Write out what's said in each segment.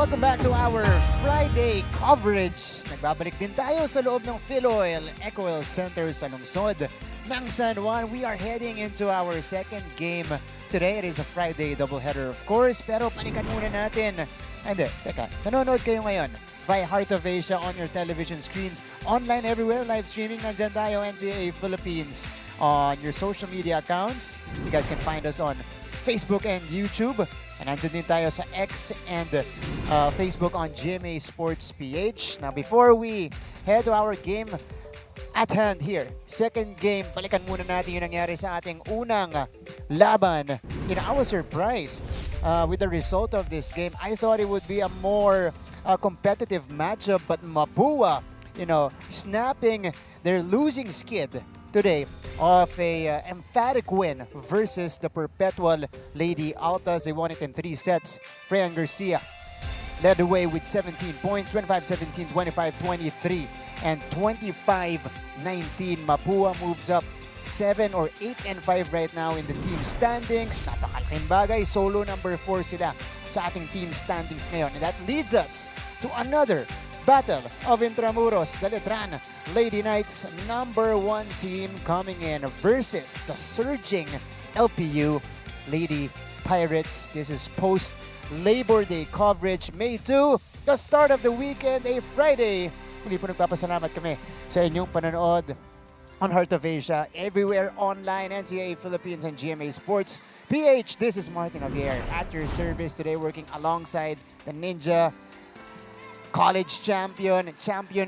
Welcome back to our Friday coverage. Nagbabalik din tayo sa loob ng Philoil Eco-Oil Center sa lungsod ng San Juan. We are heading into our second game today. It is a Friday doubleheader, of course, pero balikan muna natin. Hindi, teka, nanonood kayo ngayon via Heart of Asia on your television screens, online everywhere, live streaming. Nandyan tayo, NCAA Philippines, on your social media accounts. You guys can find us on Facebook and YouTube. And nandyan din tayo sa X and Facebook on GMA Sports PH. Now, before we head to our game at hand here, second game, balikan muna natin yung nangyari sa ating unang laban. You know, I was surprised with the result of this game. I thought it would be a more competitive matchup, but Mapua, you know, snapping their losing skid today of a emphatic win versus the perpetual Lady Altas. They won it in 3 sets. Freyan Garcia led the way with 17 points, 25-17, 25-23, and 25-19. Mapua moves up 7 or 8-5 right now in the team standings. Napakalaking bagay. Solo number 4 sila sa ating team standings ngayon. And that leads us to another Battle of Intramuros, the Letran Lady Knights #1 team coming in versus the surging LPU Lady Pirates. This is post-Labor Day coverage, May 2, the start of the weekend, a Friday. Muli po nagpapasalamat kami sa inyong panonood on Heart of Asia, everywhere online, NCAA Philippines and GMA Sports PH. This is Martin Javier at your service today, working alongside the Ninja, college champion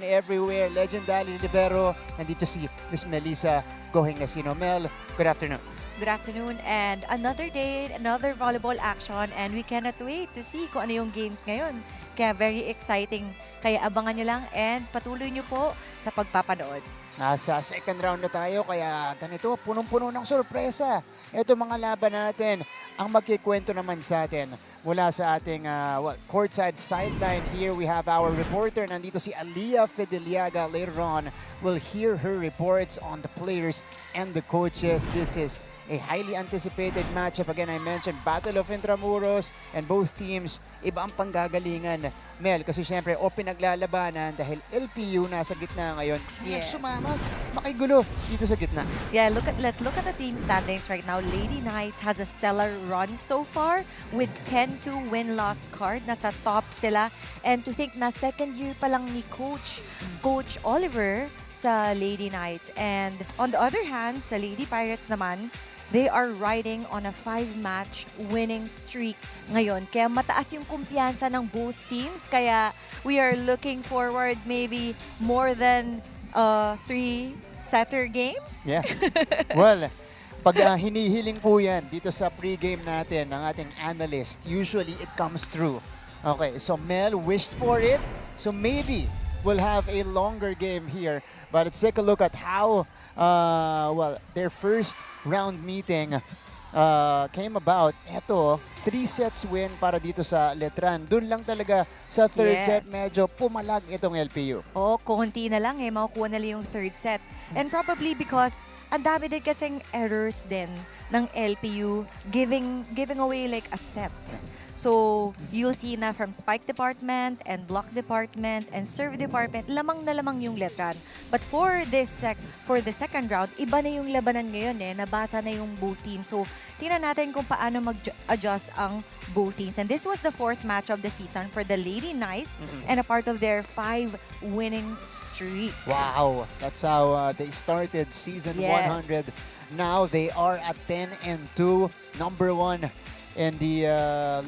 everywhere, legendary libero. Nandito si Miss Melissa Gohing-Nasino. Mel, good afternoon. Good afternoon, and another day, another volleyball action, and we cannot wait to see kung ano yung games ngayon. Kaya very exciting. Kaya abangan nyo lang and patuloy nyo po sa pagpapanood. Nasa second round na tayo, kaya ganito, punong-puno ng sorpresa. Ito mga laban natin, ang magkikwento naman sa atin mula sa ating courtside sideline. Here we have our reporter. Nandito si Aliyah Fideliaga. Later on, we'll hear her reports on the players and the coaches. This is a highly anticipated matchup. Again, I mentioned Battle of Intramuros, and both teams, iba ang panggagalingan. Mel, kasi syempre, o pinaglalabanan dahil LPU nasa gitna ngayon. Gusto nilang sumama, makigulo dito sa gitna. Yeah, let's look at the team standings right now. Lady Knights has a stellar run so far with 10-2 win-loss card. Nasa top sila. And to think na second year pa lang ni Coach Oliver sa Lady Knights. And on the other hand, sa Lady Pirates naman, they are riding on a 5-match winning streak ngayon. Kaya mataas yung kumpiyansa ng both teams. Kaya we are looking forward maybe more than 3-setter game. Yeah. Well, pag hinihiling po yan dito sa pregame natin ng ating analyst, usually it comes true. Okay, so Mel wished for it. So maybe we'll have a longer game here. But let's take a look at how their first round meeting came about. Ito, 3 sets win para dito sa Letran. Doon lang talaga sa third set, medyo pumalag itong LPU. Oh, konti na lang makukuha nila yung third set. And probably because ang dami din kasing errors din ng LPU giving away like a set. So, you'll see na from spike department and block department and serve department, lamang na lamang yung Letran. But for the second round, iba na yung labanan ngayon nabasa na yung both teams. So, tingnan natin kung paano mag-adjust ang both teams. And this was the 4th match of the season for the Lady Knights and a part of their 5-winning streak. Wow, that's how they started season 100. Now they are at 10-2, #1 in the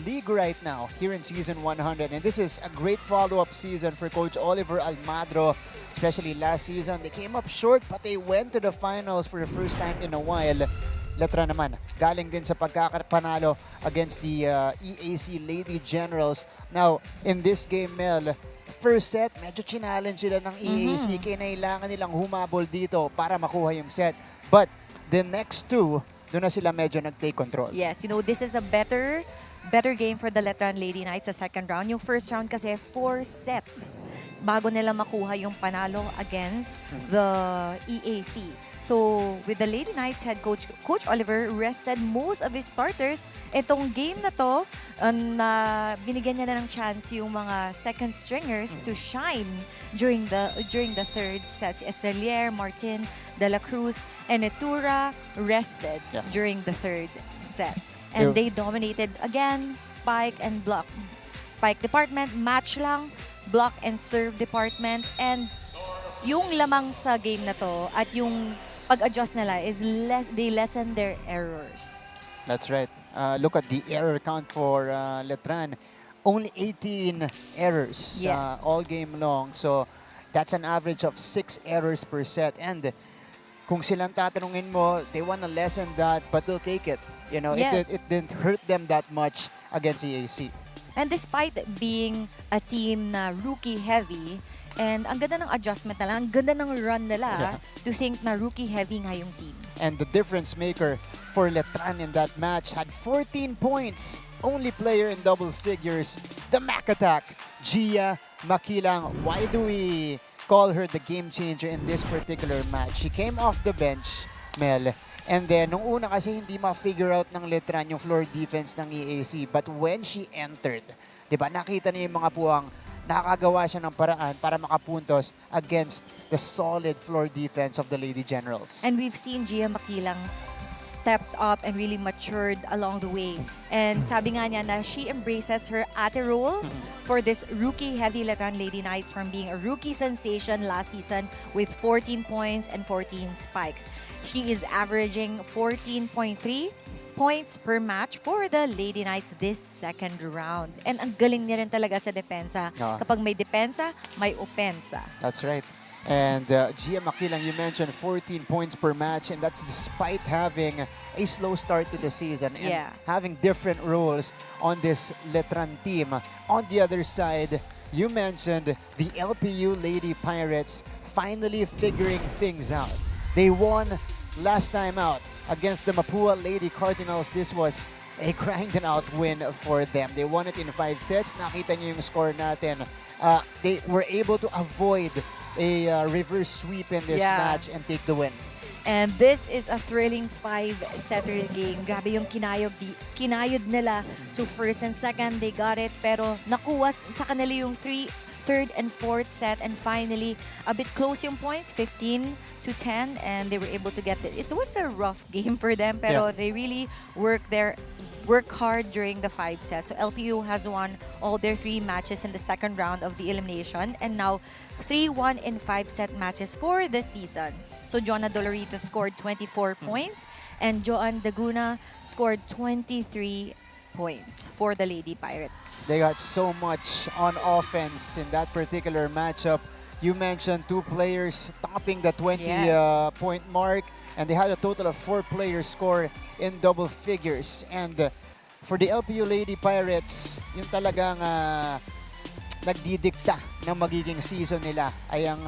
league right now here in season 100. And this is a great follow-up season for Coach Oliver Almadro, especially last season. They came up short, but they went to the finals for the first time in a while. Letra naman, galing din sa pagkakapanalo against the EAC Lady Generals. Now, in this game, Mel, first set, medyo challenge sila ng EAC. Kinailangan nilang humabol dito para makuha yung set. But the next two, doon na sila medyo nag-take control. Yes, you know, this is a better game for the Letran Lady Knights sa second round. Yung first round kasi 4 sets bago nila makuha yung panalo against the EAC. So, with the Lady Knights head coach, Coach Oliver rested most of his starters. Itong game na to, na binigyan niya na ng chance yung mga second stringers to shine during the third set. Si Estelier, Martin, De La Cruz, and Nitura rested during the third set. And they dominated again, spike and block. Spike department, match lang, block and serve department, and yung lamang sa game na to at yung pag-adjust nila is they lessen their errors. That's right. Look at the error count for Letran. Only 18 errors all game long. So that's an average of 6 errors per set. And kung silang tatanungin mo, they want to lessen that, but they'll take it. You know, it didn't hurt them that much against EAC. And despite being a team na rookie heavy, and ang ganda ng adjustment nila, ang ganda ng run nila to think na rookie heavy nga yung team. And the difference maker for Letran in that match had 14 points. Only player in double figures, the Mac Attack, Gia Maquilang. Why do we call her the game changer in this particular match? She came off the bench, Mel, and then, nung una kasi hindi ma-figure out ng Letran yung floor defense ng EAC. But when she entered, di ba, nakita niya yung mga puwang, nakakagawa siya ng paraan para makapuntos against the solid floor defense of the Lady Generals. And we've seen Gia Maquilang stepped up and really matured along the way. And sabi nga niya na she embraces her ate role for this rookie-heavy Letran Lady Knights from being a rookie sensation last season with 14 points and 14 spikes. She is averaging 14.3 points per match for the Lady Knights this second round. And ang galing niya rin talaga sa depensa. Kapag may depensa, may opensa. That's right. And Gia Maquilang, you mentioned 14 points per match, and that's despite having a slow start to the season and having different roles on this Letran team. On the other side, you mentioned the LPU Lady Pirates finally figuring things out. They won last time out against the Mapua Lady Cardinals. This was a grinding out win for them. They won it in 5 sets. Nakita niyo yung score natin. They were able to avoid a reverse sweep in this match and take the win. And this is a thrilling 5-setter game. Grabe yung kinayod nila. So first and second, they got it. Pero nakuha sa kanila yung third and fourth set. And finally, a bit close yung points, 15-10. And they were able to get it. It was a rough game for them. Pero they really work hard during the 5 sets. So LPU has won all their 3 matches in the second round of the elimination, and now 3-1 in 5-set matches for the season. So Joanna Dolorito scored 24 points, and Joan Daguna scored 23 points for the Lady Pirates. They got so much on offense in that particular matchup. You mentioned 2 players topping the 20-point mark, and they had a total of 4 players score in double figures. And for the LPU Lady Pirates, yung talagang nagdidikta ng magiging season nila ay ang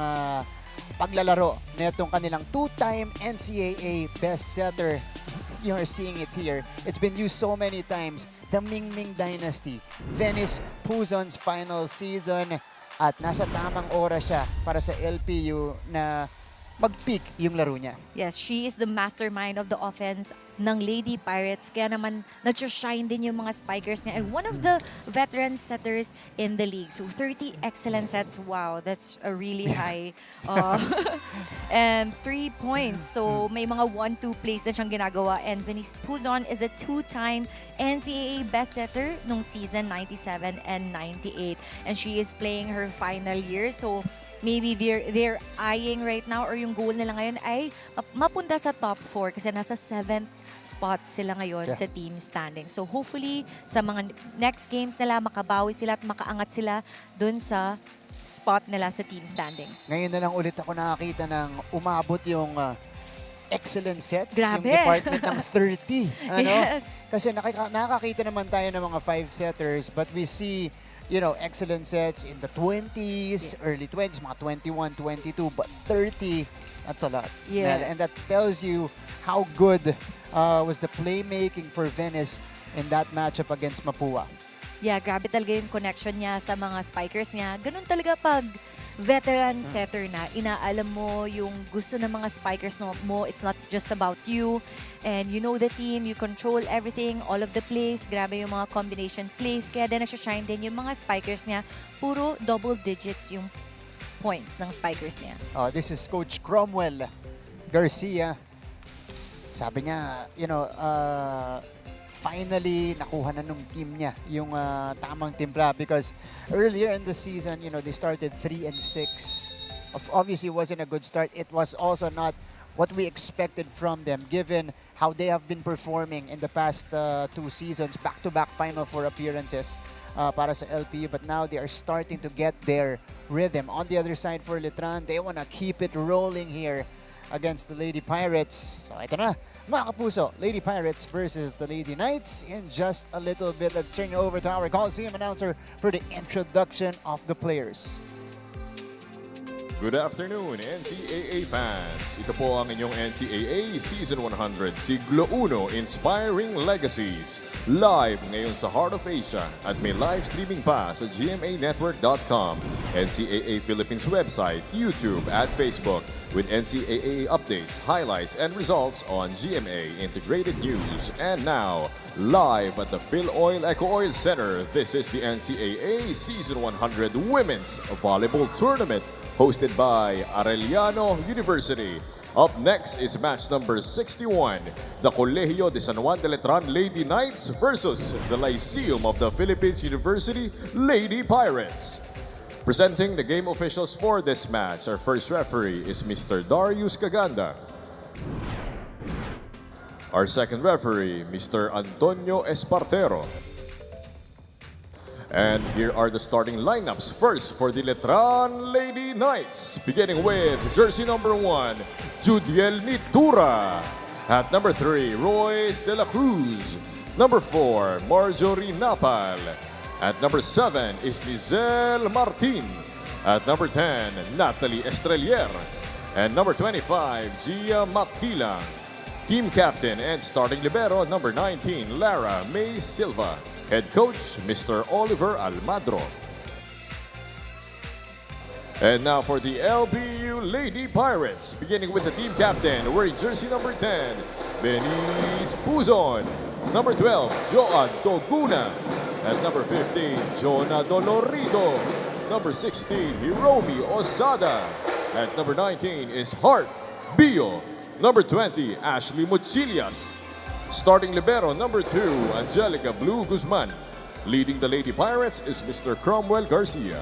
paglalaro netong kanilang 2-time NCAA best setter. You're seeing it here. It's been used so many times. The Mingming Dynasty, Venice Puzon's final season. At nasa tamang oras siya para sa LPU na mag-peak yung laro niya. Yes, she is the mastermind of the offense ng Lady Pirates. Kaya naman, nag-shine din yung mga spikers niya. And one of the veteran setters in the league. So 30 excellent sets. Wow, that's a really high. And 3 points. So may mga 1-2 plays na siyang ginagawa. And Venice Puzon is a 2-time NCAA best setter nung season 97 and 98. And she is playing her final year. So maybe they're eyeing right now, or yung goal nila ngayon ay mapunta sa top 4 kasi nasa 7th spot sila ngayon sa team standing. So hopefully sa mga next games nila makabawi sila at makaangat sila dun sa spot nila sa team standings. Ngayon na lang ulit ako nakakita ng umabot yung excellent sets. Grabe. Yung department ng 30. Ano? Yes. Kasi nakakita naman tayo ng mga 5-setters, but we see excellent sets in the 20s, early 20s, mga 21, 22, but 30, that's a lot. Yes. And that tells you how good was the playmaking for Venice in that matchup against Mapua. Yeah, grabe talaga yung connection niya sa mga spikers niya. Ganun talaga pag veteran setter na. Inaalam mo yung gusto ng mga spikers mo. It's not just about you. And you know the team, you control everything, all of the plays. Grabe yung mga combination plays. Kaya din nasa-shine din yung mga spikers niya. Puro double digits yung points ng spikers niya. This is Coach Cromwell Garcia. Sabi niya, finally nakuha na nung team niya yung tamang timpla because earlier in the season, they started 3-6. Obviously, it wasn't a good start. It was also not what we expected from them given how they have been performing in the past 2 seasons, back-to-back Final Four appearances para sa LPU. But now they are starting to get their rhythm. On the other side for Letran, they want to keep it rolling here against the Lady Pirates. So ito na. Mga kapuso, Lady Pirates versus the Lady Knights in just a little bit. Let's turn it over to our Coliseum announcer for the introduction of the players. Good afternoon, NCAA fans. Ito po ang inyong NCAA Season 100 Siglo Uno Inspiring Legacies. Live ngayon sa Heart of Asia at may live streaming pa sa gmanetwork.com, NCAA Philippines website, YouTube at Facebook with NCAA updates, highlights, and results on GMA Integrated News. And now, live at the Phil Oil Eco Oil Center, this is the NCAA Season 100 Women's Volleyball Tournament hosted by Arellano University. Up next is match number 61, the Colegio de San Juan de Letran Lady Knights versus the Lyceum of the Philippines University Lady Pirates. Presenting the game officials for this match, our first referee is Mr. Darius Caganda. Our second referee, Mr. Antonio Espartero. And here are the starting lineups. First for the Letran Lady Knights, beginning with jersey number 1, Judel Nitura. At number 3, Royce De La Cruz. Number 4, Marjorie Napal. At number 7 is Lizelle Martin. At number 10, Natalie Estrelier. And number 25, Gia Maquilang. Team captain and starting libero, number 19, Lara May Silva. Head coach, Mr. Oliver Almadro. And now for the LPU Lady Pirates, beginning with the team captain, wearing jersey number 10, Benice Puzon. Number 12, Joan Doguna. At number 15, Jonah Dolorito. Number 16, Hiromi Osada. At number 19 is Hart Bio. Number 20, Ashley Mochilias. Starting libero, number 2, Angelica Blue Guzman. Leading the Lady Pirates is Mr. Cromwell Garcia.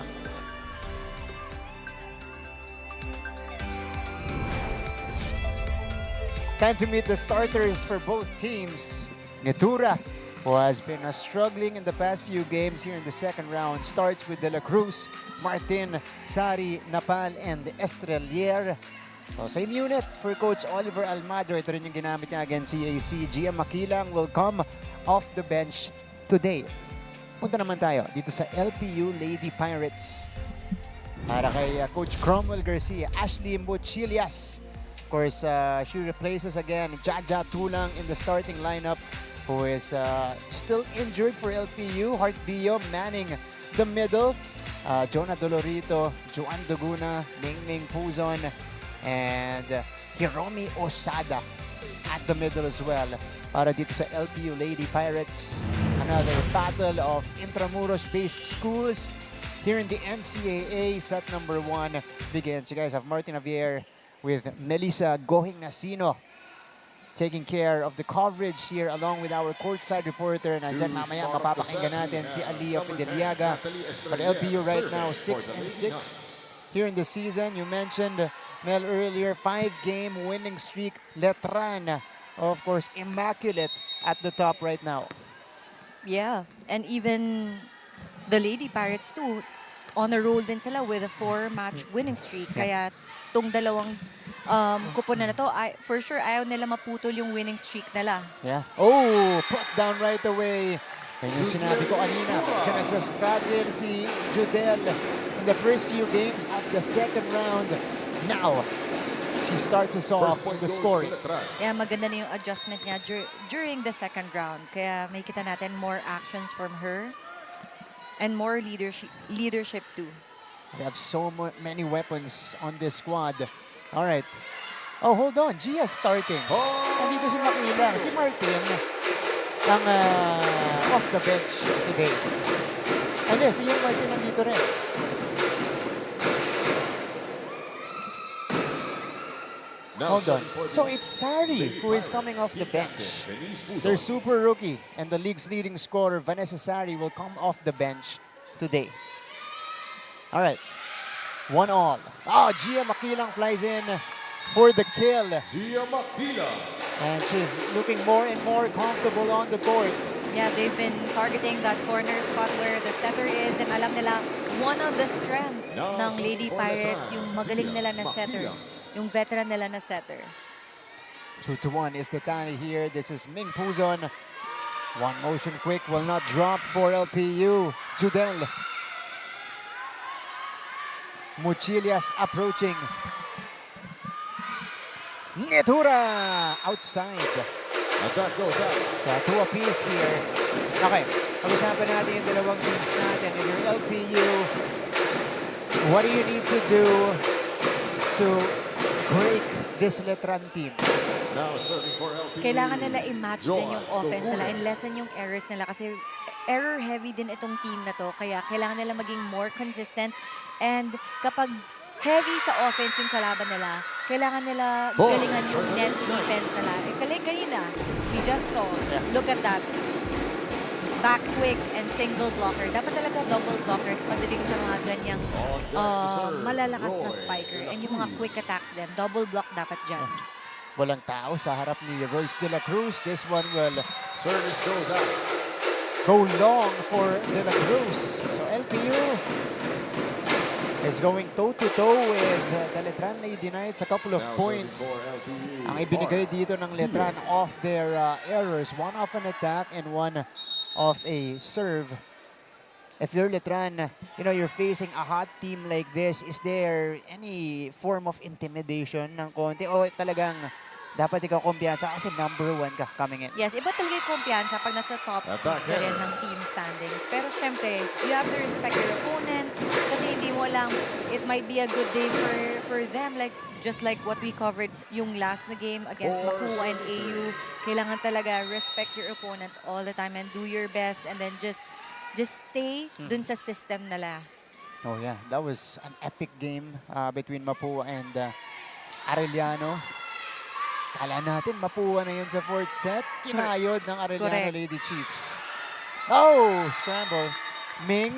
Time to meet the starters for both teams. Nitura, who has been struggling in the past few games here in the second round, starts with De La Cruz, Martin, Sari, Napal, and Estrelier. So, same unit for Coach Oliver Almadro. Ito rin yung ginamit niya against CAC. Gia Maquilang will come off the bench today. Punta naman tayo dito sa LPU Lady Pirates. Para kay Coach Cromwell Garcia, Ashley Mochilias. Of course, she replaces again Jaja Tulang in the starting lineup, who is still injured for LPU. Hart Bio manning the middle. Jonah Dolorito, Joan Doguna, Mingming Puzon, and Hiromi Osada at the middle as well. Para dito sa LPU Lady Pirates, another battle of Intramuros-based schools here in the NCAA. Set number 1 begins. You guys have Martin Javier with Melissa Gohing Nasino taking care of the coverage here along with our courtside reporter. Nandyan mamaya mapapakinggan natin si Aliyah Fideliaga. But LPU right now 6-6 here in the season. You mentioned, Mel, earlier, 5-game winning streak. Letran, of course, immaculate at the top right now. Yeah, and even the Lady Pirates too, on a roll din sila with a 4-match winning streak. Kaya tong dalawang kupunan na to, for sure ayaw nila maputol yung winning streak nila. Yeah. Oh, put down right away. Yan yung sinabi ko kanina. Diyan nagsastruggle si Judel in the first few games of the second round. Now, she starts us off with the scoring. Yeah, maganda na yung adjustment niya during the second round. Kaya may kita natin more actions from her and more leadership too. They have so many weapons on this squad. All right. Oh, hold on. Gia's starting. Nandito si Maquilang. Si Martin ang off the bench today. Hindi, si yung Martin nandito rin. Hold on. So it's Sari who is coming off the bench. Their super rookie and the league's leading scorer, Vanessa Sari, will come off the bench today. All right. 1-1. Oh, Gia Maquilang flies in for the kill. Gia Maquilang. And she's looking more and more comfortable on the court. Yeah, they've been targeting that corner spot where the setter is, and alam nila, one of the strengths ng Lady Pirates, yung magaling nila na setter, yung veteran nila na setter. 2-1 is the tally here. This is Ming Puzon. One motion quick will not drop for LPU. Judel Muchilias approaching. Nitura outside. Attack goes out. So 2 apiece here. Okay, pag-usapan natin yung dalawang teams natin. If you're LPU, what do you need to do to break this Letran team? Now serving for LPU. Kailangan nila i-match din yung offense nila and lessen yung errors nila kasi error heavy din itong team na to. Kaya kailangan nila maging more consistent, and kapag heavy sa offense yung kalaban nila, kailangan nila galingan yung net defense nila. Ganyan na. We just saw. Look at that. Back quick and single blocker. Dapat talaga double blockers pagdating sa mga ganyang malalakas na spiker. And yung mga quick attacks din. Double block dapat dyan. Walang tao sa harap ni Royce De La Cruz. This one will Service goes out. go long for De La Cruz. So LPU is going toe-to-toe with the Letran Lady Knights. A couple of points ang ibinigay dito ng Letran off their errors. One off an attack and one off a serve. If you're Letran, you know, you're facing a hot team like this, is there any form of intimidation ng konti? O talagang dapat ikaw kumpiyansa kasi #1 ka coming in? Yes, iba talaga yung kumpiyansa pag nasa top seed ka rin ng team standings. Pero syempre, you have to respect your opponent kasi hindi mo lang, it might be a good day for them. Like, just like what we covered yung last na game against Makua and AU. Kailangan talaga respect your opponent all the time and do your best, and then just stay dun sa system nila. Oh yeah, that was an epic game between Mapua and Arellano. Kala natin Mapua na yun sa 4th set. Kinayod ng Arellano Lady Chiefs. Oh, scramble. Ming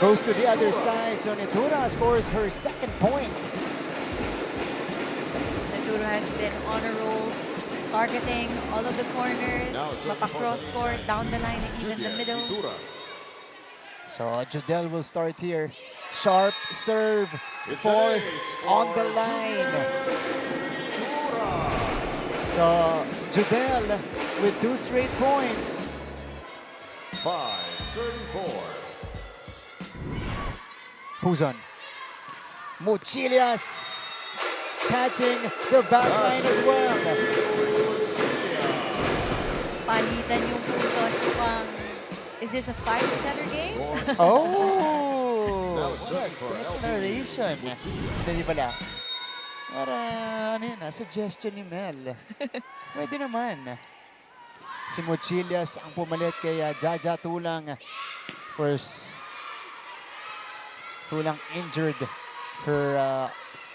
goes to the other side. So Nitura scores her 2nd point. Nitura has been on a roll, targeting all of the corners, mapa-cross court, down the line, and even the middle. So Judel will start here. Sharp serve, falls on the line. So Judel with 2 straight points. 5-34. Puzon. Muchilias catching the back line as well. Palitan yung puntos pang, is this a 5-setter game? Oh! Declaration. Hindi pala. Para ano yun, suggestion ni Mel. Pwede naman. Si Muchilias ang pumalit kay Jaja Tulang. Of course, Tulang injured her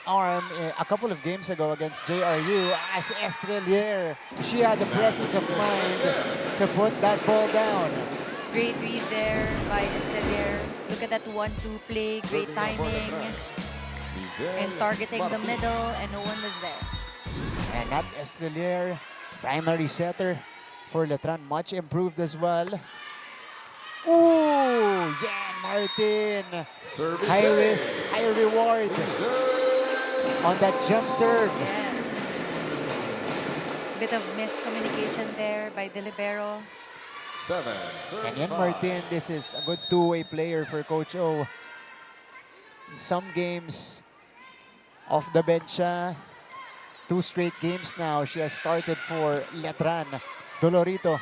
arm a couple of games ago against JRU as Estrelier. She had the presence of mind to put that ball down. Great read there by Estrelier. Look at that 1-2 play, great timing. And targeting the middle, and no one was there. And not Estrelier, primary setter for Letran, much improved as well. Ooh, Yan Martin. High risk, high reward on that jump serve. Yes. Bit of miscommunication there by the libero. 7. And Yan Martin, this is a good two-way player for Coach O. In some games, off the bench siya. 2 straight games now, she has started for Letran. Dolorito.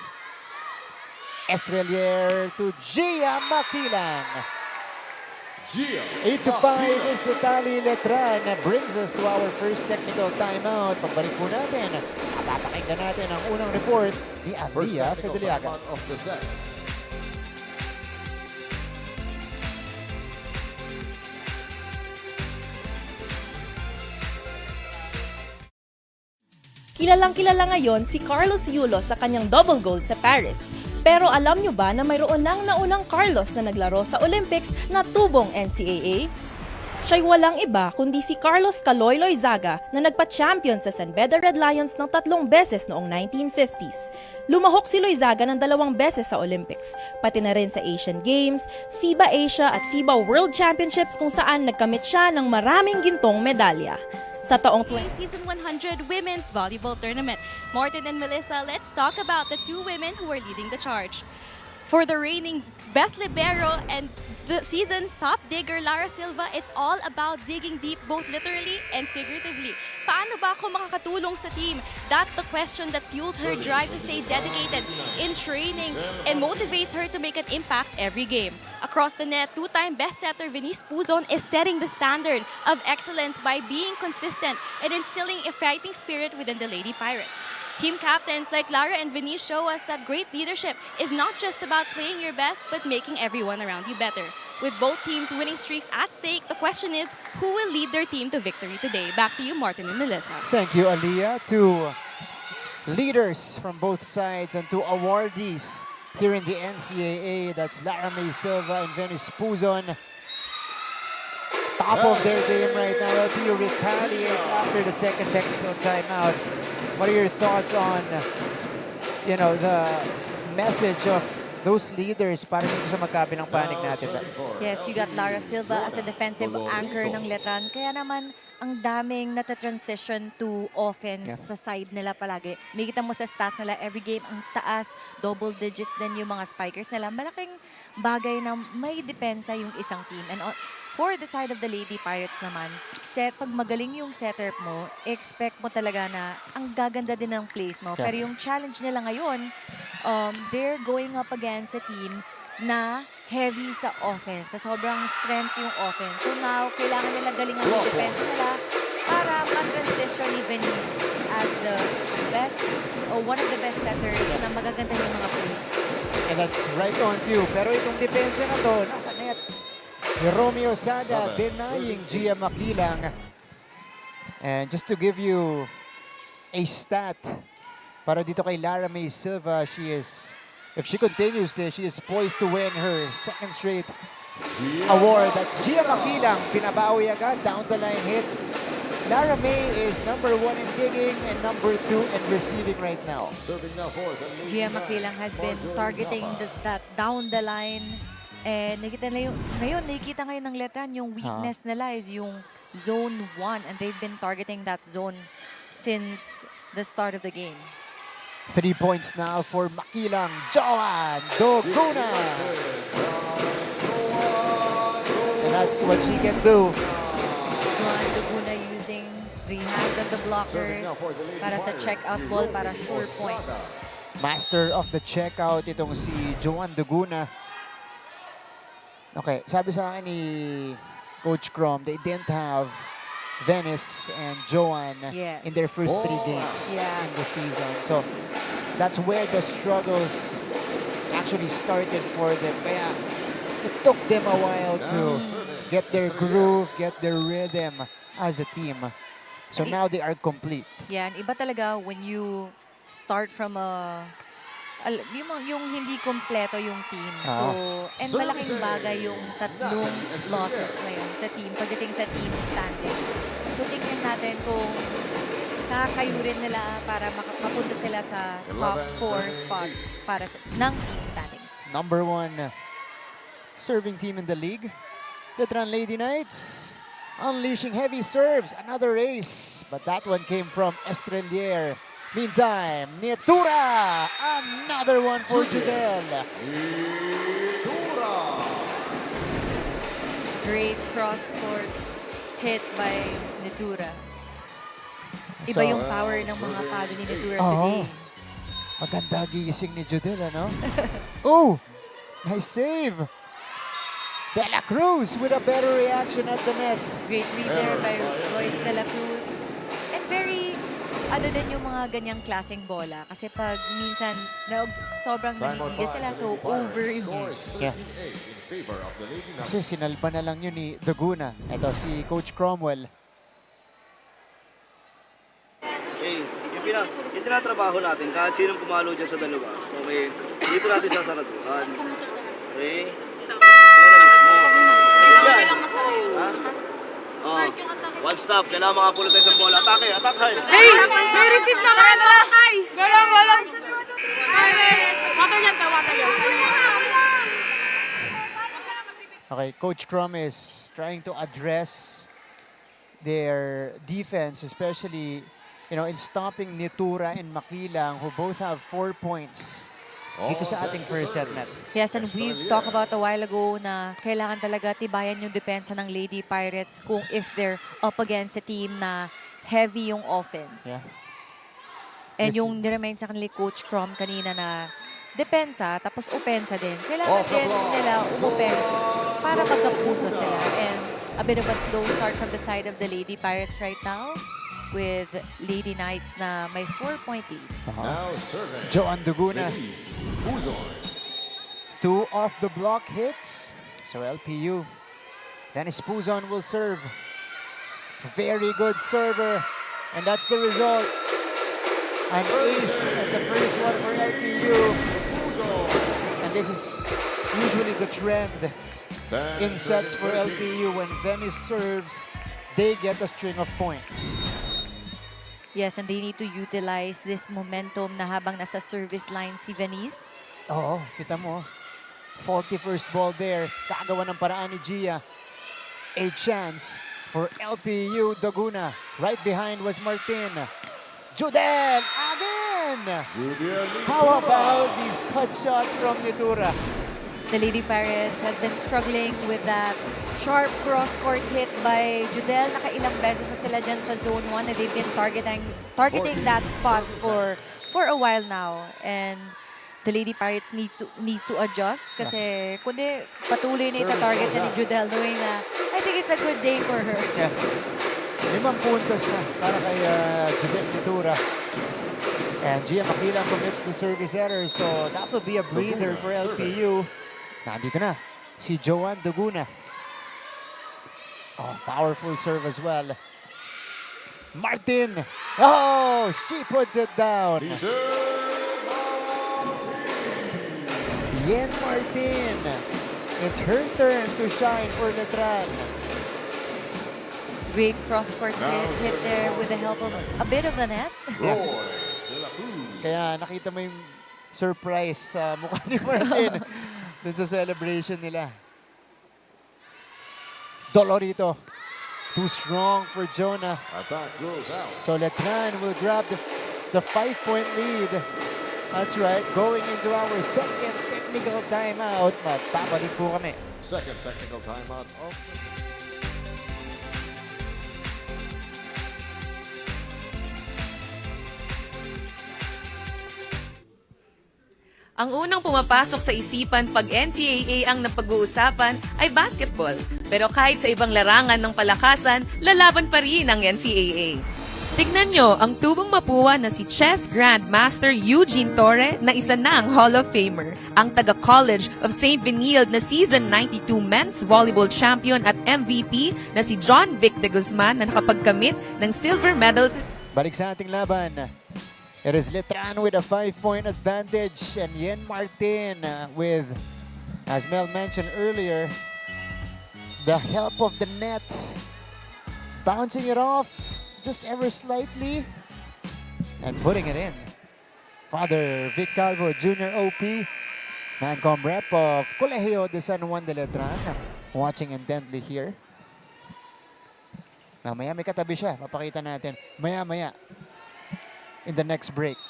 Estrelier to Gia Maquilang. Gia 8-5 is the tally, Letran. Brings us to our first technical timeout. Pagbalik po natin, papakinggan natin ang unang report ni First Abia technical Fideliaga. timeout of the set. Kilalang-kilala ngayon si Carlos Yulo sa kanyang double gold sa Paris. Pero alam nyo ba na mayroon nang naunang Carlos na naglaro sa Olympics na tubong NCAA? Siya'y walang iba kundi si Carlos Caloy Zaga na nagpa-champion sa San Beda Red Lions ng 3 beses noong 1950s. Lumahok si Loizaga ng 2 beses sa Olympics, pati na rin sa Asian Games, FIBA Asia at FIBA World Championships kung saan nagkamit siya ng maraming gintong medalya. Sa taong Season 100 Women's Volleyball Tournament. Martin and Melissa, let's talk about the 2 women who are leading the charge. For the reigning best libero and the season's top digger, Lara Silva, it's all about digging deep both literally and figuratively. Paano ba ako makakatulong sa team? That's the question that fuels her drive to stay dedicated in training and motivates her to make an impact every game. Across the net, 2-time best setter Venice Puzon is setting the standard of excellence by being consistent and instilling a fighting spirit within the Lady Pirates. Team captains like Lara and Venice show us that great leadership is not just about playing your best, but making everyone around you better. With both teams winning streaks at stake, the question is, who will lead their team to victory today? Back to you, Martin and Melissa. Thank you, Aliyah. 2 leaders from both sides and 2 awardees here in the NCAA. That's Lara May Silva and Venice Puzon. Top of their game right now. LPU retaliates after the second technical timeout. What are your thoughts on, the message of those leaders para dito sa magkabilang panig natin? Yes, you got Lara Silva as a defensive anchor ng Letran. Kaya naman, ang daming nata-transition to offense sa side nila palagi. Makita mo sa stats nila, every game ang taas, double digits din yung mga spikers nila. Malaking bagay na may depensa yung isang team. And for the side of the Lady Pirates naman, pag magaling yung setup mo, expect mo talaga na ang gaganda din ng plays mo. Pero yung challenge nila ngayon, they're going up against a team na heavy sa offense, na sobrang strength yung offense. So now, kailangan nila galingan yung defense nila para mag-transition ni Venice as the best, or one of the best setters na magaganda yung mga plays. And that's right on cue. Pero itong depensa na to, nasa net. Ni Romeo Sada denying Gia Maquilang. And just to give you a stat, para dito kay Lara May Silva, if she continues this, she is poised to win her second straight award. That's Gia Maquilang, pinabawi agad, down the line hit. Lara May is number 1 in digging and number 2 in receiving right now. Gia Maquilang has been targeting that down the line. And nakikita ngayon ng Letran, yung weakness nila is yung zone 1. And they've been targeting that zone since the start of the game. 3 points now for Maquilang. Joan Doguna. And that's what she can do. Joan Doguna using 3 hands of the blockers para sa check-out ball, para sure point. Master of the checkout itong si Joan Doguna. Okay, sabi sa akin ni Coach Crom, they didn't have Venice and Joan in their first 3 games in the season. So that's where the struggles actually started for them. Kaya it took them a while to get their groove, get their rhythm as a team. So now they are complete. Yeah, and iba talaga when you start from yung hindi kompleto yung team. So, and malaking bagay yung 3 losses na yun sa team, pagdating sa team standings. So, tingnan natin kung kakayurin nila para makapunta sila sa top 4 spot ng team standings. Number 1 serving team in the league, Letran Lady Knights, unleashing heavy serves, another ace, but that one came from Estrelier. Meantime, Nitura, another one for Judel. Great cross-court hit by Nitura. Iba yung power ng mga palo ni Nitura today. Maganda gising ni Judel, ano? Oh, nice save. De La Cruz with a better reaction at the net. Great read there by Royce De La Cruz. And very, ano din yung mga ganyang klaseng bola. Kasi pag minsan, sobrang nangitigil sila, so over yung Yeah. Kasi sinalba na lang yun ni Daguna. Ito si Coach Cromwell. Okay, yung tinatrabaho natin, kahit sinong pumalo dyan sa dalawa, okay, dito natin sasaraduhan. Okay? Ayan na mismo. Yan. Ha? Oh, one stop. Kailangan makapulo tayo sa bola. Atake, attack hard. Hey! May receive na kayo! Ay! Galang! Water yan ka, water yan. Okay, Coach Crum is trying to address their defense, especially in stopping Nitura and Maquilang, who both have 4 points dito sa ating first set net. Yes, and we've talked about a while ago na kailangan talaga tibayan yung depensa ng Lady Pirates kung if they're up against a team na heavy yung offense. Yeah. And Yes. yung niremind sa kanila Coach Crum kanina na depensa tapos opensa din. Kailangan din nila umopensa para magkapunto sila. And a bit of a slow start from the side of the Lady Pirates right now with Lady Knights na may 4-point lead. Now serving. Joan Duguna, Denise Puzon. 2 off-the-block hits. So LPU. Dennis Puzon will serve. Very good server. And that's the result. An ace at the first one for LPU. And this is usually the trend in sets for LPU. When Venice serves, they get a string of points. Yes, and they need to utilize this momentum na habang nasa service line si Venice. Oo, kita mo. 41st ball there. Kagawa ng paraan ni Gia. A chance for LPU Daguna. Right behind was Martin. Judel again! Judel Nitura. How about these cut shots from Nitura? The Lady Pirates has been struggling with that sharp cross-court hit by Judel. Nakailang beses na sila dyan sa zone 1 na they've been targeting that spot for a while now. And the Lady Pirates needs to adjust kasi kundi patuloy na ita-target na ni Judel knowing na I think it's a good day for her. Yeah. 5 puntos na para kay Judel Nitura. And Gia Maquilang commits the service error, so that will be a breather for LPU. Nandito na si Joan Duguna. Oh, powerful serve as well. Martin. Oh, she puts it down. Yen Martin. It's her turn to shine for Letran. Great cross-court hit there with the help of a bit of the net. Kaya nakita mo yung surprise sa mukha ni Martin dun sa celebration nila. Dolorito. Too strong for Jonah. Attack goes out. So Letran will grab the 5-point lead. That's right. Going into our second technical timeout. Magbabalik po kami. Second technical timeout of Ang unang pumapasok sa isipan pag NCAA ang napag-uusapan ay basketball. Pero kahit sa ibang larangan ng palakasan, lalaban pa rin ang NCAA. Tignan nyo ang tubong mapuwa na si Chess Grandmaster Eugene Torre na isa na ang Hall of Famer. Ang taga-College of St. Benilde na Season 92 Men's Volleyball Champion at MVP na si John Vic de Guzman na nakapagkamit ng silver medals. Balik sa ating laban. It is Letran with a 5-point advantage and Yen Martin with, as Mel mentioned earlier, the help of the net. Bouncing it off just ever slightly and putting it in. Father Vic Calvo, Junior OP, Mancom rep of Colegio de San Juan de Letran, watching intently here. Mamaya may katabi siya, papakita natin. Maya-maya. In the next break.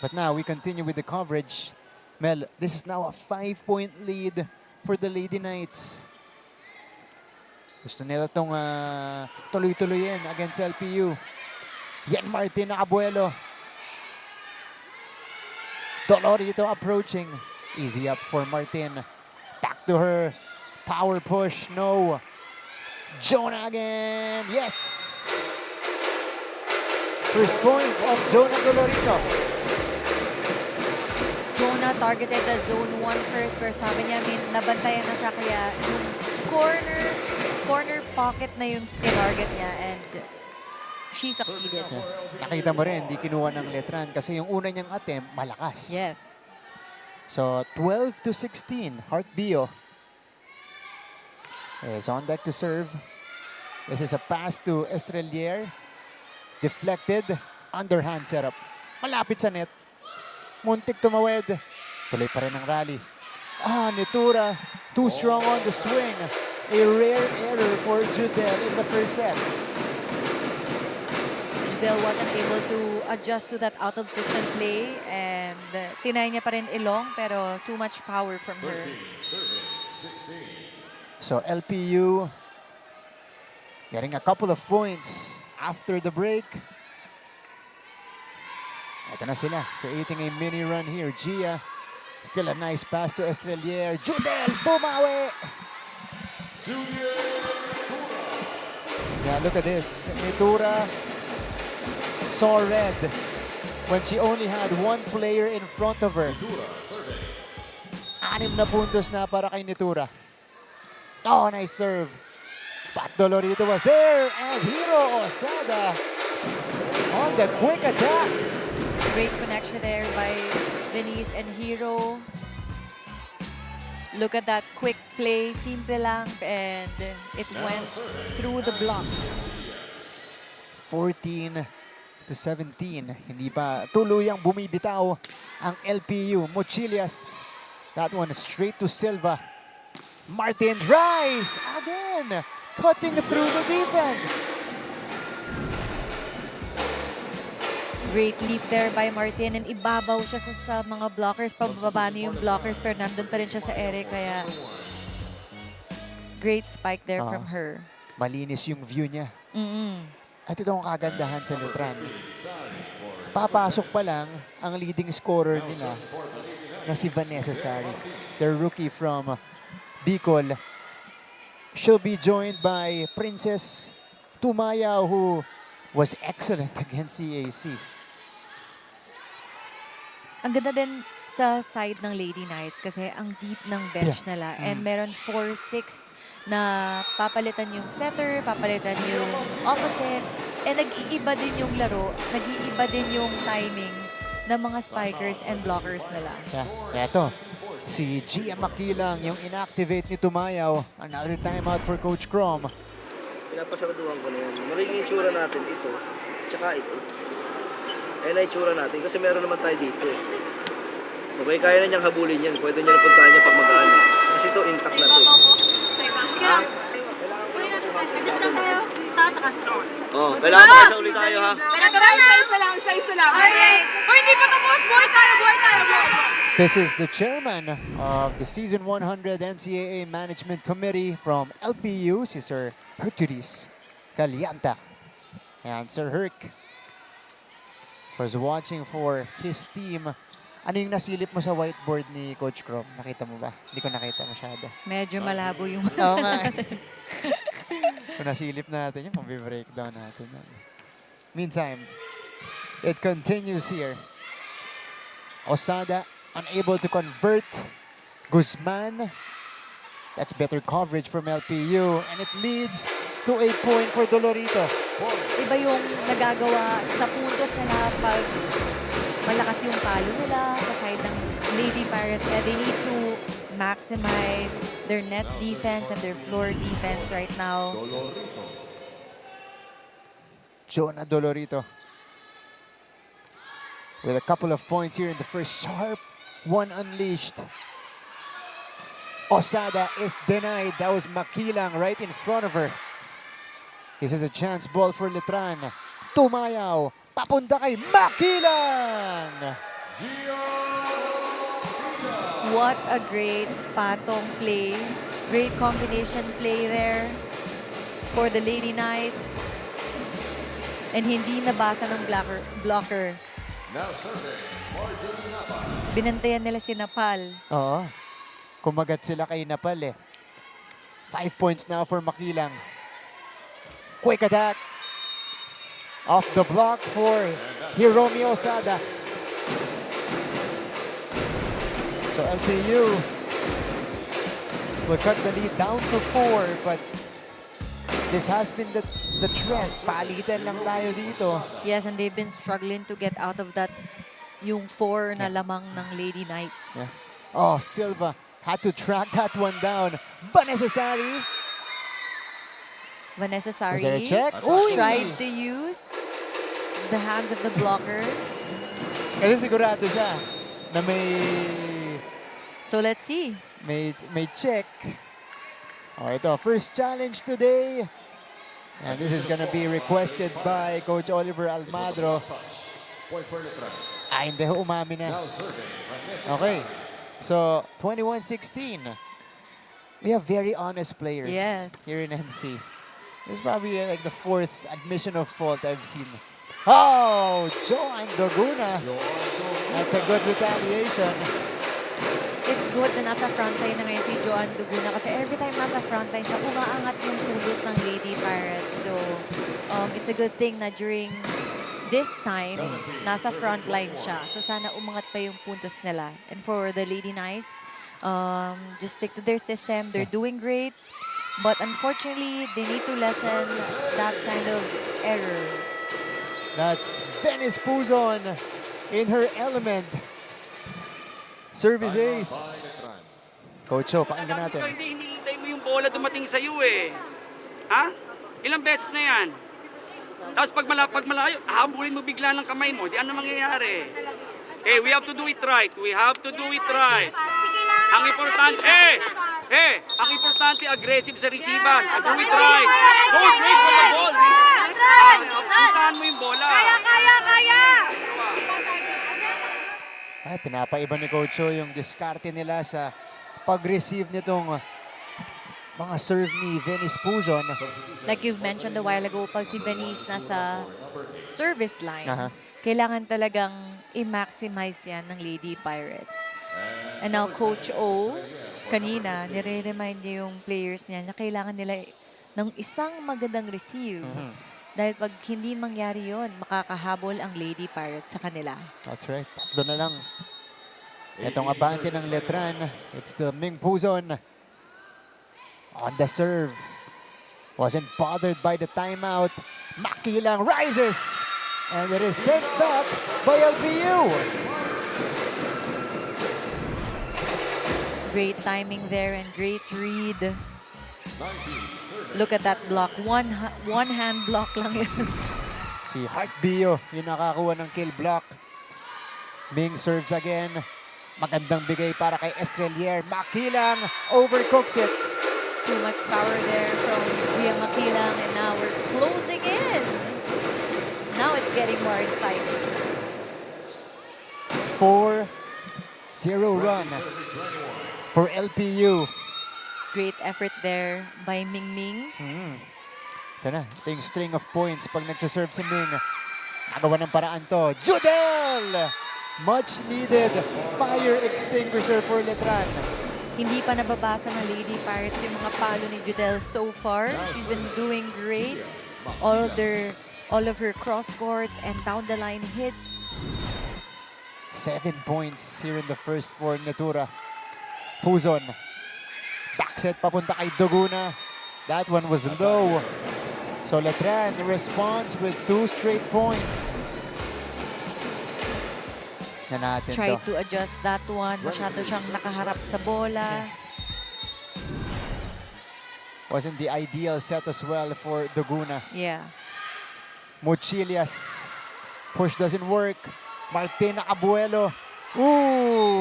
But now we continue with the coverage. Mel, this is now a 5-point lead for the Lady Knights. Gusto nila itong tuloy-tuloyin against LPU. Yen Martin nakabuelo. Dolorito approaching. Easy up for Martin. Back to her. Power push, no. Jonah again, yes! First point of Jonah Dolorito. Jonah targeted the zone 1 first, pero sabi niya, nabantayan na siya, kaya yung corner pocket na yung tinarget niya, and she succeeded. Nakita mo rin, hindi kinuha ng Letran kasi yung una niyang attempt, malakas. Yes. So, 12-16, Heart Bio is on deck to serve. This is a pass to Estrelier. Deflected, underhand setup. Malapit sa net. Muntik tumawid. Tuloy pa rin ang rally. Nitura, too strong on the swing. A rare error for Judel in the first set. Judel wasn't able to adjust to that out-of-system play, and tinay niya pa rin ilong, pero too much power from her. So LPU getting a couple of points after the break. Ito na sila, creating a mini run here. Gia, still a nice pass to Estrelier. Judel, bumawi! Yeah, look at this. Nitura saw red when she only had one player in front of her. 6 na puntos na para kay Nitura. Oh, nice serve. But Dolorito was there, and Hiro Osada on the quick attack. Great connection there by Venice and Hiro. Look at that quick play, simple lang, and it went through the block. 14-17. Hindi pa tuluyang bumibitaw ang LPU. Mochilias. That one straight to Silva. Martin Rice again, cutting through the defense. Great leap there by Martin, and ibabaw siya sa mga blockers. Pababa na yung blockers, pero nandun pa rin siya sa ere, kaya great spike there from her. Malinis yung view niya. At ito ang kagandahan sa Letran. Papasok pa lang ang leading scorer nila na si Vanessa Sari. Their rookie from Bicol. She'll be joined by Princess Tumayaw, who was excellent against CAC. Ang ganda din sa side ng Lady Knights kasi ang deep ng bench nila. And meron 4-6 na papalitan yung setter, papalitan yung opposite. And nag-iiba din yung laro, nag-iiba din yung timing ng mga spikers and blockers nila. Eto, si Gia Maquilang yung inactivate ni Tumayaw. Another timeout for Coach Crom. Pinapasaraduhan ko na yan. So, magiging itsura natin ito, tsaka ito. Kaya na itsura natin kasi meron naman tayo dito eh. Okay, kaya na niyang habulin yan. Pwede niya na puntahan niya pag magaan. Kasi ito, intact na ito. Ha? Oh, kailangan pa kasi ulit tayo ha. Isa lang. Hoy, hindi pa tapos. Buhay tayo. This is the chairman of the Season 100 NCAA Management Committee from LPU, si Sir Hercules Calianta. And Sir Herc was watching for his team. Ano yung nasilip mo sa whiteboard ni Coach Crom? Nakita mo ba? Hindi ko nakita masyado. Medyo malabo yung... Oo nga. Kung nasilip natin yun, mabi-breakdown natin. Meantime, it continues here. Osada unable to convert. Guzman. That's better coverage from LPU. And it leads to a point for Dolorito. Iba yung nagagawa sa puntos nila pag malakas yung palo nila sa side ng Lady Pirates. Kaya they need to maximize their net defense and their floor defense right now. Jonah Dolorito with a couple of points here in the first. Sharp one unleashed. Osada is denied. That was Maquilang right in front of her. This is a chance ball for Letran. Tumayaw. Papunta kay Maquilang. What a great patong play. Great combination play there for the Lady Knights. And hindi nabasa ng blocker. Binantayan nila si Napal. Oo. Kumagat sila kay Napal eh. 5 points now for Maquilang. Quick attack. Off the block for Hiromi Osada. So LPU will cut the lead down to 4, but this has been the trend. Palitan lang tayo dito. Yes, and they've been struggling to get out of that yung 4 na lamang ng Lady Knights. Yeah. Oh, Silva had to track that one down. Vanessa Sari. Vanessa Sari Was there a check? Uy! tried to use the hands of the blocker. Kasi sigurado siya na So let's see. may check. Oh, ito, first challenge today. And this is gonna be requested by Coach Oliver Almadro. Hindi ho, umami na. Okay. So, 21-16. We have very honest players here in NC. It's probably like the 4th admission of fault I've seen. Oh, Joan Doguna. That's a good retaliation. It's good na nasa frontline na ngayon si Joan Duguna kasi every time nasa frontline siya, umaangat yung tulos ng Lady Pirates. So, it's a good thing na during this time, nasa frontline siya. So, sana umangat pa yung puntos nila. And for the Lady Knights, just stick to their system. They're doing great. But unfortunately, they need to lessen that kind of error. That's Venice Puzon in her element. Service ace. Coach O, pakinggan natin. Hindi hinihintay mo yung bola dumating sa iyo eh. Ha? Ilang beses na yan? Tapos pag malayo, habulin mo bigla ng kamay mo. Di ano mangyayari? Eh, we have to do it right. We have to do it right. Ang importante, ang importante, aggressive sa receiver. Do it right. Don't break for the ball. Puntahan mo yung bola. Kaya! Ay, pinapaiba ni Coach O yung diskarte nila sa pag-receive nitong mga serve ni Venice Puzon. Like you've mentioned a while ago, pag si Venice nasa service line, kailangan talagang i-maximize yan ng Lady Pirates. And now Coach O, kanina, nire-remind niya yung players niya na kailangan nila ng isang magandang receive. Dahil pag hindi mangyari yon, makakahabol ang Lady Pirates sa kanila. That's right. Tatlo na lang. Itong abante ng Letran. It's still Ming Puzon. On the serve. Wasn't bothered by the timeout. Maquilang rises. And it is sent back by LPU. Great timing there and great read. Look at that block. One hand block lang yun. Si Heart Bio yung nakakuha ng kill block. Ming serves again. Magandang bigay para kay Estrelier. Maquilang overcooks it. Too much power there from Gia Maquilang, and now we're closing in. Now it's getting more exciting. 4-0 run for LPU. Great effort there by Ming Ming. Ito na, ito yung string of points pag nagsaserve si Ming. Nagawa ng paraan to. Judel! Much needed fire extinguisher for Letran. Hindi pa nababasa ng Lady Pirates yung mga palo ni Judel so far. She's been doing great. All of her cross courts and down the line hits. 7 points here in the first for Nitura. Puzon. Backset papunta kay Doguna. That one was low. So Letran responds with 2 straight points. Na natin Try to. to adjust that one. Masyado siyang nakaharap sa bola. Wasn't the ideal set as well for Doguna. Yeah. Mochilias. Push doesn't work. Martin Abuelo. Ooh!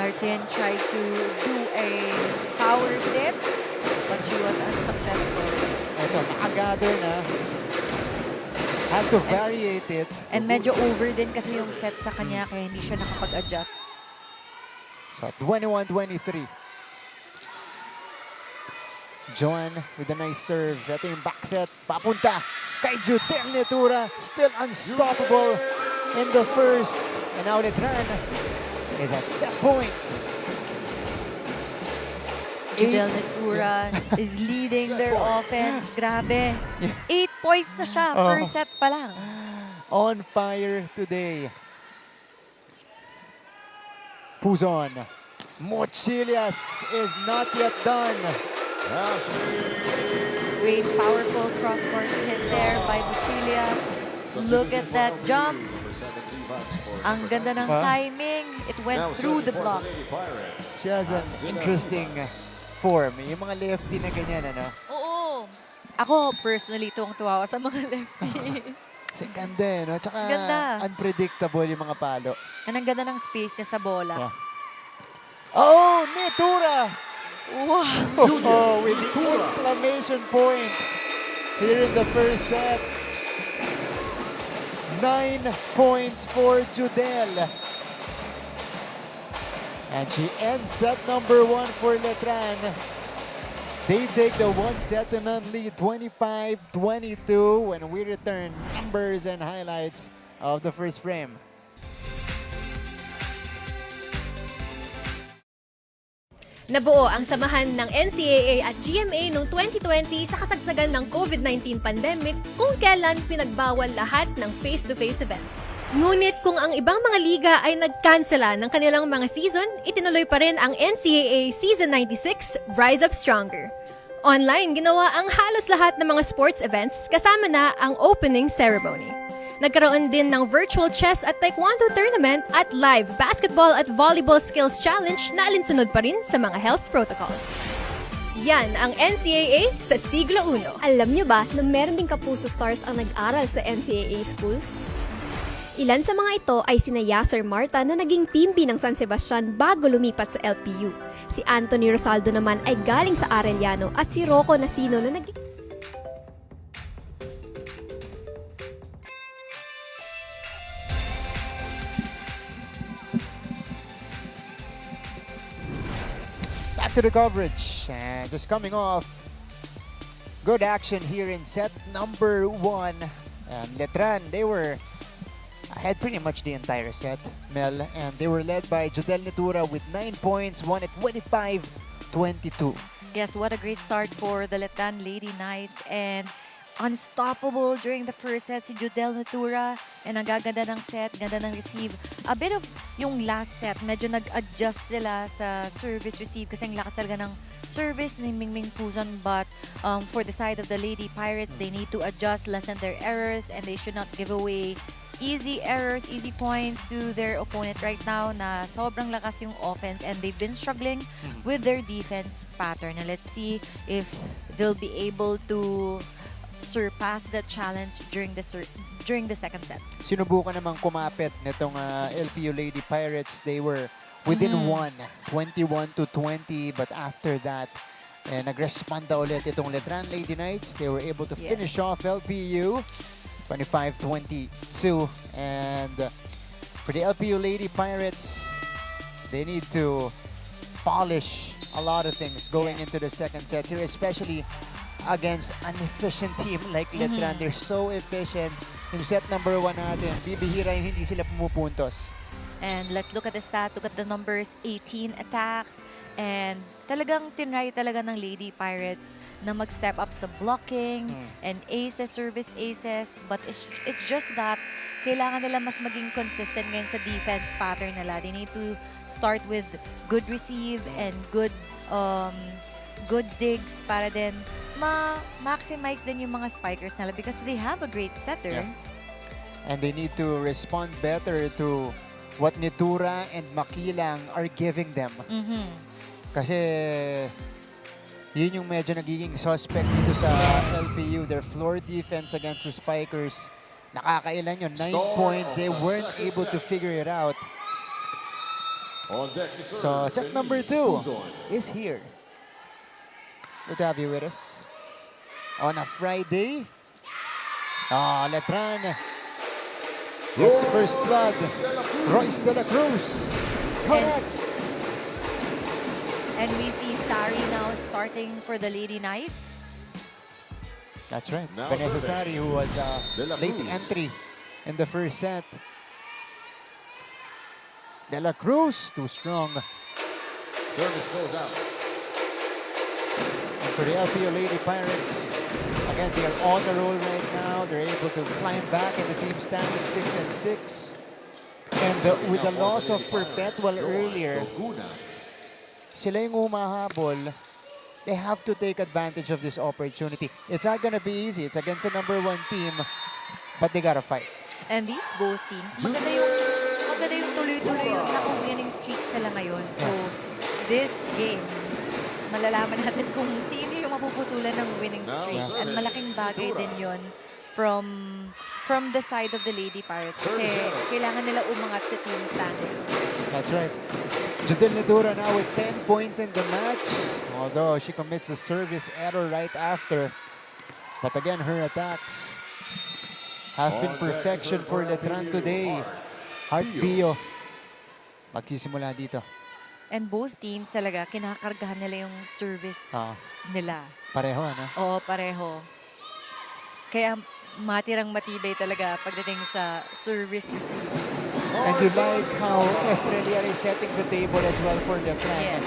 Martin tried to do a power tip, but she was unsuccessful. Ito, nakagather na. Had to variate it. And medyo over din kasi yung set sa kanya, kaya hindi siya nakapag-adjust. So, 21-23. Joan with a nice serve. Ito yung back set. Papunta kay Judel Nitura. Still unstoppable in the first. And now Letran is at set point. Judel Nitura is leading their offense. Grabe. 8 points na siya. First set pa lang. On fire today. Puzon. Mochilias is not yet done. Great, powerful cross-court hit there by Mochilias. Look at that jump. Ang ganda ng timing. It went through the block. She has an interesting form. Yung mga lefty na ganyan, ano? Oo. Ako, personally, tuwang-tuwa ako sa mga lefty. Kasi ganda, eh, no? Tsaka Ganda. unpredictable yung mga palo. Ang ganda ng space niya sa bola. Yeah. Oh, Nitura! Wow. Oh, with the exclamation point here in the first set. 9 points for Judel. And she ends set number 1 for Letran. They take the 1-set-to-none lead, 25-22, when we return numbers and highlights of the first frame. Nabuo ang samahan ng NCAA at GMA noong 2020 sa kasagsagan ng COVID-19 pandemic kung kailan pinagbawal lahat ng face-to-face events. Ngunit kung ang ibang mga liga ay nagkansela ng kanilang mga season, itinuloy pa rin ang NCAA Season 96 Rise Up Stronger. Online, ginawa ang halos lahat ng mga sports events kasama na ang opening ceremony. Nagkaroon din ng virtual chess at taekwondo tournament at live basketball at volleyball skills challenge na alinsunod pa rin sa mga health protocols. Yan ang NCAA sa siglo 1. Alam niyo ba na meron ding kapuso stars ang nag-aral sa NCAA schools? Ilan sa mga ito ay sina Yasser Marta na naging team B ng San Sebastian bago lumipat sa LPU. Si Anthony Rosaldo naman ay galing sa Arellano at si Rocco Nasino na naging to the coverage, and just coming off good action here in set number 1. And Letran, they were ahead pretty much the entire set, Mel, and they were led by Judel Nitura with 9 points, won at 25-22. Yes, what a great start for the Letran Lady Knights, and unstoppable during the first set si Judel Nitura, and ang gaganda ng set, ganda ng receive. A bit of yung last set, medyo nag-adjust sila sa service receive kasi ang lakas talaga ng service ni Mingming Puzon, but for the side of the Lady Pirates, they need to adjust, lessen their errors, and they should not give away easy errors, easy points to their opponent right now na sobrang lakas yung offense, and they've been struggling with their defense pattern. And let's see if they'll be able to surpass the challenge during the second set. Sinubukan namang kumapit nitong LPU Lady Pirates. They were within 21-20, but after that, nag-respond ulit itong Letran Lady Knights. They were able to finish off LPU 25-22. And for the LPU Lady Pirates, they need to polish a lot of things going into the second set here, especially against an efficient team like Letran. They're so efficient. Yung set number 1 natin, bibihira yung hindi sila pumupuntos. And let's look at the stat, look at the numbers, 18 attacks, and talagang tinry talaga ng Lady Pirates na mag-step up sa blocking and aces, service aces, but it's just that kailangan nila mas maging consistent ngayon sa defense pattern nila. They need to start with good receive and good digs para din ma-maximize din yung mga spikers nila because they have a great setter. Yeah. And they need to respond better to what Nitura and Maquilang are giving them. Kasi yun yung medyo nagiging suspect dito sa LPU. Their floor defense against the spikers. Nakakailan yun. 9 points. They weren't able to figure it out. So set number 2 is here. Good to have you with us on a Friday. Letran gets first blood. Royce de la Cruz connects. And we see Sari now starting for the Lady Knights. That's right. Vanessa Sari, who was late entry in the first set. De la Cruz, too strong. Service goes out. And for the LPU Lady Pirates, again, they are on the roll right now. They're able to climb back in the team standing 6-6. And with the loss of Perpetual earlier, sila yung humahabol. They have to take advantage of this opportunity. It's not gonna be easy. It's against a #1 team, but they gotta fight. And these both teams, maganda yung tuloy-tuloy yung naka-winning streak sila ngayon. So, this game, malalaman natin kung sino yung mapuputulan ng winning streak. At malaking bagay din yon from the side of the Lady Pirates. Kasi kailangan nila umangat sa team standings. That's right. Judel Nitura now with 10 points in the match. Although she commits a service error right after. But again, her attacks have been perfection for Letran today. Heart Bio. Magsisimula dito. And both teams talaga, kinakargahan nila yung service nila. Pareho, ano? Oo, pareho. Kaya matirang matibay talaga pagdating sa service receive. And you like how Estrella is setting the table as well for Letran. Yes.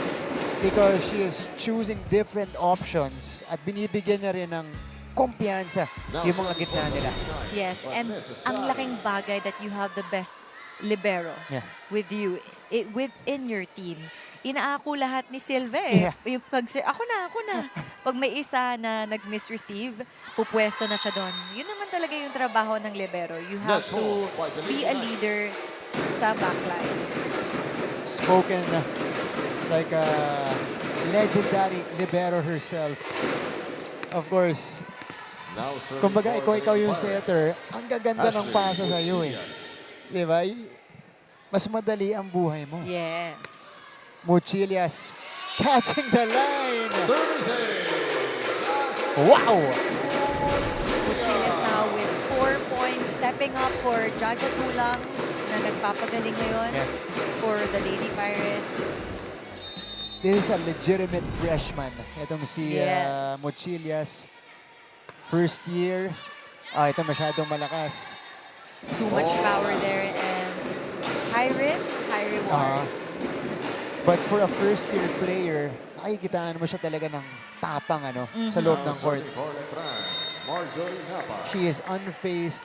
Because she is choosing different options at binibigyan niya rin ng kumpiyansa yung mga gitna nila. Yes, and ang laking bagay that you have the best libero with you, within your team. Inaako lahat ni Silve. Yung ako na. Pag may isa na nag-misreceive, pupwesto na siya doon. Yun naman talaga yung trabaho ng libero. You have to be a leader sa backline. Spoken like a legendary libero herself. Of course, kumbaga ikaw yung setter, ang gaganda ng pasa sa'yo eh. Di ba? Mas madali ang buhay mo. Yes. Mochilias catching the line. Wow! Mochilias now with 4 points, stepping up for Jaja Tulang na nagpapagaling ngayon for the Lady Pirates. This is a legitimate freshman. Itong si Mochilias. First year. Ito masyadong malakas. Too much power there and high risk, high reward. But for a first-year player, nakikitaan mo siya talaga ng tapang sa loob ng court. She is unfazed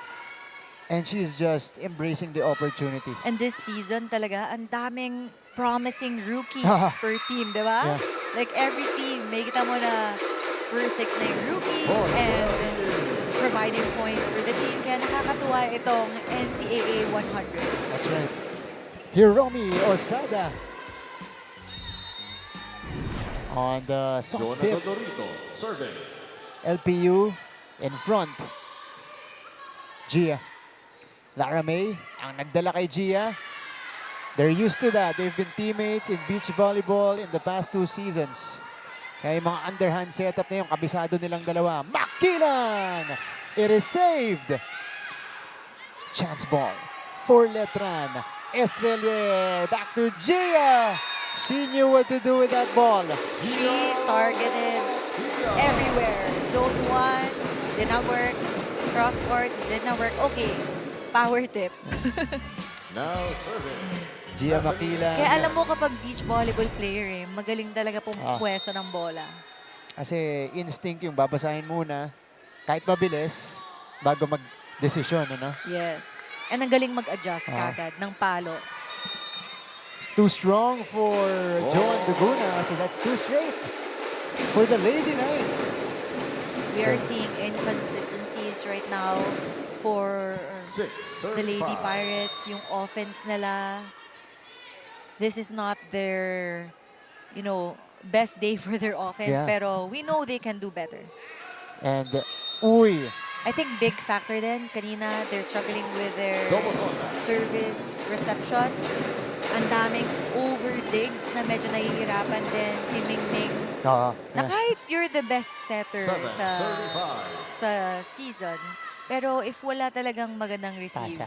and she is just embracing the opportunity. And this season talaga, ang daming promising rookies per team, di ba? Yeah. Like every team, may kita mo na first 6 na yung rookie and providing points for the team. Kaya nakakatuwa itong NCAA 100. That's right. Hiromi Osada on the soft tip. LPU in front. Gia. Lara May ang nagdala kay Gia. They're used to that. They've been teammates in beach volleyball in the past 2 seasons. Kaya yung mga underhand setup na yung kabisado nilang dalawa. Maquilang! It is saved. Chance ball for Letran. Estrella back to Gia. She knew what to do with that ball. She targeted everywhere. Zone 1 did not work. Cross court did not work. Okay, power tip. Now serving. Gia Maquilang. Kaya alam mo kapag beach volleyball player magaling talaga pumpuwesto ng bola. Kasi instinct yung babasahin muna, kahit mabilis, bago mag-desisyon, Yes. And ang galing mag-adjust kagad ng palo. Too strong for Joan Duguna, so that's 2 straight for the Lady Knights. We are seeing inconsistencies right now for the Lady Pirates. Yung offense nila, this is not their, best day for their offense. Pero we know they can do better. And, I think big factor din, kanina, they're struggling with their service reception. Ang daming overdigs na medyo nahihirapan din si Mingming. Na kahit you're the best setter sa season, pero if wala talagang magandang receive,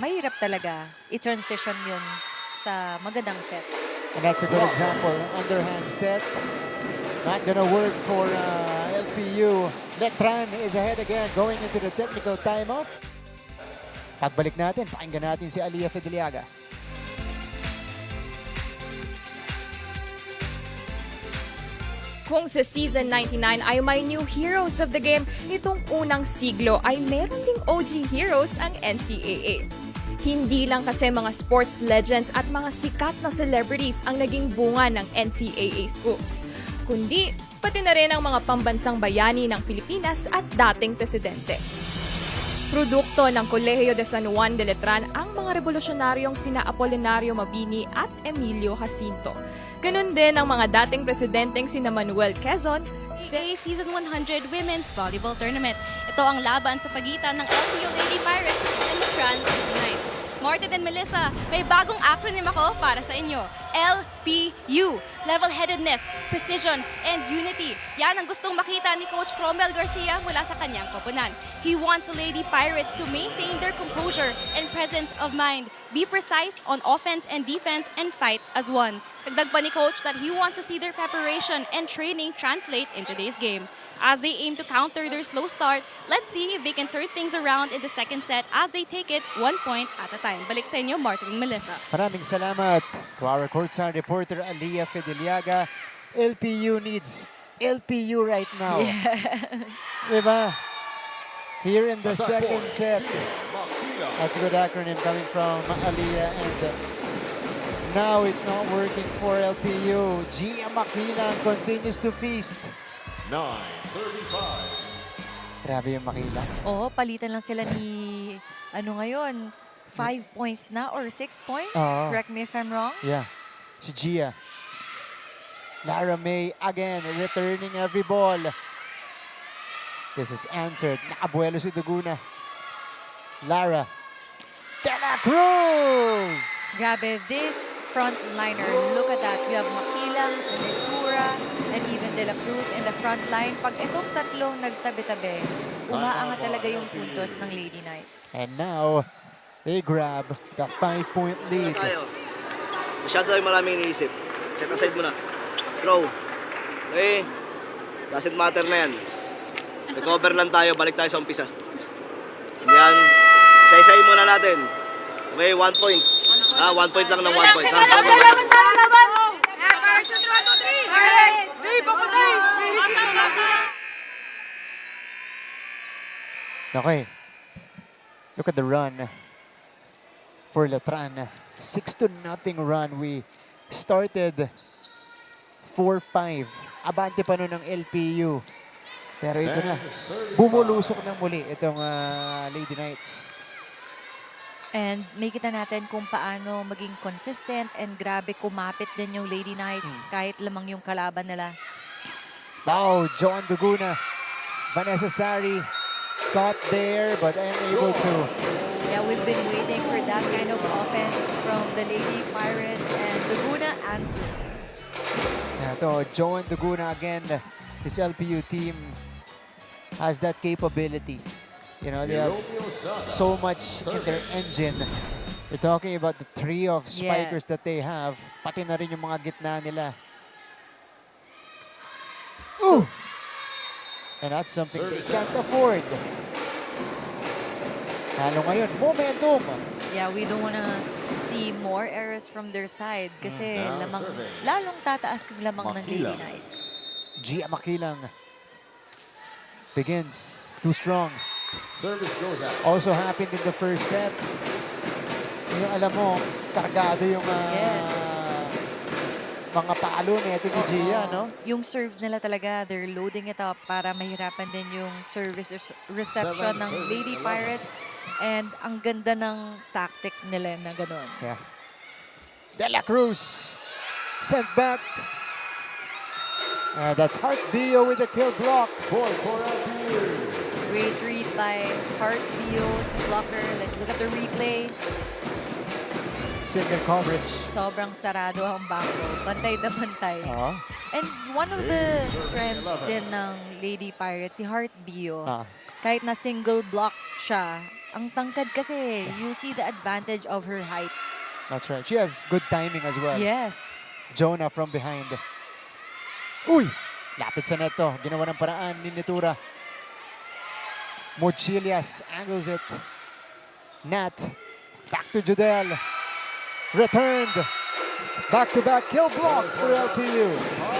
mahirap talaga i-transition yun sa magandang set. And that's a good example. Underhand set. Not gonna work for LPU. Letran is ahead again, going into the technical timeout. Pagbalik natin, pakinggan natin si Aliyah Fideliaga. Kung sa Season 99 ay may new heroes of the game, itong unang siglo ay meron ding OG heroes ang NCAA. Hindi lang kasi mga sports legends at mga sikat na celebrities ang naging bunga ng NCAA schools, kundi pati na rin ang mga pambansang bayani ng Pilipinas at dating presidente. Produkto ng Kolehiyo de San Juan de Letran ang mga revolusyonaryong sina Apolinario Mabini at Emilio Jacinto. Ganun din ang mga dating presidenteng sina Manuel Quezon, Say Season 100 Women's Volleyball Tournament. Ito ang laban sa pagitan ng LPU Lady Pirates and Letran Lady Knights. Martin and Melissa, may bagong acronym ako para sa inyo. LPU, level-headedness, precision, and unity. Yan ang gustong makita ni Coach Cromwell Garcia mula sa kanyang koponan. He wants the Lady Pirates to maintain their composure and presence of mind, be precise on offense and defense, and fight as one. Dagdag pa ni Coach that he wants to see their preparation and training translate in today's game. As they aim to counter their slow start, let's see if they can turn things around in the second set as they take it 1 point at a time. Balik sa inyo, Martin and Melissa. Maraming salamat to our courtside reporter, Aliyah Fideliaga. LPU needs LPU right now. Diba? Here in the second set. That's a good acronym coming from Aliyah. And now it's not working for LPU. Gia Maquilang continues to feast. 9:35. Grabe yung Maquilang. Oo, palitan lang sila ni, ngayon, 5 points na or 6 points? Oo. Correct me if I'm wrong. Yeah. Si Gia. Lara May again returning every ball. This is answered. Nakabuelo si Duguna. Lara. De La Cruz! Grabe, this frontliner, look at that. You have Maquilang, Nitura, and even De La Cruz in the front line. Pag itong tatlong nagtabi-tabi, umaangat talaga yung puntos ng Lady Knights. And now, they grab the 5-point lead. Masyado tayo maraming iniisip. Check aside muna. Throw. Okay. Doesn't matter na yan. Recover lang tayo. Balik tayo sa umpisa. Yan. Isa-isayin muna natin. Okay, 1 point. 1 point lang ng 1 point. Okay. Look at the run for Letran. 6-0 run. We started 4-5. Abante pa nun ng LPU. Pero ito na. Bumulusok ng muli itong Lady Knights. And may kita natin kung paano maging consistent and grabe kumapit din yung Lady Knights kahit lamang yung kalaban nila. Oh, John Duguna. Vanessa Sari got there but unable to. Yeah, we've been waiting for that kind of offense from the Lady Pirates and Duguna answered. Ito, Joan Duguna again. His LPU team has that capability. You know, they have so much in their engine. We're talking about the three of spikers that they have. Pati na rin yung mga gitna nila. Ooh! And that's something they can't afford. Lalo ngayon, momentum! Yeah, we don't wanna see more errors from their side kasi lalong tataas yung lamang ng Lady Knights. Gia Maquilang begins too strong. Service goes out. Also happened in the first set. Yung alam mo, kargado yung mga palo nito ni Gia, no? Yung serves nila talaga, they're loading it up para mahirapan din yung service reception ng Lady Pirates. And ang ganda ng tactic nila na gano'n. Yeah. De La Cruz sent back. That's Heart Bio with the kill block. Great read by Heart Bio sa blocker. Let's look at the replay. Single coverage. Sobrang sarado ang bako. Bantay na bantay. And one of the strengths din ng Lady Pirates, si Heart Bio, kahit na single block siya, ang tangkad kasi, you see the advantage of her height. That's right. She has good timing as well. Yes. Jonah from behind. Uy! Lapit sa neto. Ginawa ng paraan ni Nitura. Mochilias angles it. Nat. Back to Judel. Returned. Back-to-back kill blocks for LPU.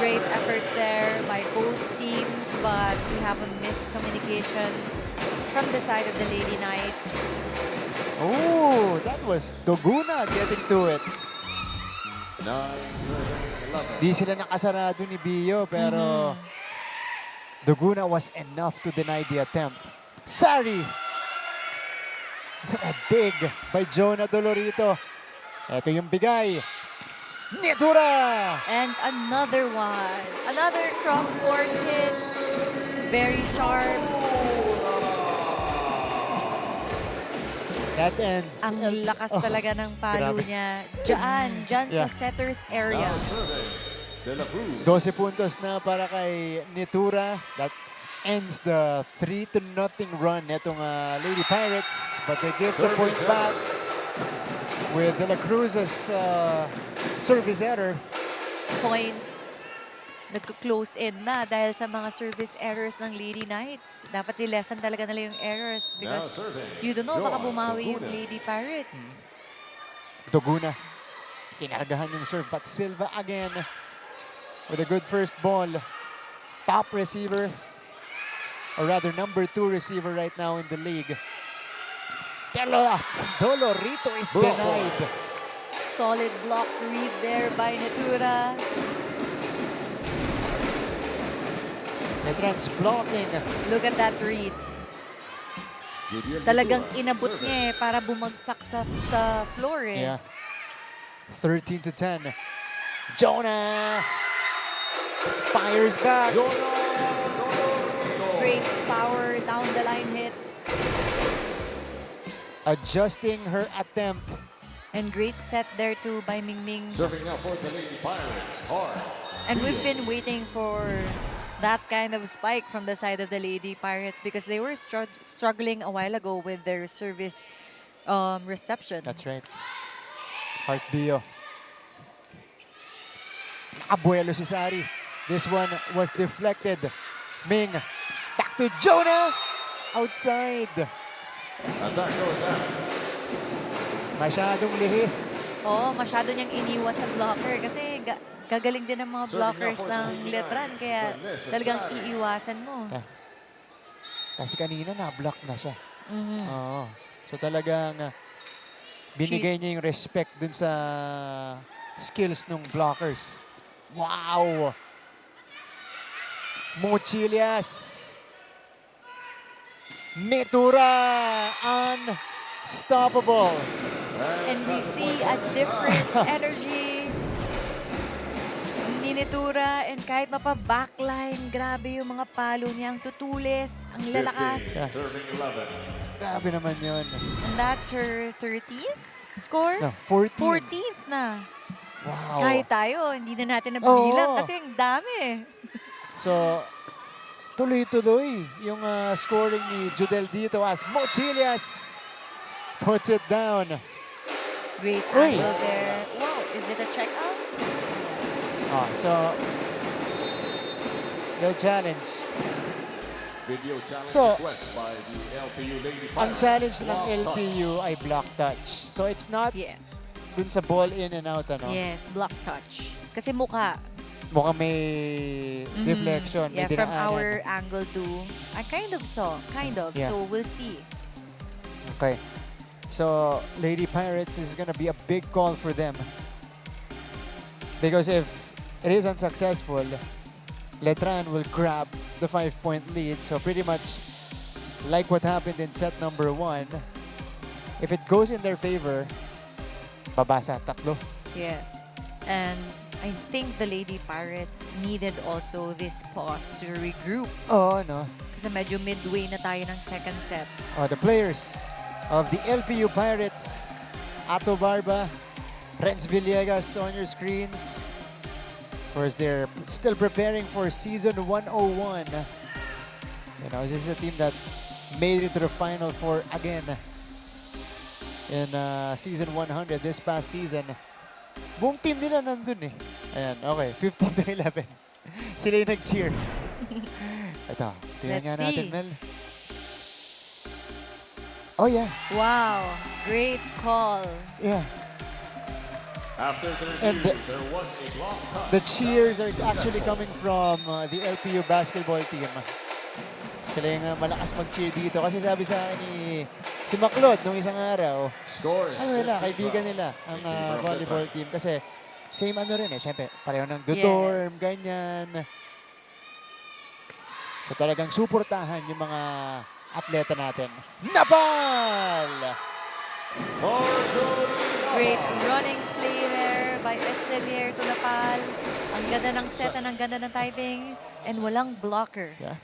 Great efforts there by both teams, but we have a miscommunication from the side of the Lady Knights. Oh, that was Doguna getting to it. Di sila nakasarado ni Bio, pero Doguna was enough to deny the attempt. Sari! A dig by Jonah Dolorito. Ito yung bigay. Nitura! And another one. Another cross-court hit. Very sharp. That ends. Ang lakas talaga ng palo grabe. niya. Diyan sa setter's area. 12 puntos na para kay Nitura. That ends the 3-0 run netong Lady Pirates. But they give the point back with De La Cruz's service error. Points nagko-close in na dahil sa mga service errors ng Lady Knights. Dapat i-lesson talaga nila yung errors because you don't know, baka bumawi yung Lady Pirates. Doguna. Kinargahan yung serve, but Silva again with a good first ball. Top receiver, or rather number 2 receiver right now in the league. Dolorito is denied. Solid block read there by Nitura. Netran's blocking. Look at that read. Talagang inabot niya para bumagsak sa floor eh. Yeah. 13-10. Jonah fires back. Great power down the line hit. Adjusting her attempt. And great set there too by Mingming. Serving now for the Lady Pirates. Hard. And we've been waiting for that kind of spike from the side of the Lady Pirates because they were struggling a while ago with their service reception. That's right. Heart Bio. Abuelo si Sari. This one was deflected. Ming. Back to Jonah. Outside. Attack goes out. Masyadong lihis. Oo, masyado niyang iniwas sa blocker kasi gagaling din ang mga blockers ng Letran kaya talagang iiwasan mo. Kasi kanina na-block na siya. Oo. So talagang binigay niya yung respect dun sa skills ng blockers. Wow! Mochilias. Nitura. Unstoppable. And we see a different energy ni Nitura, and kahit mapa-backline, grabe yung mga palo niya, ang tutulis, ang lalakas. Serving 11. Grabe naman yun. And that's her 13th score? No, 14. 14th na. Wow. Kahit tayo, hindi na natin nabibilang kasi ang dami. So, tuloy-tuloy yung scoring ni Judel dito as Mochilias puts it down. Great angle there. Wow, is it a checkout? So, no challenge. Video challenge So, request by the LPU Lady Pirates. Ang challenge ng Block LPU ay block touch. So, it's not dun sa ball in and out, ano? Yes, block touch. Kasi mukha. Mukhang may deflection, may Yeah, from dinaanan. our angle too. I kind of saw, Yeah. So, we'll see. Okay. So, Lady Pirates is gonna be a big call for them. Because if it is unsuccessful, Letran will grab the 5-point lead. So pretty much like what happened in set number 1, if it goes in their favor, babasa tatlo. Yes. And I think the Lady Pirates needed also this pause to regroup. Oh, no. Kasi medyo midway na tayo ng second set. The players of the LPU Pirates, Ato Barba, Renz Villegas on your screens. Of course, they're still preparing for season 101. You know, this is a team that made it to the Final Four again in season 100 this past season. Buong team nila nandun eh. Ayan, okay, 15-11. Sila yung nag-cheer. Ito, tingnan nga natin, Mel. Oh, yeah. Wow, great call. Yeah. After 30, And there was a block cut. the cheers are actually coming from the LPU basketball team. Sila yung malakas mag-cheer dito. Kasi sabi sa akin ni si Maclod nung isang araw, Scores. kaibigan nila ang Team from volleyball the team. Kasi same ano rin eh. Siyempre, pareho ng dorm, Yes. ganyan. So talagang suportahan yung mga atleta natin. Napal! Great running play there by Estelier to Napal. Ang ganda ng set and ang ganda ng timing. And walang blocker. Yeah.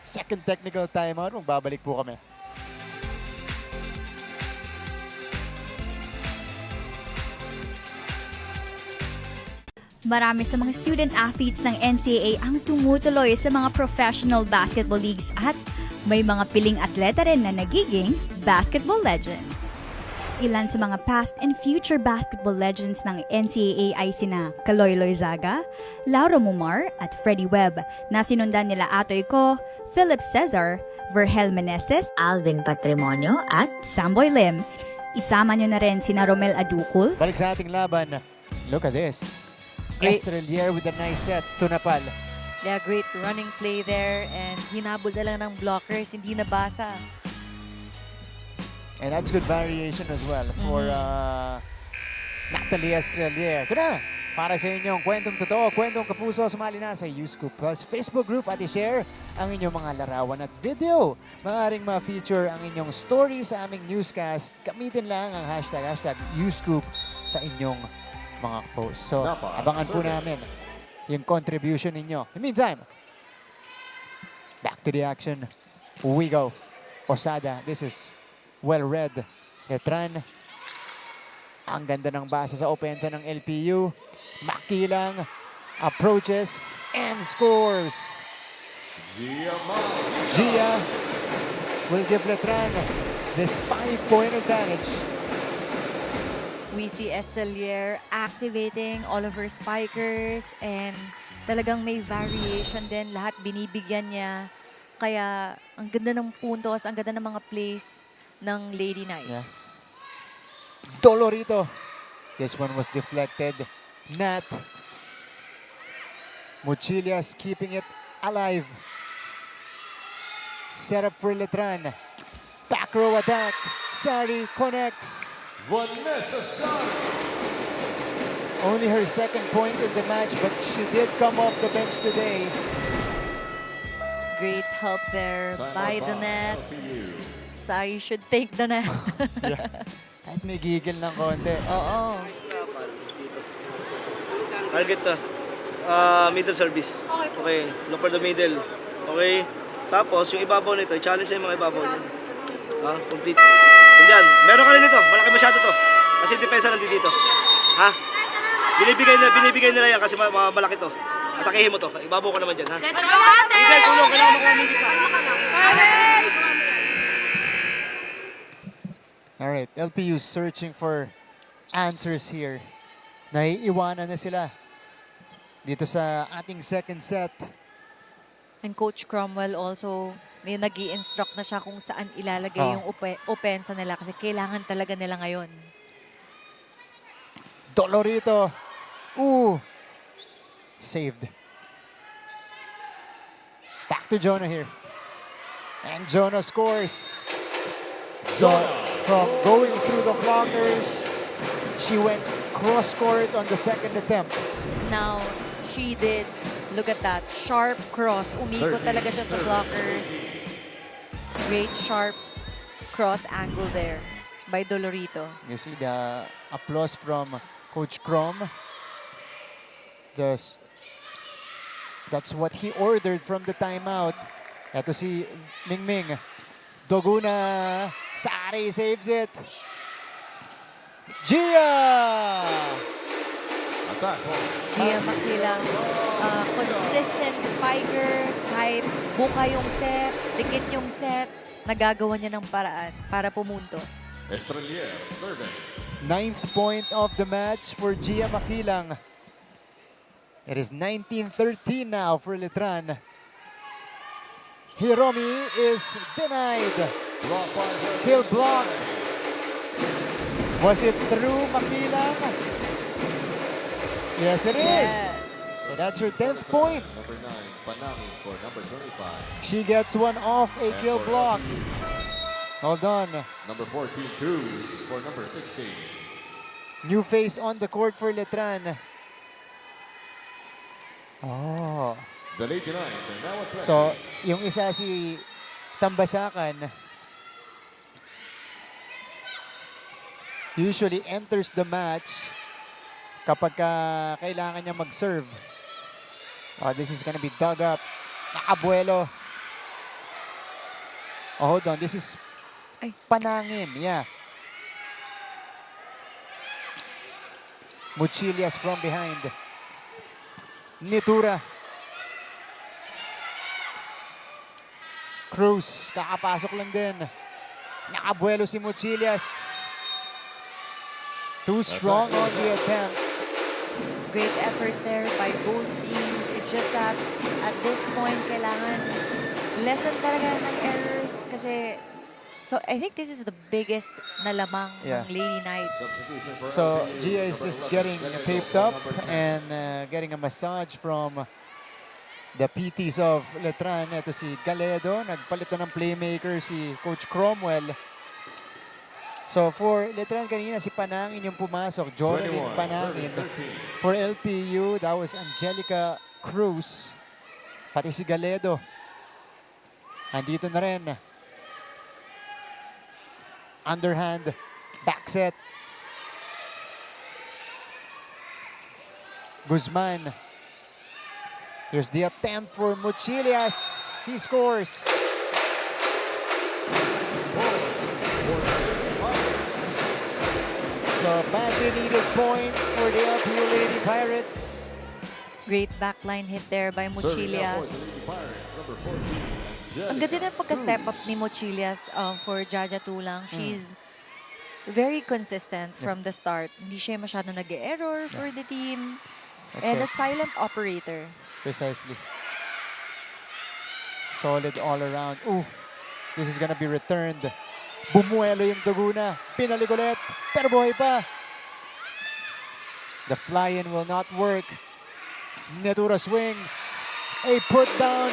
Second technical timeout. Magbabalik po kami. Marami sa mga student athletes ng NCAA ang tumutuloy sa mga professional basketball leagues at may mga piling atleta rin na nagiging basketball legends. Ilan sa mga past and future basketball legends ng NCAA ay sina Kaloy Loizaga, Laura Mumar at Freddie Webb na sinundan nila Atoy Ko, Philip Cesar, Vergel Meneses, Alvin Patrimonio at Samboy Lim. Isama nyo na rin sina Romel Aducul. Balik sa ating laban. Look at this. Great. Estrelier with a nice set to Napal. Yeah, great running play there. And hinabol na lang ng blockers. Hindi nabasa. And that's good variation as well for Natalie Estrelier. Ito na, para sa inyong kwentong totoo, kwentong kapuso, sumali na sa UScoop Plus Facebook group at i-share ang inyong mga larawan at video. Maaaring ma-feature ang inyong story sa aming newscast. Gamitin lang ang hashtag UScoop sa inyong mga posts. So, abangan po namin yung contribution ninyo. In the meantime, back to the action. We go. Osada, this is well read. Letran. Ang ganda ng basa sa opensa ng LPU. Maquilang approaches and scores. Gia will give Letran this 5-point advantage. We see Estelier activating all of her spikers and talagang may variation din. Lahat binibigyan niya. Kaya ang ganda ng puntos, ang ganda ng mga plays ng Lady Knights. Yeah. Dolorito. This one was deflected. Nat. Mochilias keeping it alive. Set up for Letran. Back row attack. Sari connects. Vanessa Sari. Only her second point in the match, but she did come off the bench today. Great help there by the net. LPU. Sari should take the net. Yeah. Kahit may gigil ng konti. Oo. Dito. Target to. Middle service. Okay. Look for the middle. Okay. Tapos, yung ibabaw nito, i-challenge na yung mga ibabaw nyo. Complete. Yan. Meron ka rin ito. Malaki masyado to. Kasi depensa nandito dito. Ha? Binibigay nila yan kasi malaki to. Atakihin mo to. Ibabaw ko naman dyan, ha? Let's go, ate! Hindi, tulong. Kailangan makuha kita. Alright, LPU searching for answers here. Naiiwanan na sila dito sa ating second set. And Coach Cromwell also, may nag-i-instruct na siya kung saan ilalagay yung opensa nila kasi kailangan talaga nila ngayon. Dolorito. Ooh. Saved. Back to Jonah here. And Jonah scores. So, from going through the blockers, she went cross-court on the second attempt. Now, she did, look at that, sharp cross. Umikot talaga siya sa blockers. Great sharp cross angle there by Dolorito. You see the applause from Coach Crom. That's what he ordered from the timeout. Ito si Mingming. Doguna. Sari saves it. Gia! Attack. Gia Maquilang, consistent spiker, kahit buka yung set, dikit yung set, nagagawa niya ng paraan para pumuntos. Estrelier, serving. 9th point of the match for Gia Maquilang. It is 19-13 now for Letran. Hiromi is denied. Kill block. Was it through Maquilang? Yes, it is. So that's her 10th point. Number 9, Panangin for number 25. She gets one off a kill block. Hold on. Number 14, Cruz for number 16. New face on the court for Letran. Oh. The Lady Knights are now at 20. So, yung isa si Tambasakan usually enters the match kapag kailangan niya mag-serve. Oh, this is gonna be dug up. Abuelo. Oh, hold on. This is Panangin. Yeah. Muchilias from behind. Nitura. Cruz, kakapasok lang din. Nakabuelo si Muchilias. Too strong on the attempt. Great efforts there by both teams. It's just that at this point, kailangan lesson talaga ng errors kasi so I think this is the biggest na lamang ng Lady Knights. So Gia is just getting taped up and getting a massage from the PTs of Letran. Ito si Galedo. Nagpalit na ng playmaker si Coach Cromwell. So for Letran kanina si Panangin yung pumasok. Jordan Panangin. For LPU, that was Angelica Cruz. Pati si Galedo. Andito na rin. Underhand. Back set. Guzman. Here's the attempt for Muchilias. She scores. So badly needed point for the LPU Lady Pirates. Great backline hit there by Muchilias. Ang ganda ng pagka-step up ni Muchilias for Jaja Tulang. She's very consistent from the start. Hindi siya masyado nag-error for the team. And a silent operator. Precisely. Solid all around. Ooh, this is gonna be returned. Bumuelo yung Duguna. Pinalik ulit. Pero buhay pa. The fly-in will not work. Nitura swings. A put down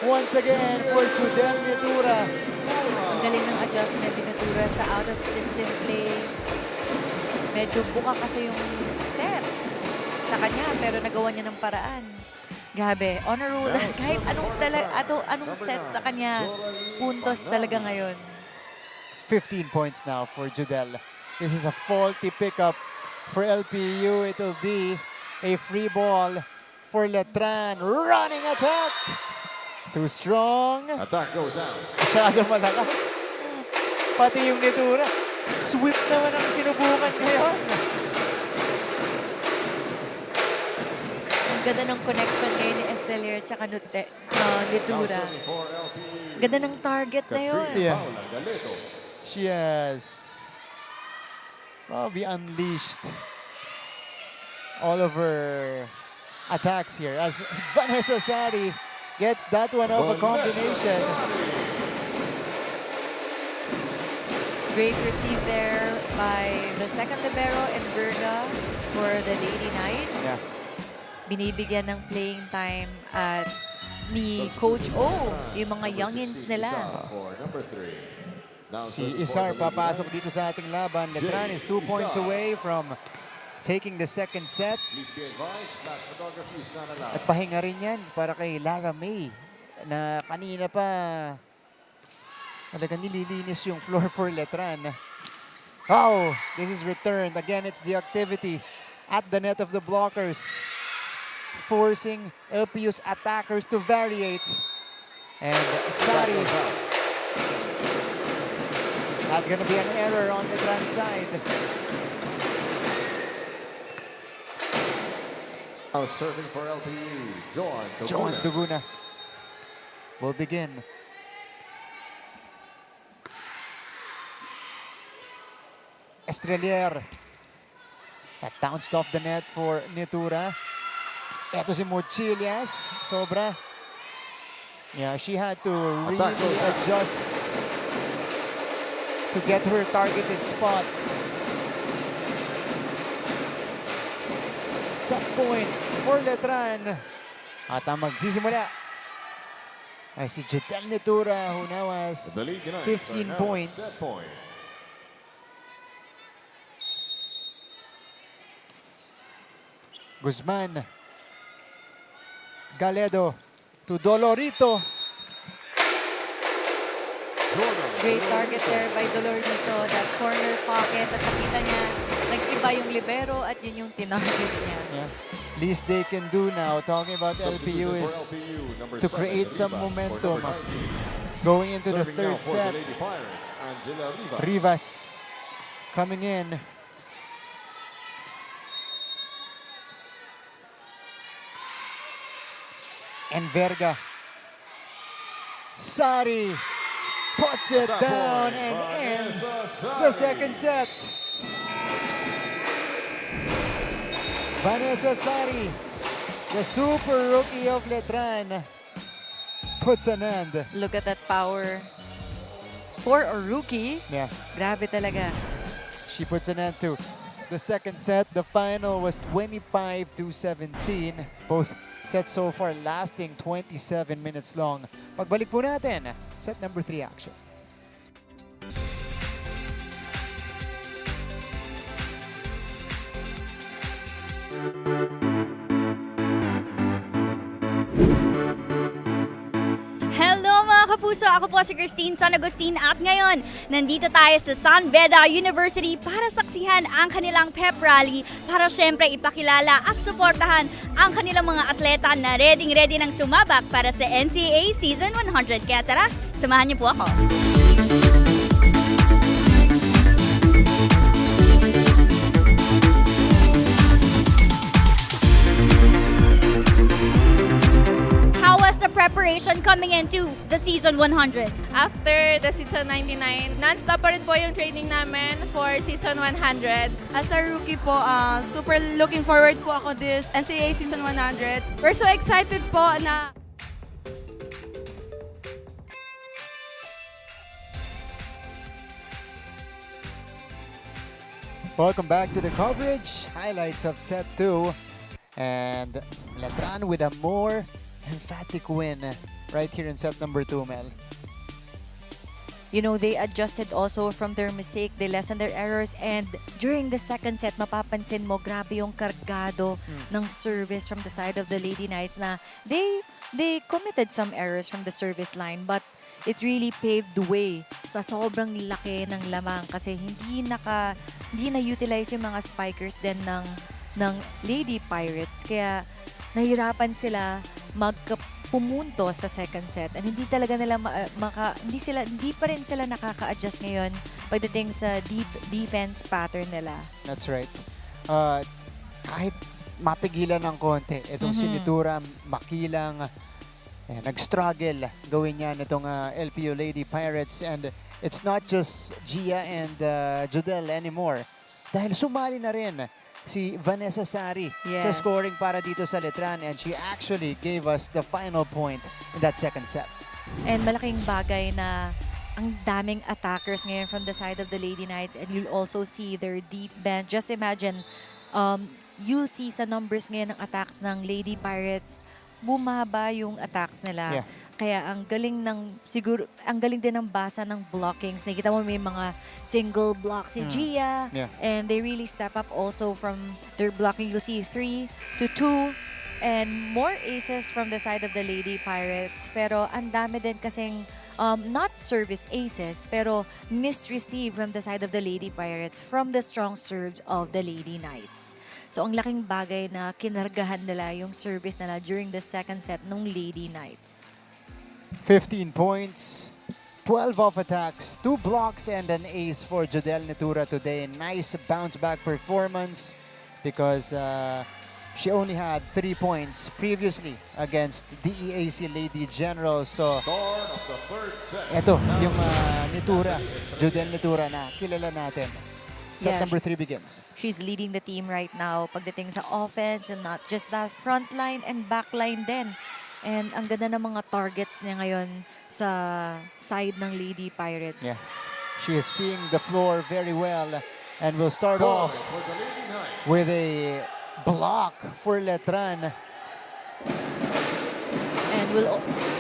once again for Judel Nitura. Ang galing ng adjustment ni Nitura sa out-of-system play. Medyo buka kasi yung set sa kanya pero nagawa niya ng paraan. Grabe, on a roll. Kahit anong set sa kanya, puntos talaga ngayon. 15 points now for Judel. This is a faulty pickup for LPU. It will be a free ball for Letran. Running attack. Too strong. Attack goes out. Masyado malakas. Pati yung Nitura. Sweep naman ang sinubukan ngayon. Ang ganda ng connection ngayon ni Estelier at saka Nitura. Ganda ng target na yun. Yeah. She has probably unleashed all of her attacks here as Vanessa Sari gets that one off a combination. Great receive there by the second libero and Verga for the Lady Knights. Yeah. Binibigyan ng playing time at ni Coach O, yung mga youngins nila. Si Isar papasok dito sa ating laban. Letran is 2 points away from taking the second set. At pahinga rin yan para kay Lara May na kanina pa talagang nililinis yung floor for Letran. Oh, this is returned. Again, it's the activity at the net of the blockers, forcing LPU's attackers to variate. And Sari, that's going to be an error on Letran's side. Now serving for LPU, Joan Duguna will begin. Estrelier. That bounced off the net for Nitura. Ito si Muchilias. Sobra. Yeah, she had to really adjust to get her targeted spot. Set point for Letran. At ang magsisimula ay si Judel Nitura who now has The Lady Knights 15 are now points. set point. Guzman. Galedo to Dolorito. Great target there by Dolorito. That corner pocket. At nakita niya, nag-iba yung libero at yun yung tinarget niya. Yeah. Least they can do now, talking about LPU, Substitution is for LPU, number to 7, create some Rivas, for momentum number 19. going into the Serving third now for set. the Lady Pirates, Angela Rivas. Rivas coming in. And Verga. Sari puts it At that down point, and ends Vanessa the Sari. second set. Vanessa Sari, the super rookie of Letran, puts an end. Look at that power. For a rookie, Yeah. grabe talaga. She puts an end to the second set. The final was 25-17. Both sets so far lasting 27 minutes long. Pagbalik po natin, set number 3 action. Hello mga kapuso! Ako po si Christine San Agustin at ngayon, nandito tayo sa San Beda University para saksihan ang kanilang pep rally para syempre ipakilala at suportahan ang kanilang mga atleta na ready ng sumabak para sa NCAA Season 100. Kaya tara, samahan niyo po ako. How was the preparation coming into the Season 100? After the Season 99, non-stop pa rin po yung training namin for Season 100. As a rookie po, super looking forward po ako this NCAA Season 100. We're so excited po na Welcome back to the coverage. Highlights of set 2. And Letran with a more emphatic win right here in set number 2, Mel. You know, they adjusted also from their mistake. They lessened their errors. And during the second set, mapapansin mo, grabe yung kargado ng service from the side of the Lady Knights na they committed some errors from the service line. But it really paved the way sa sobrang laki ng lamang kasi hindi na-utilize yung mga spikers din ng Lady Pirates. Kaya nahirapan sila pumunto sa second set and hindi talaga nila hindi pa rin sila nakaka-adjust ngayon pagdating sa deep defense pattern nila. That's right. Kahit mapigilan ng konti, itong si Nitura, Maquilang, nag-struggle gawin niya nitong LPU Lady Pirates, and it's not just Gia and Judel anymore. Dahil sumali na rin si Vanessa Sari sa scoring para dito sa Letran, and she actually gave us the final point in that second set. And malaking bagay na ang daming attackers ngayon from the side of the Lady Knights, and you'll also see their deep bench. Just imagine, you'll see sa numbers ngayon ng attacks ng Lady Pirates, bumaba yung attacks nila. Yeah. Kaya ang galing din ng basa ng blockings. Nakita mo may mga single blocks si Gia. Yeah. And they really step up also from their blocking. You'll see 3-2 and more aces from the side of the Lady Pirates. Pero ang dami din kasing not service aces, pero misreceive from the side of the Lady Pirates from the strong serves of the Lady Knights. So ang laking bagay na kinargahan nila yung service nila during the second set ng Lady Knights. 15 points, 12 off attacks, 2 blocks and an ace for Judel Nitura today. Nice bounce back performance because she only had 3 points previously against DEAC Lady General. So ito yung Nitura, Judel Nitura na kilala natin. Set number 3 begins. She's leading the team right now pagdating sa offense, and not just that, front line and back line din. And ang ganda ng mga targets niya ngayon sa side ng Lady Pirates. Yeah. She is seeing the floor very well, and will start off with a block for Letran. And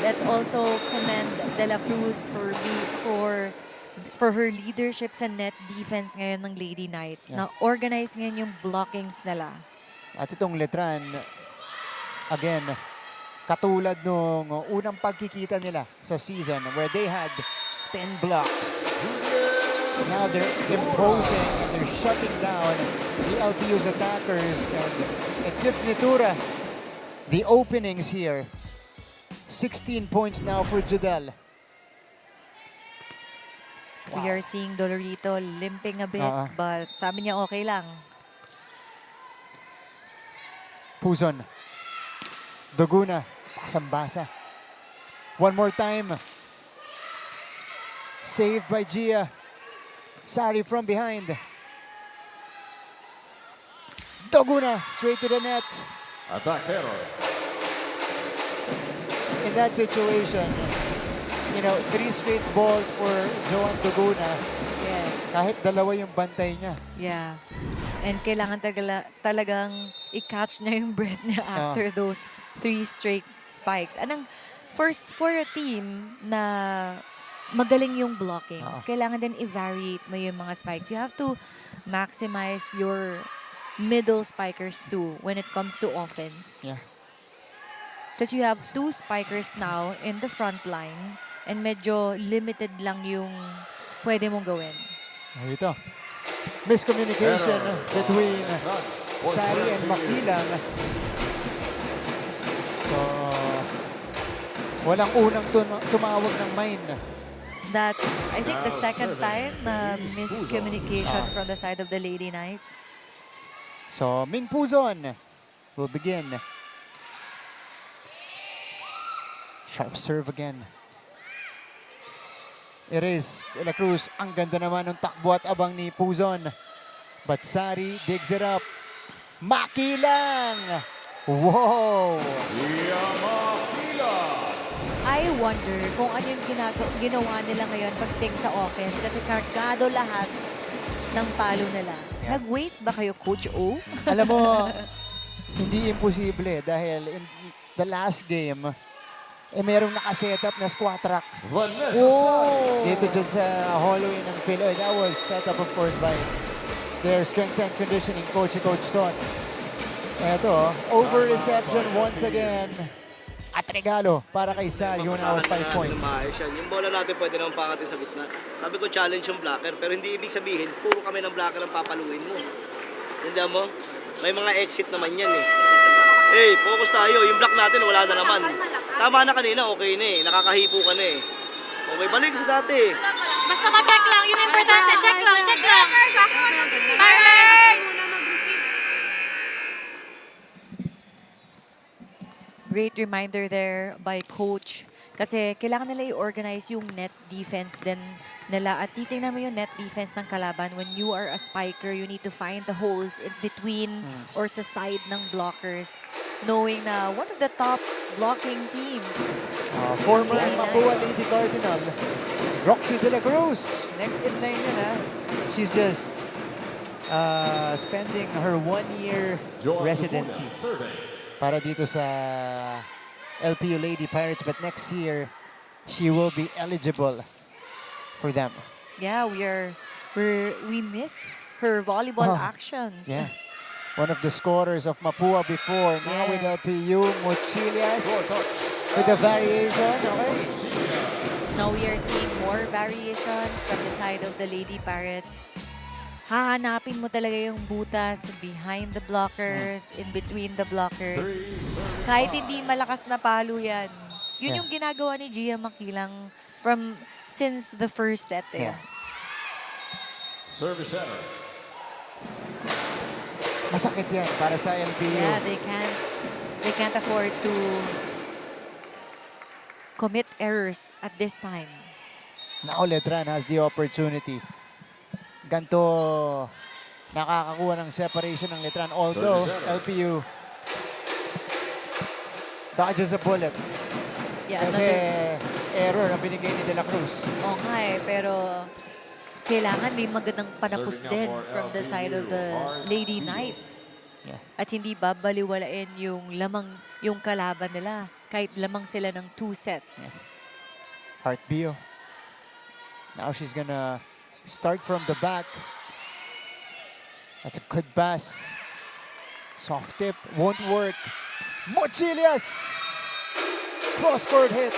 let's also commend De La Cruz for her leadership sa net defense ngayon ng Lady Knights. Yeah. Na organize ngayon yung blockings nila. At itong Letran, again, katulad nung unang pagkikita nila sa season where they had 10 blocks. Now they're imposing and they're shutting down the LPU's attackers, and it gives Nitura the openings here. 16 points now for Judel. We are seeing Dolorito limping a bit, but sabi niya okay lang. Puzon. Doguna. Basang-basa. One more time. Saved by Gia. Sari from behind. Doguna straight to the net. Attack error. In that situation, you know, 3 straight balls for Joan Doguna. Yes. Kahit dalawa yung bantay niya. Yeah. And kailangan talagang i-catch niya yung breath niya after those 3 straight spikes. Anong first for a team na magaling yung blockings, kailangan din i-variate mo yung mga spikes. You have to maximize your middle spikers too when it comes to offense. Yeah. Because you have 2 spikers now in the front line and medyo limited lang yung pwede mong gawin. Ito. Miscommunication between Sari and Maquilang. So, walang unang tumawag ng mine. That's, I think, the second time na miscommunication from the side of the Lady Knights. So, Ming Puzon will begin. Sharp serve again. It is De La Cruz. Ang ganda naman ng takbo at abang ni Puzon. But Sari digs it up. Maquilang! Wow! Gia Maquilang! I wonder kung ano yung ginawa nila ngayon pagting sa offense kasi kargado lahat ng palo nila. Nag-weights ba kayo, Coach O? Alam mo, hindi imposible dahil in the last game, merong nakasetup na squat rack. Vanessa Sari. Dito dyan sa hallway ng Philoy. That was set up, of course, by their strength and conditioning coach, Coach Son. Eto, over reception once again. At regalo para kay Sari, yun was 5 points. Yung bola natin pwede naman pangatin sa gitna. Sabi ko challenge yung blocker, pero hindi ibig sabihin, puro kami ng blocker ang papaluin mo. Hindi mo? May mga exit naman yan eh. Hey, focus tayo. Yung block natin, wala na naman. Tama na kanina, okay na eh. Nakakahipo ka na eh. Okay, balik sa dati. Basta ma-check lang. Yun importante. Check lang. Check lang. Pirates! Great reminder there by Coach. Kasi kailangan nila i-organize yung net defense din nila. At titingnan mo yung net defense ng kalaban. When you are a spiker, you need to find the holes in between or sa side ng blockers. Knowing na one of the top blocking teams. Former Mapua Lady Cardinal, Roxy De La Cruz. Next in line yun, ha? She's just spending her 1-year residency para dito sa LPU Lady Pirates, but next year she will be eligible for them. Yeah, we miss her volleyball actions. Yeah. One of the scorers of Mapua before. Now with LPU, Mochilias with the variation. Okay. Now we are seeing more variations from the side of the Lady Pirates. Hahanapin mo talaga yung butas behind the blockers, in between the blockers. Kahit hindi malakas na palo yan. Yun yung ginagawa ni Gia Maquilang since the first set. Service error. Masakit yan para sa LPU. Yeah, they can't afford to commit errors at this time. Now Letran has the opportunity. Ganto nakakakuha ng separation ng Letran. Although LPU dodges a bullet. Yeah, Kasi error na binigay ni De La Cruz. Oo nga pero kailangan may magandang panapos din from the side of the Lady Knights. Yeah. At hindi babaliwalain yung kalaban nila kahit lamang sila ng 2 sets. Yeah. Heart Bio. Now she's gonna start from the back. That's a good pass. Soft tip, won't work. Mochilias! Cross-court hit.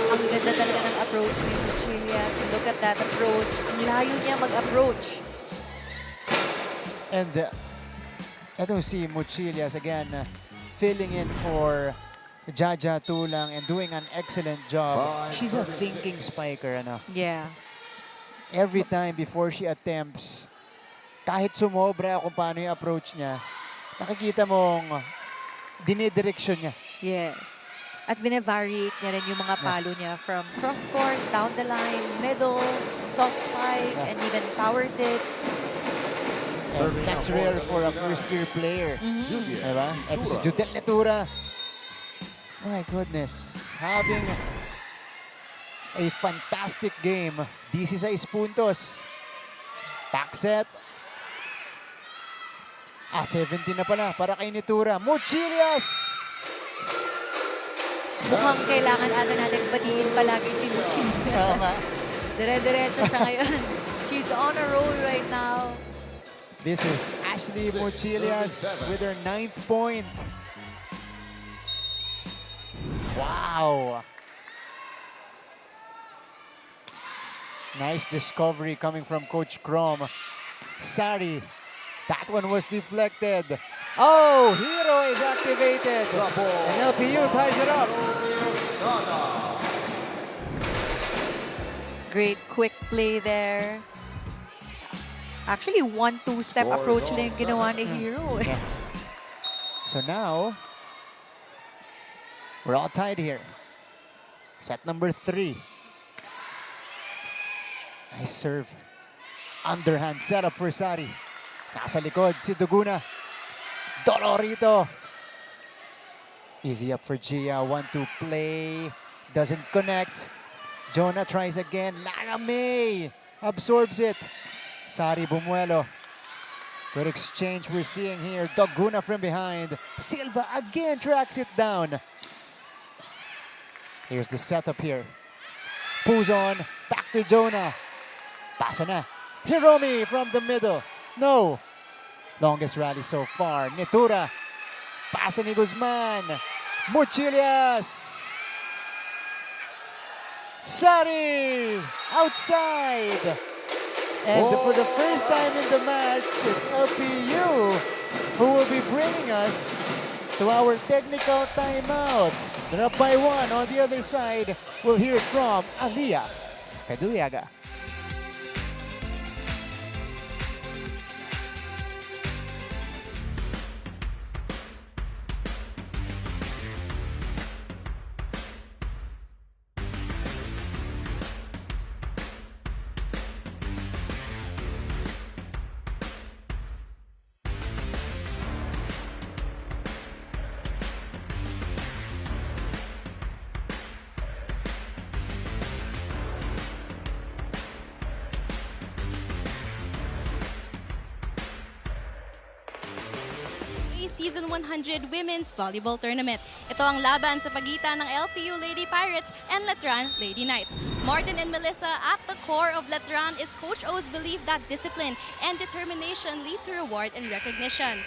Ang ganda talaga ng approach ni Mochilias. Look at that approach. Ang layo niya mag-approach. And etong si Mochilias again, filling in for Jaja Tulang and doing an excellent job. She's a thinking spiker, ano? Yeah. Every time before she attempts, kahit sumobra kung paano yung approach niya, nakikita mong dinidireksyon niya. Yes. At vinavariate niya rin yung mga palo niya from cross-court, down the line, middle, soft spike, and even power tips. And that's rare for a first-year player. Diba? Ito si Judel Nitura. My goodness. Having a fantastic game. 16 puntos. Back set. 17 na pala para kay Nitura. Mochilias! Mukhang kailangan natin batiin palagi si Mochilias. Tama. Dire-diretso siya ngayon. She's on a roll right now. This is Ashley Mochilias with her 9th point. Wow. Nice discovery coming from Coach Crom. Sari. That one was deflected. Oh, Hero is activated. And LPU ties it up. Great quick play there. Actually, 1-2 step approach lang yung ginawa ni Hero. Yeah. So now, we're all tied here. Set number 3. Nice serve. Underhand setup for Sari. Nasa likod si Duguna. Dolorito. Easy up for Gia. 1-2 play. Doesn't connect. Jonah tries again. Lara May absorbs it. Sari Bumuelo. Good exchange we're seeing here. Duguna from behind. Silva again tracks it down. Here's the setup here. Puzon. Back to Jonah. Pasa na. Hiromi from the middle. No. Longest rally so far. Nitura. Pasa ni Guzman. Mochilias. Sari. Outside. And for the first time in the match, it's LPU who will be bringing us to our technical timeout. They're up by 1. On the other side, we'll hear from Aliyah Fedeliaga. Season 100 Women's Volleyball Tournament. Ito ang laban sa pagitan ng LPU Lady Pirates and Letran Lady Knights. Martin and Melissa, at the core of Letran is Coach O's belief that discipline and determination lead to reward and recognition.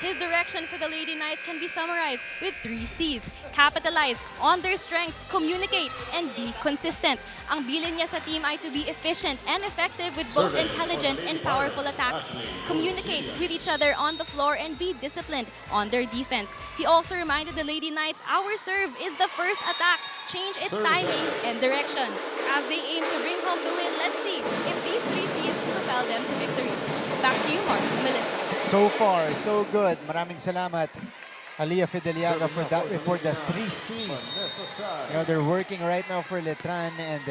His direction for the Lady Knights can be summarized with 3 C's. Capitalize on their strengths, communicate, and be consistent. Ang bilin niya sa team ay to be efficient and effective with both intelligent and powerful attacks. Communicate with each other on the floor and be disciplined on their defense. He also reminded the Lady Knights, our serve is the first attack. Change its timing and direction. As they aim to bring home the win, let's see if these 3 C's can propel them to victory. Back to you, Mark and Melissa. So far, so good. Maraming salamat, Aliyah Fedeliaga, for that report. The 3 C's. You know, they're working right now for Letran, and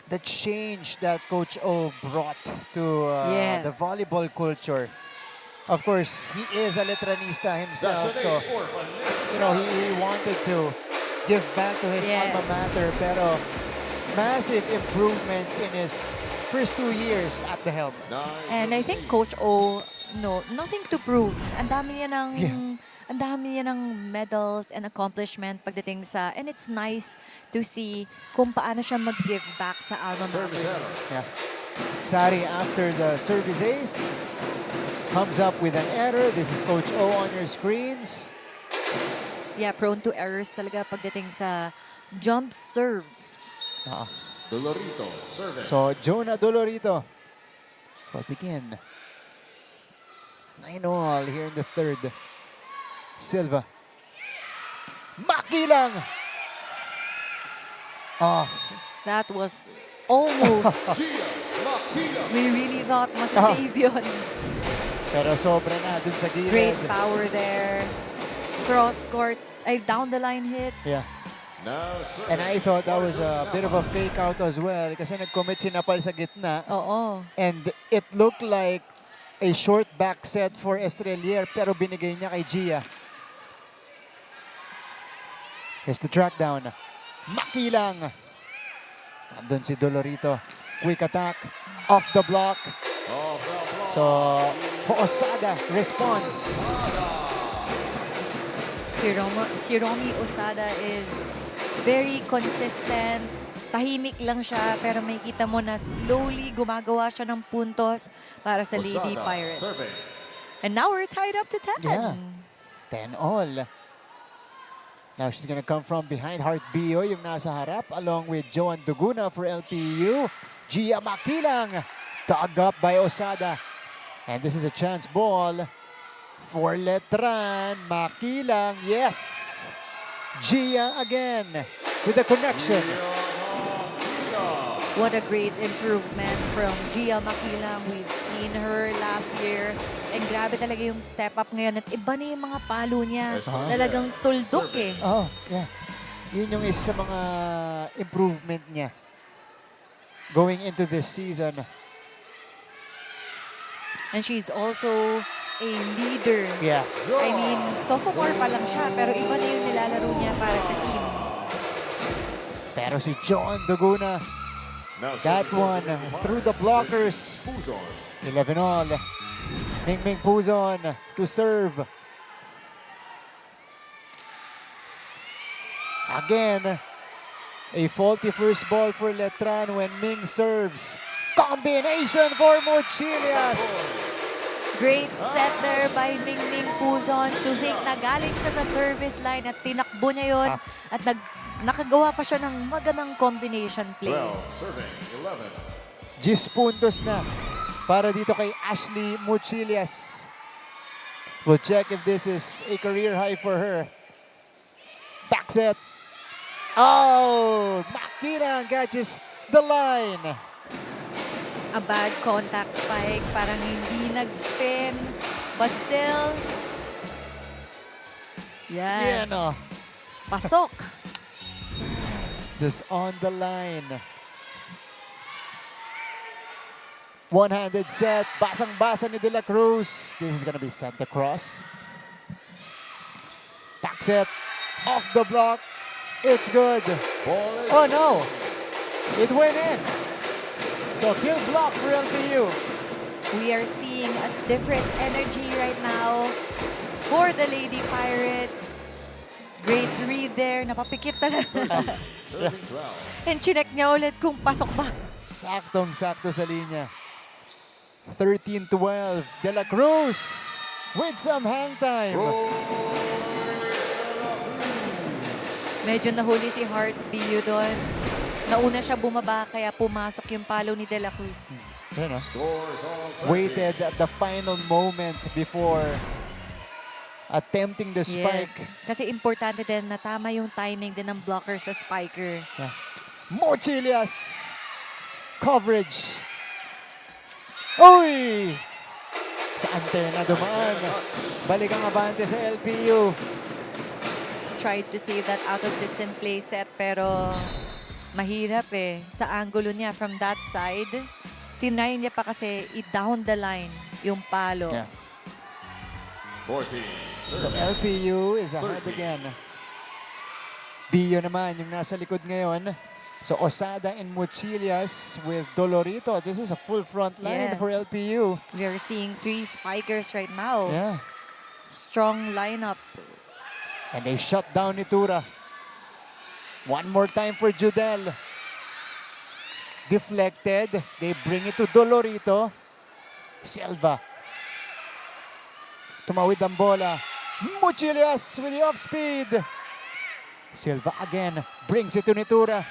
the change that Coach O brought to the volleyball culture. Of course, he is a Letranista himself, so you know he wanted to give back to his alma mater. Pero massive improvements in his first 2 years at the helm. And I think Coach O, no, nothing to prove. Ang dami niya ng medals and accomplishment pagdating sa, and it's nice to see kung paano siya mag-give back sa alma mater. Yeah. Sari, after the service ace, comes up with an error. This is Coach O on your screens. Yeah, prone to errors talaga pagdating sa jump serve. Dolorito, serving. So, Jonah Dolorito will begin. 9-all here in the third. Silva. Maquilang! That was almost. We really thought masasave yun. Pero sobra na dun sa gilid. Great power there. Cross court, down the line hit. Yeah. And I thought that was a bit of a fake out as well kasi nag-commit si Napal sa gitna. Oo. And it looked like a short back set for Estrelier pero binigay niya kay Gia. Here's the track down. Maquilang. Andun si Dolorito. Quick attack. Off the block. So, Osada responds. Hiromi Osada is very consistent. Tahimik lang siya, pero may kita mo na slowly gumagawa siya ng puntos para sa Lady Pirates. And now we're tied up to 10. Yeah. 10-all. Now she's gonna come from behind. Heart Bio yung nasa harap along with Joan Duguna for LPU. Gia Maquilang dug up by Osada. And this is a chance ball for Letran. Maquilang, yes. Gia again with the connection. What a great improvement from Gia Maquilang. We've seen her last year. And grabe talaga yung step up ngayon. At iba na yung mga palo niya. Talagang tuldok eh. Oh, yeah. Yun yung isa sa mga improvement niya going into this season. And she's also a leader. Yeah. I mean, sophomore pa lang siya, pero iba na yung nilalaro niya para sa team. Pero si Joan Duguna, that one through the blockers. 11-all. Ming Puzon to serve. Again, a faulty first ball for Letran when Ming serves. Combination for Mochilias. Great set there by Ming Puzon to think na galing siya sa service line at tinakbo niya yun at nakagawa pa siya ng magandang combination play. 10 puntos na para dito kay Ashley Mochilias. We'll check if this is a career high for her. Back set. Oh, Maquilang catches the line. A bad contact spike, parang hindi nag-spin, but still, yeah, no. Pasok. Just on the line. One-handed set, basang-basa ni De La Cruz. This is gonna be sent across. Back set, off the block. It's good. Oh no, it went in. So kill block for LPU. We are seeing a different energy right now for the Lady Pirates. Great read there, napapikit talaga. And chinek niya ulit kung pasok ba. Saktong-sakto sa linya. 13-12, De La Cruz with some hang time. Medyo nahuli si Heart BU doon. Nauna siya bumaba kaya pumasok yung palo ni De La Cruz. Waited at the final moment before attempting the spike. Yes. Kasi importante din na tama yung timing din ng blocker sa spiker. Yeah. Mochilias. Coverage. Uy! Sa antena dumaan. Balik ang abante sa LPU. Tried to save that out-of-system play set pero mahirap eh. Sa angulo niya from that side, tinry niya pa kasi i-down the line yung palo. Yeah. 14. So LPU is ahead again. Bio naman yung nasa likod ngayon. So Osada and Mochilias with Dolorito. This is a full front line for LPU. We are seeing 3 spikers right now. Yeah. Strong lineup. And they shut down Nitura. One more time for Judel. Deflected. They bring it to Dolorito. Silva. Tumawid ang bola. Mochilias with the off speed. Silva again brings it to Nitura.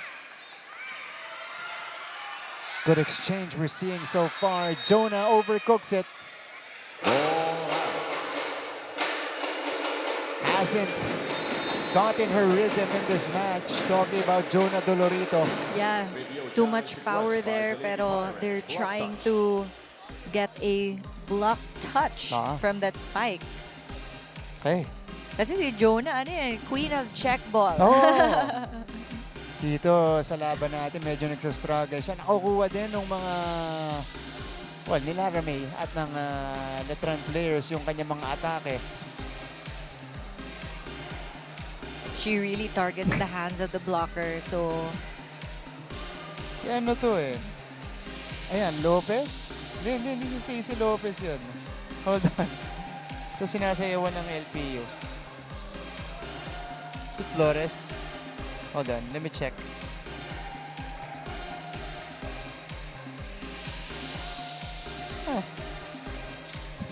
Good exchange we're seeing so far. Jonah overcooks it. Hasn't gotten her rhythm in this match. Talking about Jonah Dolorito. Yeah, too much power there, pero they're trying to get a block touch from that spike. Okay. Kasi si Jonah, queen of check ball. Oh. Dito sa laban natin, medyo nagsastruggle siya. Nakukuha din ng mga, nila Ramey at ng Letran players yung kanyang mga atake. She really targets the hands of the blocker, so... Si ano to eh? Ayan, Lopez? Hindi si Stacy Lopez yun. Hold on. Ito sinasayawan ng LPU. Si Flores? Hold on, let me check.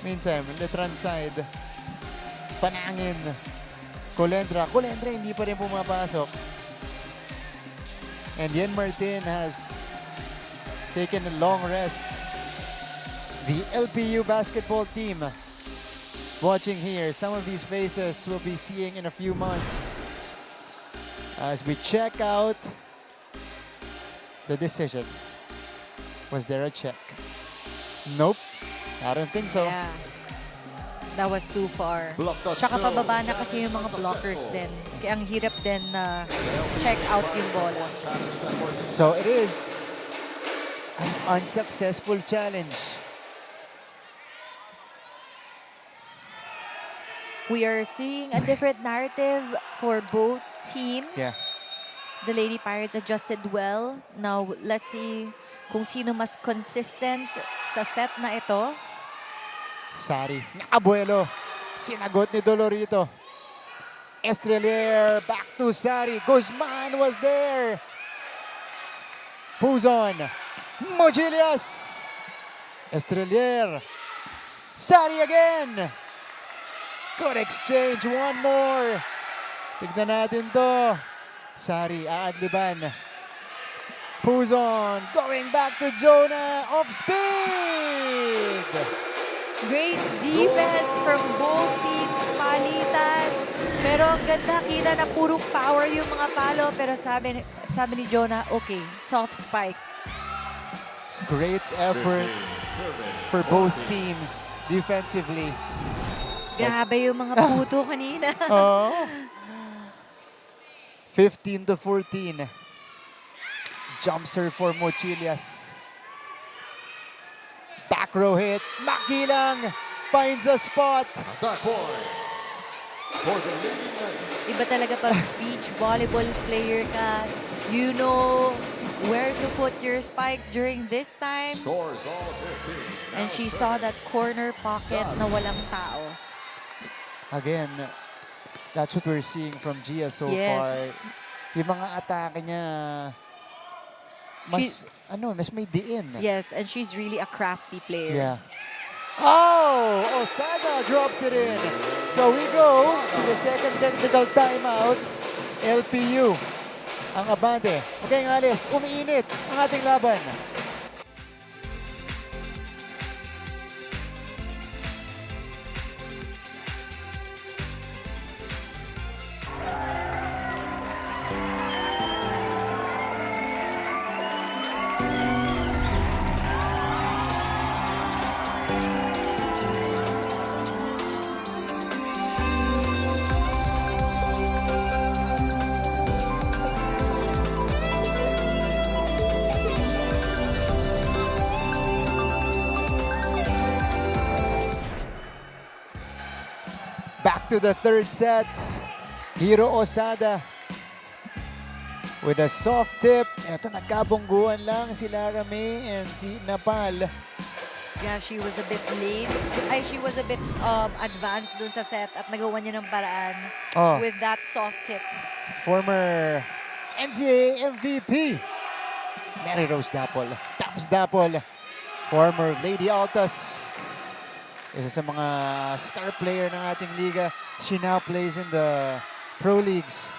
Meantime, Letran side. Panangin. Colendra hindi pa rin pumapasok. And Yen Martin has taken a long rest. The LPU basketball team. Watching here, some of these faces we'll be seeing in a few months. As we check out the decision. Was there a check? Nope. I don't think so. Yeah. That was too far. Tsaka pababa na kasi yung mga blockers din. Kaya ang hirap din na check out yung bola. So it is an unsuccessful challenge. We are seeing a different narrative for both teams. Yeah. The Lady Pirates adjusted well. Now, let's see kung sino mas consistent sa set na ito. Sari, Abuelo, sinagot ni Dolorito. Estrelier, back to Sari. Guzman was there. Puzon, Mochilias. Estrelier, Sari again. Good exchange, one more. Tignan natin to. Sari, aadliban. Puzon, going back to Jonah, off speed. Great defense from both teams, palitan. Pero ang ganda, kita na puro power yung mga palo. Pero sabi ni Jonah, okay, soft spike. Great effort for both teams defensively. Grabe yung mga puto kanina. 15-14. Jump serve for Mochilias. Back row hit. Maquilang finds a spot. Attack point for the Lady Knights. Iba talaga pag beach volleyball player ka. You know where to put your spikes during this time. Scores all 15. And she saw that corner pocket na walang tao. Again, that's what we're seeing from Gia so far. Yung mga atake niya, mas may diin. Yes, and she's really a crafty player. Yeah. Oh! Osada drops it in. So we go to the second technical timeout. LPU ang abante. Okay, Alice, umiinit ang ating laban. Back to the third set. Hiro Osada with a soft tip. Ito, nagkabungguan lang si Lara May and si Napal. Yeah, she was a bit late. She was a bit advanced dun sa set at nagawa niya ng paraan with that soft tip. Former NCAA MVP, Mary Rose Dapol. Taps Dapol, former Lady Altas. Isa sa mga star player ng ating liga. She now plays in the Pro Leagues.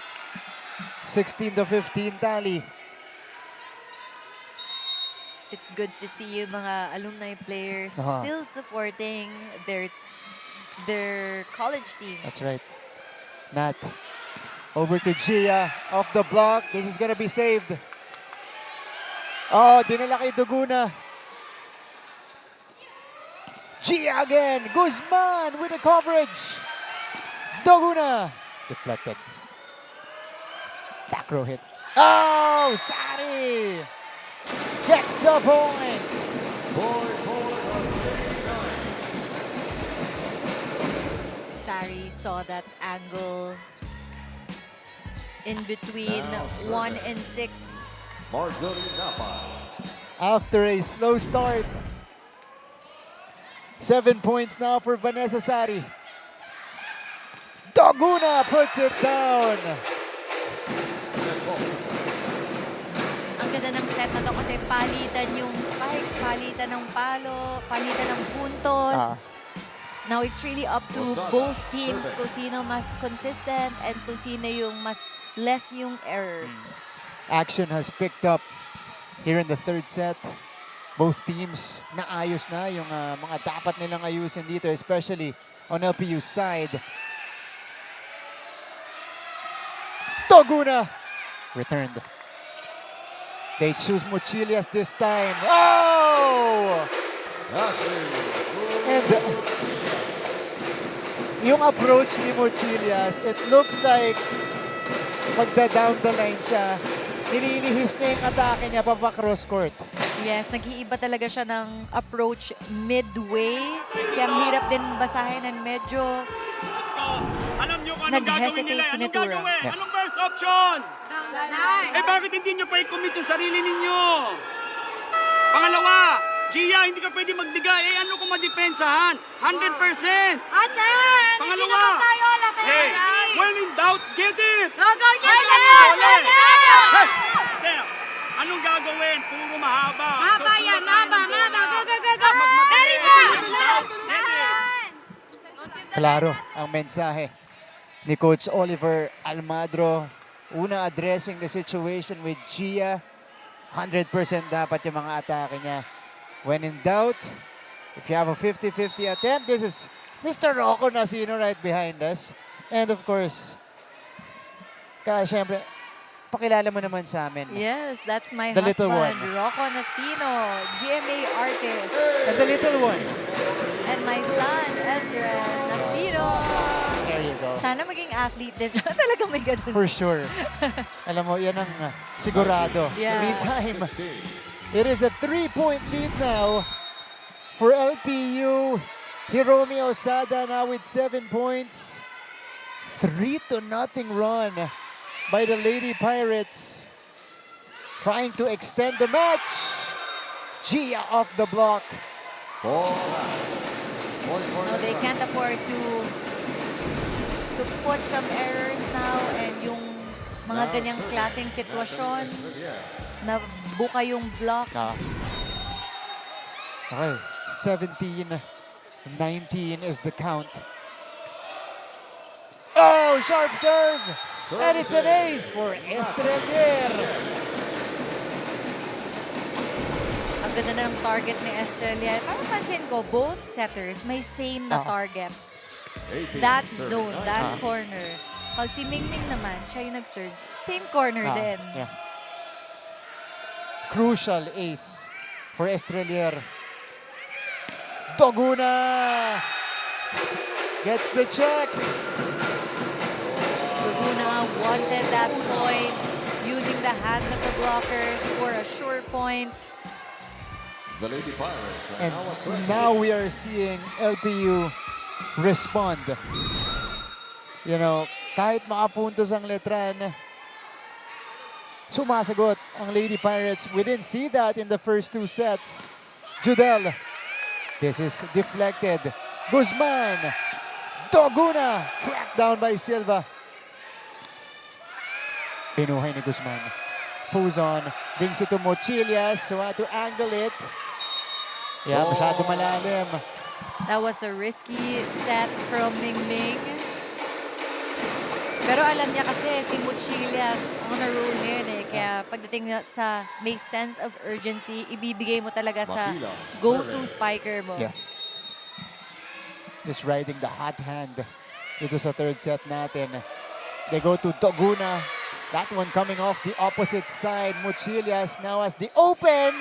16 to 15 tally. It's good to see yung mga alumni players still supporting their college team. That's right. Nat, over to Gia, off the block. This is gonna be saved. Oh, dinala kay Duguna. Gia again. Guzman with the coverage. Duguna. Deflected. Back row hit. Oh, Sari gets the point. Sari saw that angle in between 1 and 6. After a slow start. 7 points now for Vanessa Sari. Doguna puts it down. Ang ganda ng set na to kasi palitan yung spikes, palitan ng palo, palitan ng puntos. Now it's really up to both teams kung sino mas consistent and kung sino yung mas less yung errors. Action has picked up here in the third set. Both teams naayos na yung mga dapat nilang ayusin dito, especially on LPU's side. Doguna returned. They choose Mochilias this time. Oh! And yung approach ni Mochilias, it looks like magda-down the line siya. Nililihis niya yung atake niya pa cross court. Yes, nag-iiba talaga siya ng approach midway. Kaya ang hirap din basahin and medyo nag-hesitate si Nitura. Anong best option? Eh bakit hindi nyo pa i-commit yung sarili ninyo? Pangalawa, Gia, hindi ka pwede magbigay. Eh ano kung madepensahan? 100%! Pangalawa, hey, when in doubt, get it! Hey, anong gagawin? Puro mahaba. Mahaba yan, mahaba. Go, go, go, go! Very Klaro ang mensahe ni Coach Oliver Almadro. Una, addressing the situation with Gia. 100% dapat yung mga atake niya. When in doubt, if you have a 50-50 attempt, this is Mr. Rocco Nasino right behind us. And of course, syempre, pakilala mo naman sa amin. Yes, that's my The little husband, one. Rocco Nasino, GMA artist. And the little one. And my son, Ezra Nasino. There you go. Sana maging athlete din. Talaga may ganun. For sure. Alam mo, yan ang sigurado. Yeah. Meantime, it is a 3-point lead now for LPU. Hiromi Osada now with 7 points. 3-0 run by the Lady Pirates. Trying to extend the match. Gia off the block. No, they can't afford to put some errors now and yung mga ganyang klaseng sitwasyon na buka yung block. Okay, 17-19 is the count. Oh, sharp serve! And it's an ace for Estrelier. Ang ganda na ng target ni Estrelier. Parang pansin ko, both setters may same na target. That zone, that corner. Pag si Mingming naman, siya yung nag-serve, same corner din. Yeah. Crucial ace for Estrelier. Doguna gets the check. Doguna wanted that point, using the hands of the blockers for a sure point. The Lady Pirates. And now we are seeing LPU respond. You know, kahit makapuntos ang Letran, Sumasagot ang Lady Pirates. We didn't see that in the first 2 sets. Judel. This is deflected. Guzman. Doguna. Tracked down by Silva. Pinuhay ni Guzman. Pulls on. Brings it to Mochilias. So had to angle it. Yeah, masyado malalim. That was a risky set from Mingming. Pero alam niya kasi si Mochilias on a roll ngayon eh. Kaya pagdating sa may sense of urgency, ibibigay mo talaga sa go-to spiker mo. Yeah. Just riding the hot hand dito sa third set natin. They go to Doguna. That one coming off the opposite side. Mochilias now has the open.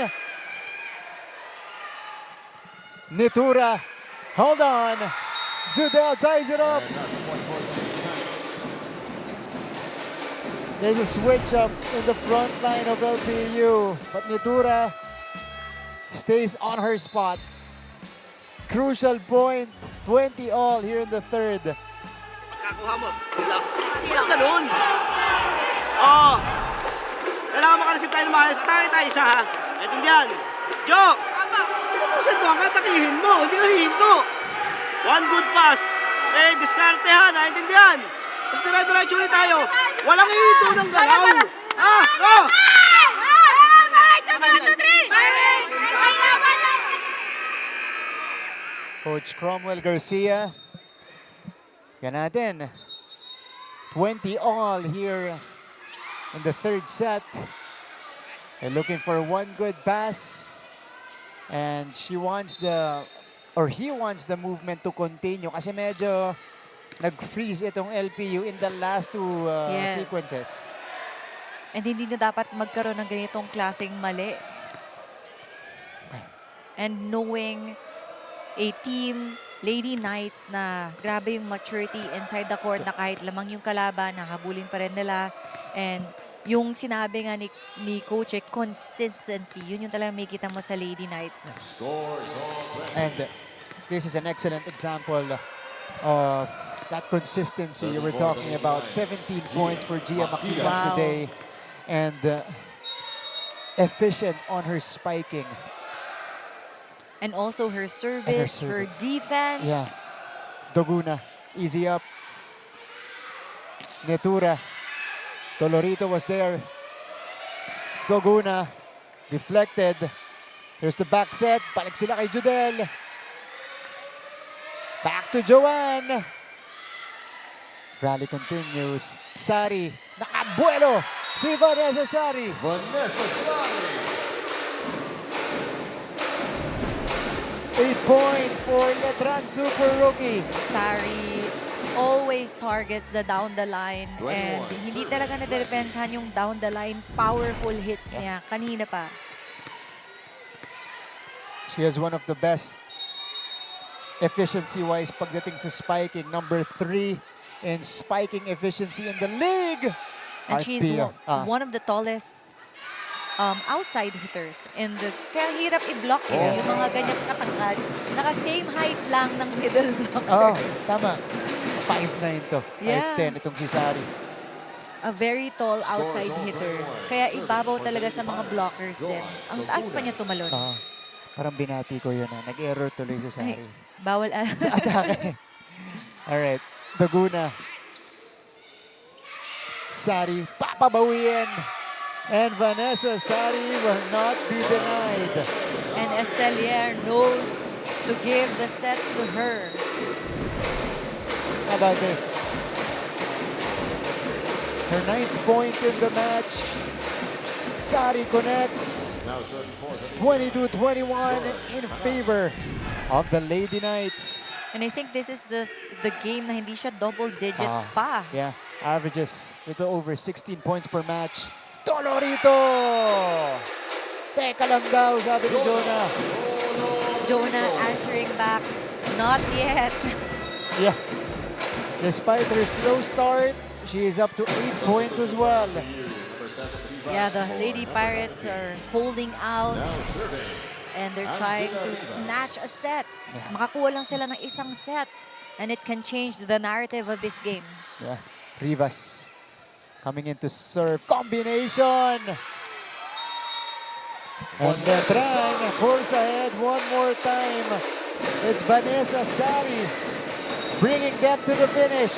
Nitura. Hold on. Judel ties it up. There's a switch up in the front line of LPU. But Nitura stays on her spot. Crucial point. 20 all here in the third. Pagkakuha mo, walang ganun. Oo. Kailangan makareceive tayo ng maayos. Atake tayo isa, ha? Naintindihan? Jo! Pinapusin mo, ang atakihin mo. Hindi ka hihinto. One good pass. Eh, diskarte, ha? Naintindihan? Tapos dire-diretso ulit tayo. Walang hihinto ng galaw. Ah! Oh! Coach Cromwell Garcia. Yan natin. 20 all here in the third set. They're looking for one good pass. And she wants he wants the movement to continue kasi medyo nag-freeze itong LPU in the last 2 sequences. And hindi na dapat magkaroon ng ganitong klaseng mali. And knowing a team, Lady Knights, na grabe yung maturity inside the court na kahit lamang yung kalaban, nakabulin pa rin nila. And yung sinabi nga ni Coach, consistency, yun yung talagang makikita mo sa Lady Knights. And this is an excellent example of that consistency you were talking about. 17 points for Gia Maquilang today. And efficient on her spiking. And also her service, her defense. Yeah. Doguna, easy up. Nitura. Dolorito was there. Doguna, deflected. Here's the back set. Balik sila kay Judel. Back to Joanne. Rally continues. Sari, nakabuelo. Si Vanessa Sari. Vanessa Sari. 8 points for Letran Super Rookie. Sari always targets the down the line. 21. And hindi talaga na-defensahan yung down the line powerful hits niya kanina pa. She has one of the best efficiency-wise pagdating sa spiking. Number 3 in spiking efficiency in the league. And she's one of the tallest outside hitters. And kaya hirap i-block yung mga ganyang katangkad. Naka-same height lang ng middle blocker. Tama. 5'9" to. 5'10" itong si Sari. A very tall outside hitter. Kaya ibabaw talaga sa mga blockers din. Ang taas pa niya tumalon. Parang binati ko yun. Nag-error tuloy si Sari. Ay, bawal sa atake. Alright. Doguna. Sari, papabawiin. And Vanessa Sari will not be denied. And Estelier knows to give the sets to her. How about this? Her 9th point in the match. Sari connects. 22-21 in favor of the Lady Knights. And I think this is the game na hindi siya double digits pa. Yeah, averages little over 16 points per match. Dolorito! Teka lang daw, sabi ni Jonah. Jonah answering back, not yet. Yeah. Despite her slow start, she is up to 8 points as well. Yeah, the Lady Pirates are holding out. And they're trying to snatch a set. Makakuha lang sila ng isang set. And it can change the narrative of this game. Yeah. Rivas Coming into serve combination. And Letran pulls ahead one more time. It's Vanessa Sari bringing them to the finish.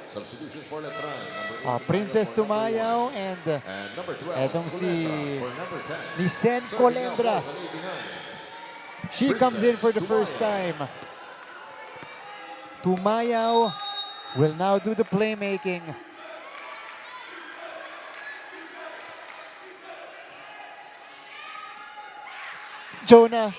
Substitution for Letran. Princess Tumayaw and number 12, etong si for number 10. Nisen Colendra. She comes in for the first time. Tumayaw will now do the playmaking. Jonah.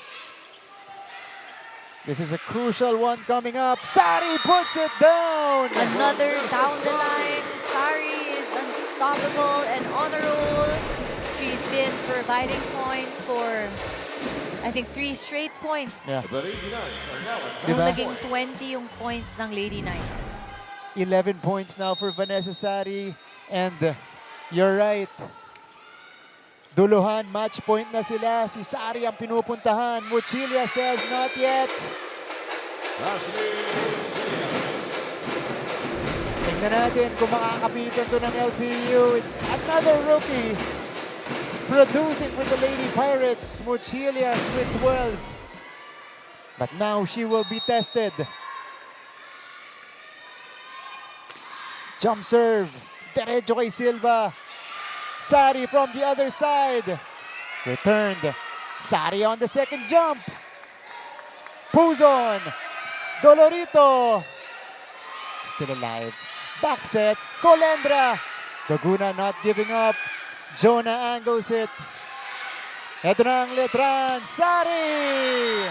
This is a crucial one coming up. Sari puts it down. Another down the line. Sari is unstoppable and on a roll. She's been providing points for, I think, 3 straight points. Yeah. The Lady Knights are now at Nung Diba? naging 20 yung points ng Lady Knights. 11 points now for Vanessa Sari. And you're right. Duluhan, match point na sila. Si Sari ang pinupuntahan. Mochilia says not yet. Tingnan natin kung makakapitan to ng LPU. It's another rookie producing for the Lady Pirates. Mochilias with 12. But now she will be tested. Jump serve. Diretso kay Silva. Sari from the other side. Returned. Sari on the second jump. Puzon. Dolorito. Still alive. Back set. Colendra. Laguna not giving up. Jonah angles it. Ito na ang Letran. Sari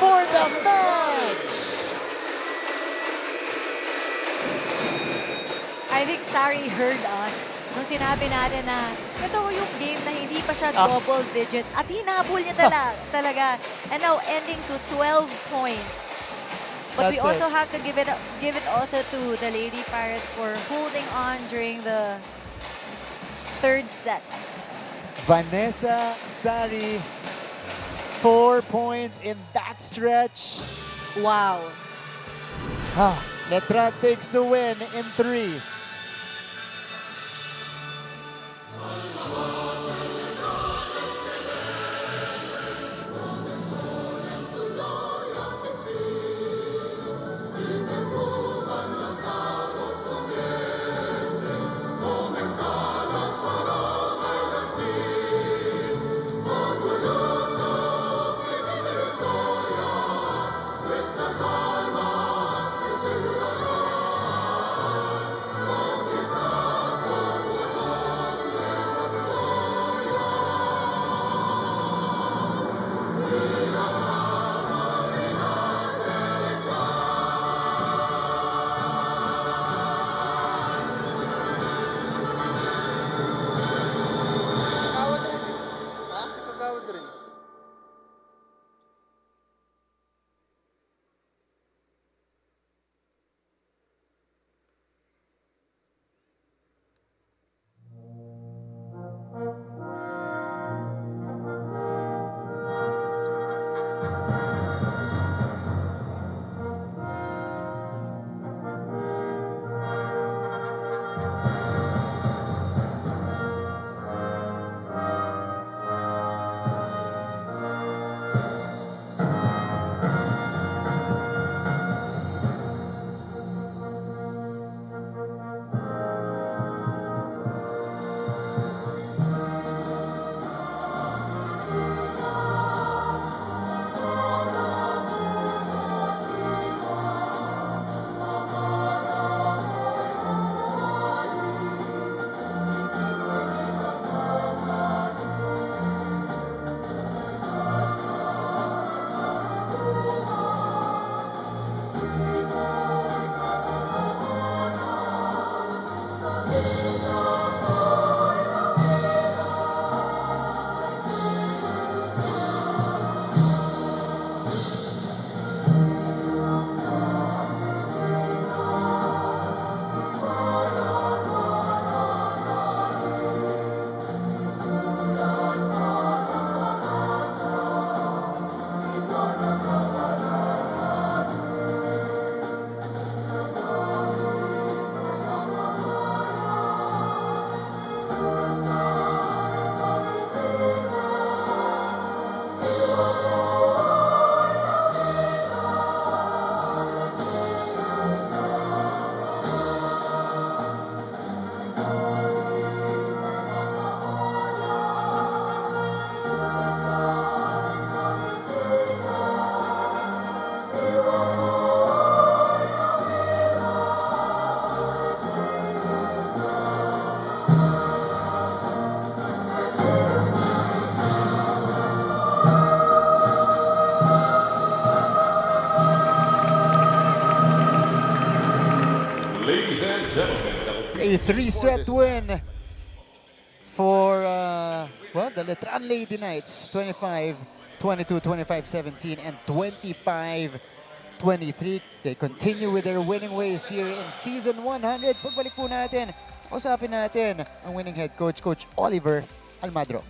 for the match. I think Sari heard us nung sinabi natin na ito yung game na hindi pa siya double digit at hinabol niya talaga. And now ending to 12 points. But we also have to give it also to the Lady Pirates for holding on during the third set. Vanessa Sari, 4 points in that stretch. Wow. Letran takes the win in 3. Ladies and gentlemen, A 3-set win for, the Letran Lady Knights. 25-22, 25-17, and 25-23. They continue with their winning ways here in Season 100. Pagbalik po natin, usapin natin ang winning head coach, Coach Oliver Almadro.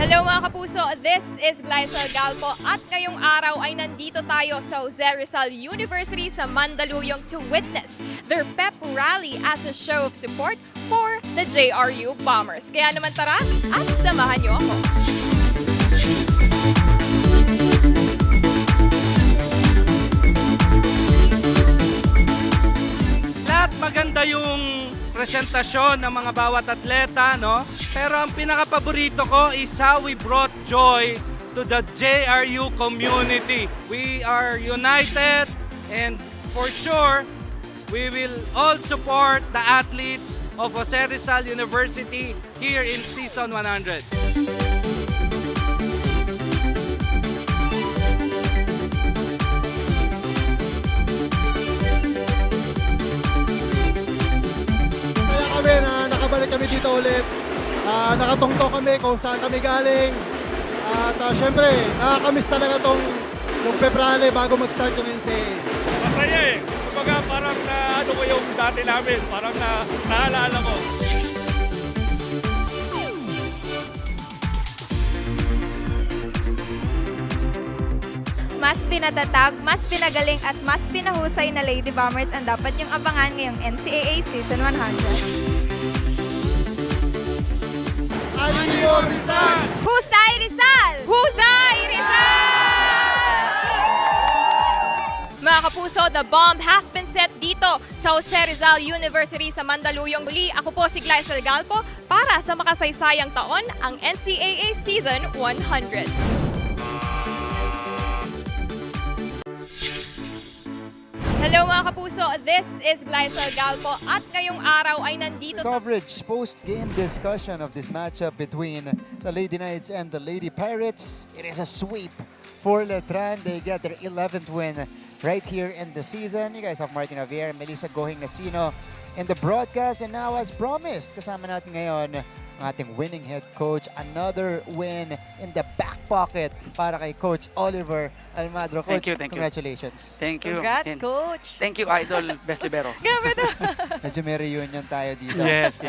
Hello mga kapuso, this is Glycel Galpo at ngayong araw ay nandito tayo sa Jose Rizal University sa Mandaluyong to witness their pep rally as a show of support for the JRU Bombers. Kaya naman tara at samahan niyo ako. Lahat maganda yung presentasyon ng mga bawat atleta, no? Pero ang pinaka-paborito ko is how we brought joy to the JRU community. We are united and for sure, we will all support the athletes of Jose Rizal University here in Season 100. Nakabalik kami dito ulit. Nakatungtong kami kung saan kami galing. At syempre, nakakamiss talaga yung Pebrale bago mag-start yung NCAA. Masaya eh. Kumbaga parang ano ko yung dati namin. Parang naalala ko. Mas pinatatag, mas pinagaling at mas pinahusay na Lady Bombers ang dapat yung abangan ngayong NCAA Season 100. Rizal! Husay Rizal! Husay Rizal! Mga kapuso, the bomb has been set dito sa Jose Rizal University sa Mandaluyong. Muli, ako po si Glycel Galpo para sa makasaysayang taon ang NCAA Season 100. Hello mga kapuso, this is Glycel Galpo at ngayong araw ay nandito... Coverage, post-game discussion of this matchup between the Lady Knights and the Lady Pirates. It is a sweep for Letran. They get their 11th win right here in the season. You guys have Martin Javier, Melissa Gohing Nasino in the broadcast. And now, as promised, kasama natin ngayon ang ating winning head coach. Another win in the back pocket para kay Coach Oliver Almadro. Coach, Thank you. congratulations. Thank you. Congrats, And Coach! thank you, Idol Best Libero. Medyo may reunion tayo dito. Yes.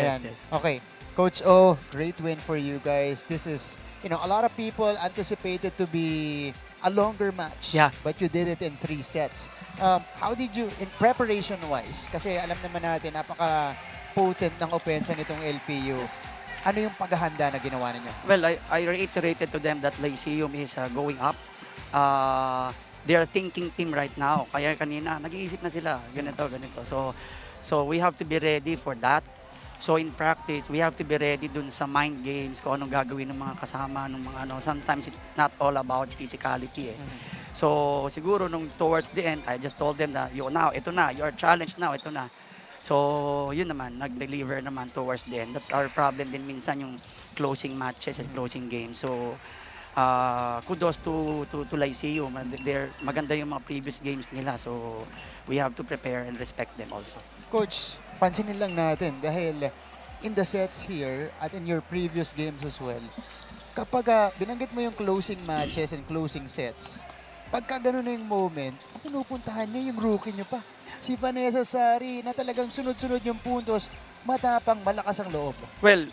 Okay. Coach O, great win for you guys. This is, a lot of people anticipated to be a longer match. Yeah. But you did it in 3 sets. How did you, in preparation-wise, kasi alam naman natin, napaka-potent ng opensa nitong LPU. Ano yung paghahanda na ginawa ninyo? Well, I reiterated to them that Lyceum is going up. They are thinking team right now. Kaya kanina, nag-iisip na sila, ganito. So we have to be ready for that. So in practice, we have to be ready dun sa mind games, kung anong gagawin ng mga kasama, ng mga ano. Sometimes it's not all about physicality eh. So siguro nung towards the end, I just told them na, ito na, you are challenged now, ito na. So yun naman, nag-deliver naman towards the end. That's our problem din minsan yung closing matches and closing games. So kudos to Lyceum. Maganda yung mga previous games nila. So we have to prepare and respect them also. Coach, pansinin lang natin dahil in the sets here at in your previous games as well, kapag binanggit mo yung closing matches and closing sets, pagka gano'n na yung moment, pinupuntahan nyo yung rookie nyo pa. Si Vanessa Sari na talagang sunod-sunod yung puntos, matapang, malakas ang loob. Well,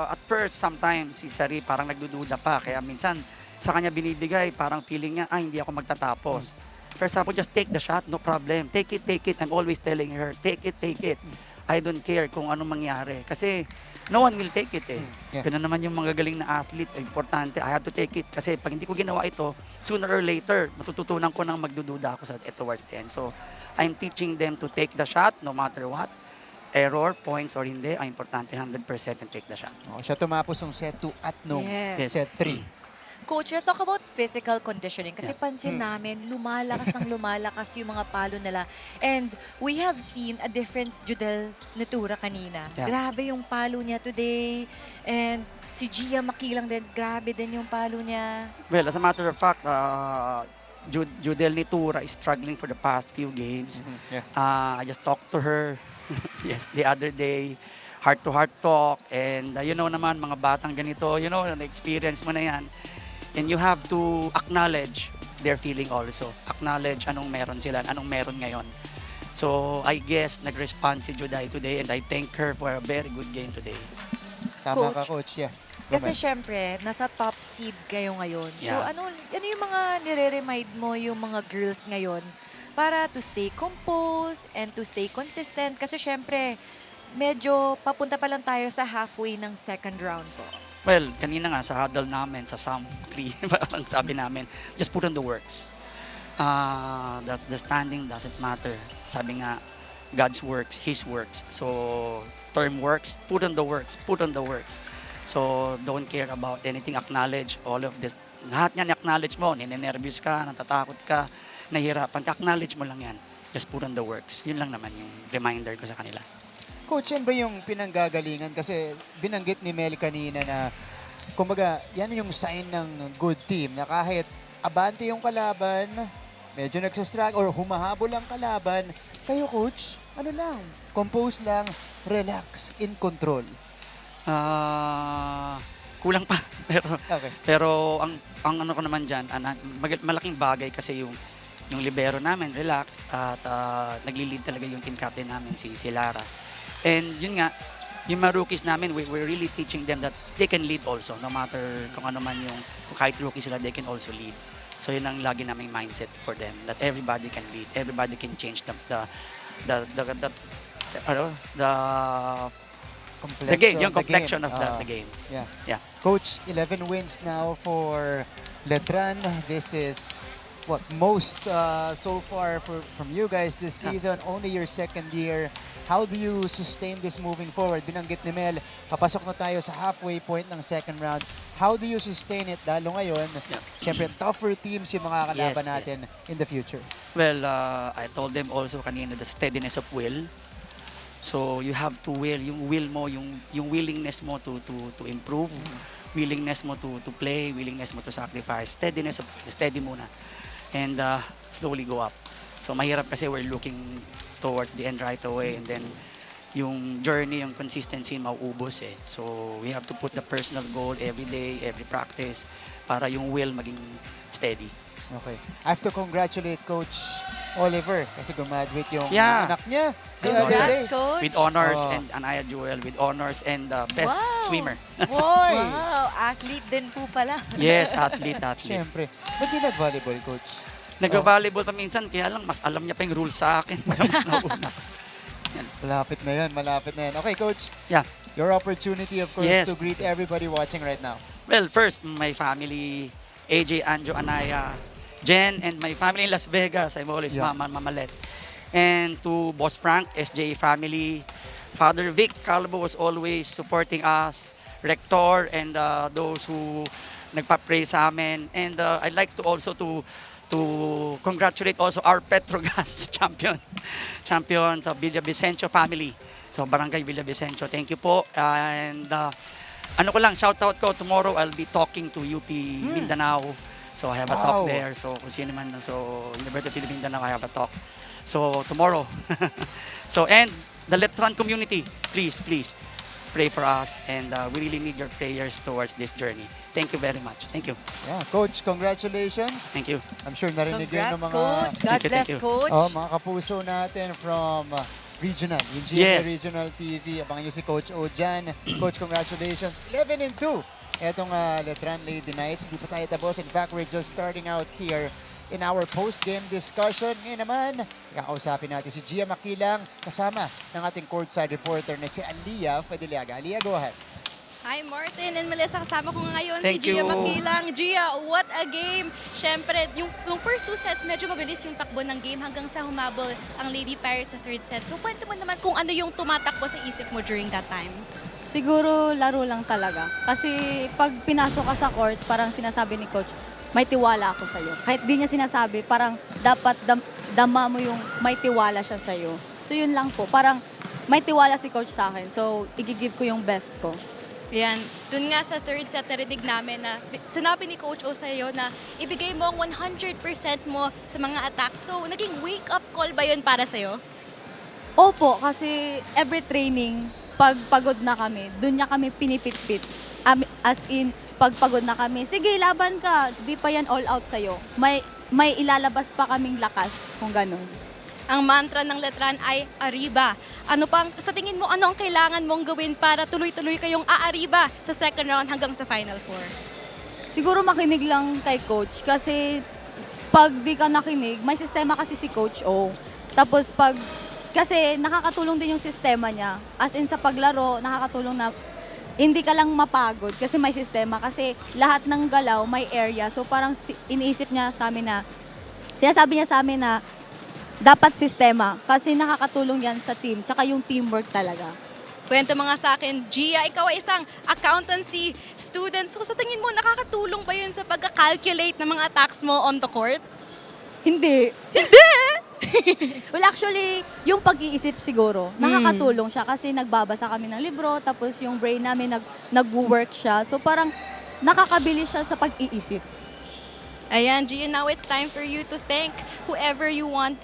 at first, sometimes si Sari parang nagdududa pa. Kaya minsan, sa kanya binibigay, parang feeling niya, hindi ako magtatapos. First of all, just take the shot, no problem. Take it. I'm always telling her, take it. I don't care kung anong mangyari. Kasi no one will take it eh. Ganun naman yung mga galing na athlete. Importante, I have to take it. Kasi pag hindi ko ginawa ito, sooner or later, matututunan ko nang magdududa ako towards the end. So, I'm teaching them to take the shot no matter what. Error, points or hindi, ang importante 100% and take the shot. Siya tumapos ng set 2 at nung set 3. Coach, let's talk about physical conditioning. Kasi pansin namin, lumalakas yung mga palo nila. And we have seen a different Judel Nitura kanina. Yeah. Grabe yung palo niya today. And Si Gia Maquilang din, grabe din yung palo niya. Well, as a matter of fact, Judel Nitura is struggling for the past few games. Yeah. I just talked to her yes, the other day, heart-to-heart talk. And you know naman, mga batang ganito, you know, na-experience mo na yan. And you have to acknowledge their feeling also. Acknowledge anong meron sila, anong meron ngayon. So, I guess, nag-respond si Juday today and I thank her for a very good game today. Tama ka, Coach. Yeah. Kasi syempre, nasa top seed kayo ngayon. So Yeah. ano yung mga nire-remind mo yung mga girls ngayon para to stay composed and to stay consistent? Kasi syempre, medyo papunta pa lang tayo sa halfway ng second round po. Well, kanina nga sa huddle namin, sa Psalm 3, parang sabi namin, just put on the works. The standing doesn't matter. Sabi nga, God's works, His works. So, term works, put on the works, put on the works. So, don't care about anything, acknowledge all of this. Lahat yan, acknowledge mo, ninenervous ka, natatakot ka, nahihirapan ka, acknowledge mo lang yan. Just put on the works. Yun lang naman yung reminder ko sa kanila. Coach, yan ba yung pinanggagalingan? Kasi binanggit ni Mel kanina na, kumbaga, yan yung sign ng good team na kahit abante yung kalaban, medyo nagsastruggle or humahabol ang kalaban, kayo, Coach, ano lang, compose lang, relax, in control. Kulang pa. Okay. Pero ang ano ko naman dyan, malaking bagay kasi yung libero namin, relax, at nagli-lead talaga yung team captain namin, si Lara. And yun nga, yung mga rookies namin, we're really teaching them that they can lead also, no matter kung ano man yung, kahit rookie sila, they can also lead. So yun ang lagi naming mindset for them, that everybody can lead, everybody can change the game, yung complexion of the game. Yeah. Coach, 11 wins now for Letran. This is what most so far from you guys this season. Only your second year. How do you sustain this moving forward? Binanggit ni Mel, papasok na tayo sa halfway point ng second round. How do you sustain it? Lalo ngayon, syempre tougher teams yung mga kalaban natin in the future. Well, I told them also kanina the steadiness of will. So you have to will, yung will mo, yung willingness mo to improve, willingness mo to play, willingness mo to sacrifice, steadiness of will, steady muna. And slowly go up. So mahirap kasi we're looking towards the end right away and then yung journey, yung consistency mauubos eh. So we have to put the personal goal every day, every practice para yung will maging steady. Okay. I have to congratulate Coach Oliver kasi graduate yung anak niya the other day. Coach. With honors and Anaya Jewel with honors and best swimmer. Wow, athlete din po pala. Yes, athlete. Siyempre. Ba't di nag-volleyball, Coach? Nag-volleyball pa minsan, kaya lang mas alam niya pa yung rules sa akin. Malapit na yan, malapit na yan. Okay, Coach. Yeah. Your opportunity, of course, to greet everybody watching right now. Well, first, my family, AJ, Anjo, Anaya, Jen, and my family in Las Vegas. I'm always Mama and Mamalet. And to Boss Frank, SJ family, Father Vic Calvo was always supporting us, Rector, and those who nagpa-pray sa amin. And I'd like to also to congratulate also our Petrogas champion sa Villavicencio family. So Barangay Villavicencio, thank you po. And ano ko lang, shout out ko, tomorrow I'll be talking to UP Mindanao. So I have a talk there. So kung sino man, so University of Mindanao, I have a talk. So tomorrow. So and the Letran community, please pray for us and we really need your prayers towards this journey. Thank you very much. Thank you. Yeah, Coach, congratulations. Thank you. I'm sure narinig yun ng mga... Coach. God bless, Coach. Mga kapuso natin from Regional, yung GMA Regional TV. Abangan nyo si Coach O dyan. Coach, congratulations. 11-2. Etong Letran Lady Knights. Di pa tayo tapos. In fact, we're just starting out here in our post-game discussion. Ngayon naman, kakausapin natin si Gia Maquilang kasama ng ating courtside reporter na si Alia Fadiliaga. Alia, go ahead. Hi Martin and Melissa, kasama ko ngayon Thank si Gia you. Maquilang. Gia, what a game! Siyempre, yung first two sets, medyo mabilis yung takbo ng game hanggang sa humabol ang Lady Pirates sa third set. So, kwento mo naman kung ano yung tumatakbo sa isip mo during that time. Siguro laro lang talaga. Kasi pag pinasok ka sa court, parang sinasabi ni Coach, may tiwala ako sa'yo. Kahit di niya sinasabi, parang dapat dama mo yung may tiwala siya sa'yo. So yun lang po, parang may tiwala si Coach sa akin. So, i-give ko yung best ko. Ayan, dun nga sa third set, narinig namin na sinabi ni Coach O sa'yo na ibigay mo ang 100% mo sa mga attack. So, naging wake-up call ba yun para sa'yo? Opo, kasi every training, pag pagod na kami, dun niya kami pinipit-pit. As in, pag pagod na kami, sige, laban ka, di pa yan all out sa'yo. May ilalabas pa kaming lakas, kung ganun. Ang mantra ng Letran ay Arriba. Ano pang, sa tingin mo, ano ang kailangan mong gawin para tuloy-tuloy kayong aariba sa second round hanggang sa Final Four? Siguro makinig lang kay Coach kasi pag di ka nakinig, may sistema kasi si Coach O. Tapos kasi nakakatulong din yung sistema niya. As in sa paglaro, nakakatulong na hindi ka lang mapagod kasi may sistema. Kasi lahat ng galaw may area. So parang iniisip niya sa amin na, sinasabi niya sa amin na dapat sistema kasi nakakatulong yan sa team. Tsaka yung teamwork talaga. Kwento mga sa akin, Gia, ikaw ay isang accountancy student. So sa tingin mo, nakakatulong ba yun sa pagka-calculate ng mga attacks mo on the court? Hindi. Hindi? Well, actually, yung pag-iisip siguro, nakakatulong siya kasi nagbabasa kami ng libro, tapos yung brain namin nag-work siya. So parang nakakabilis siya sa pag-iisip. Ayan, Gia, now it's time for you to thank whoever you want,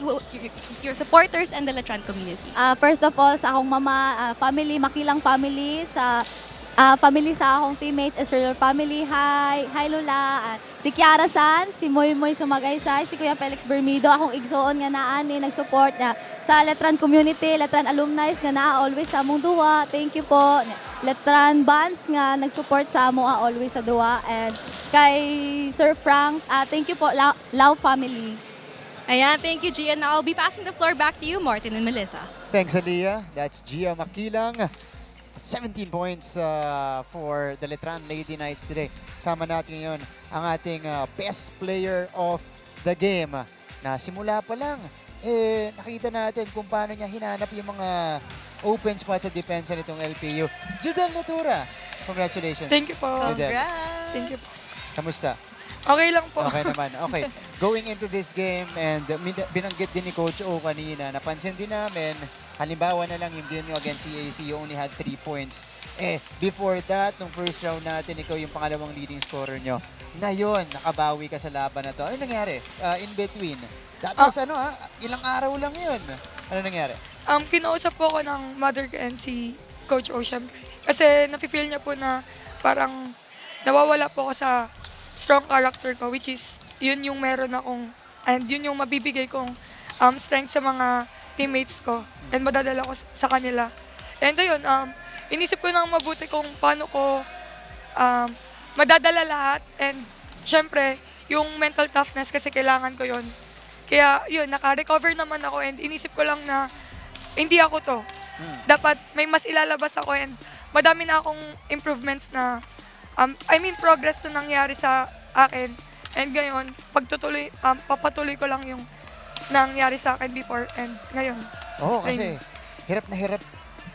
your supporters and the Letran community. First of all, sa akong mama, family, Maquilang family, sa family sa akong teammates, Israel family, hi Lola, si Kiara San, si Moy Sumagaysay, si Kuya Felix Bermido, akong igsoon nga naani, nag-support na sa Letran community, Letran alumni nga naa always sa among duwa. Thank you po. Letran bands nga nag-support sa amo always sa duwa. And kay Sir Frank, thank you po, Lau family. Ayan, thank you, Gia. Now I'll be passing the floor back to you, Martin and Melissa. Thanks, Aliyah. That's Gia Maquilang. 17 points for the Letran Lady Knights today. Sama natin ngayon ang ating best player of the game. Na simula pa lang, nakita natin kung paano niya hinanap yung mga open spots sa depensa nitong LPU. Judel Nitura, congratulations. Thank you po. Judel. Thank you po. Kamusta? Okay lang po. Okay naman. Okay. Going into this game and binanggit din ni Coach O kanina, napansin din namin, halimbawa na lang yung game nyo against CAC, you only had 3 points. Before that, nung first round natin, ikaw yung pangalawang leading scorer nyo. Ngayon, nakabawi ka sa laban na to. Ano nangyari? In between. That was ilang araw lang yun. Ano nangyari? Kinausap po ko ng mother ko and si Coach O, syempre. Kasi nafe-feel niya po na parang nawawala po ako sa strong character ko, which is yun yung meron akong, and yun yung mabibigay kong strength sa mga teammates ko and madadala ko sa kanila. And ayun, inisip ko nang mabuti kung paano ko madadala lahat and syempre, yung mental toughness kasi kailangan ko yun. Kaya yun, naka-recover naman ako and inisip ko lang na hindi ako to. Dapat may mas ilalabas ako and madami na akong improvements na progress na nangyari sa akin. And ngayon, papatuloy ko lang yung nangyari sa akin before and ngayon. Oo, kasi hirap na hirap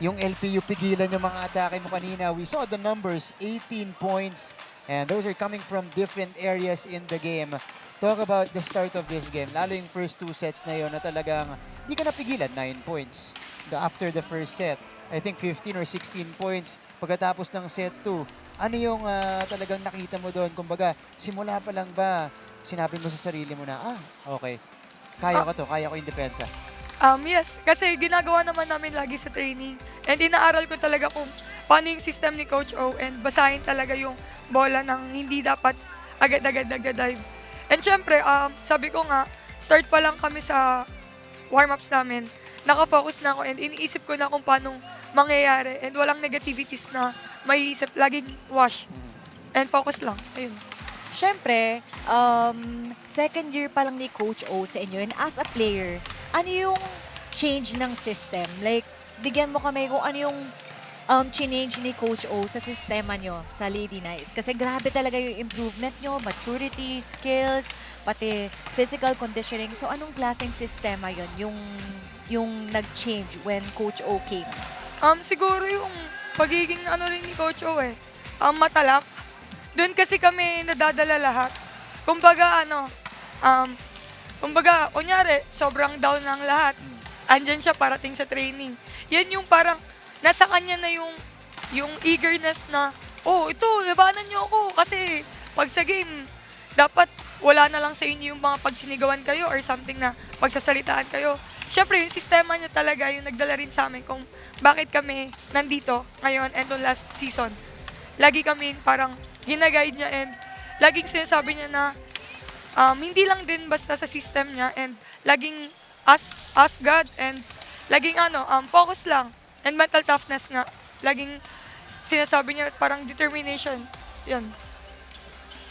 yung LPU pigilan yung mga atake mo kanina. We saw the numbers, 18 points, and those are coming from different areas in the game. Talk about the start of this game, lalo yung first 2 sets na yun na talagang di ka napigilan, 9 points. After the first set, I think 15 or 16 points pagkatapos ng set 2. Ano yung talagang nakita mo doon? Kumbaga, simula pa lang ba, sinabi mo sa sarili mo na, okay, kaya ko to, kaya ko yung depensa? Yes, kasi ginagawa naman namin lagi sa training. And inaaral ko talaga kung paano yung system ni Coach O and basahin talaga yung bola ng hindi dapat agad-agad nagda-dive. And syempre, sabi ko nga, start pa lang kami sa warm-ups namin. Nakafocus na ako and iniisip ko na kung paano mangyayari and walang negativities na maiisip, laging wash and focus lang. Ayun. Siyempre, second year pa lang ni Coach O sa inyo and as a player, ano yung change ng system? Like, bigyan mo kami kung ano yung change ni Coach O sa sistema nyo sa Lady Knight. Kasi grabe talaga yung improvement nyo, maturity, skills, pati physical conditioning. So, anong klaseng sistema yon yung nag-change when Coach O came? Siguro yung pagiging rin ni Coach O matalak. Doon kasi kami nadadala lahat. Kumbaga kunyari, sobrang down ng lahat. Andyan siya parating sa training. Yan yung parang nasa kanya na yung yung eagerness na, oh, ito, labanan niyo ako. Kasi pag sa game, dapat wala na lang sa inyo yung mga pagsinigawan kayo or something na pagsasalitaan kayo. Siyempre, yung sistema niya talaga yung nagdala rin sa amin kung bakit kami nandito ngayon and on last season. Lagi kami parang ginaguide niya and laging sinasabi niya na hindi lang din basta sa system niya and laging ask God and laging focus lang and mental toughness nga. Laging sinasabi niya parang determination. Yan.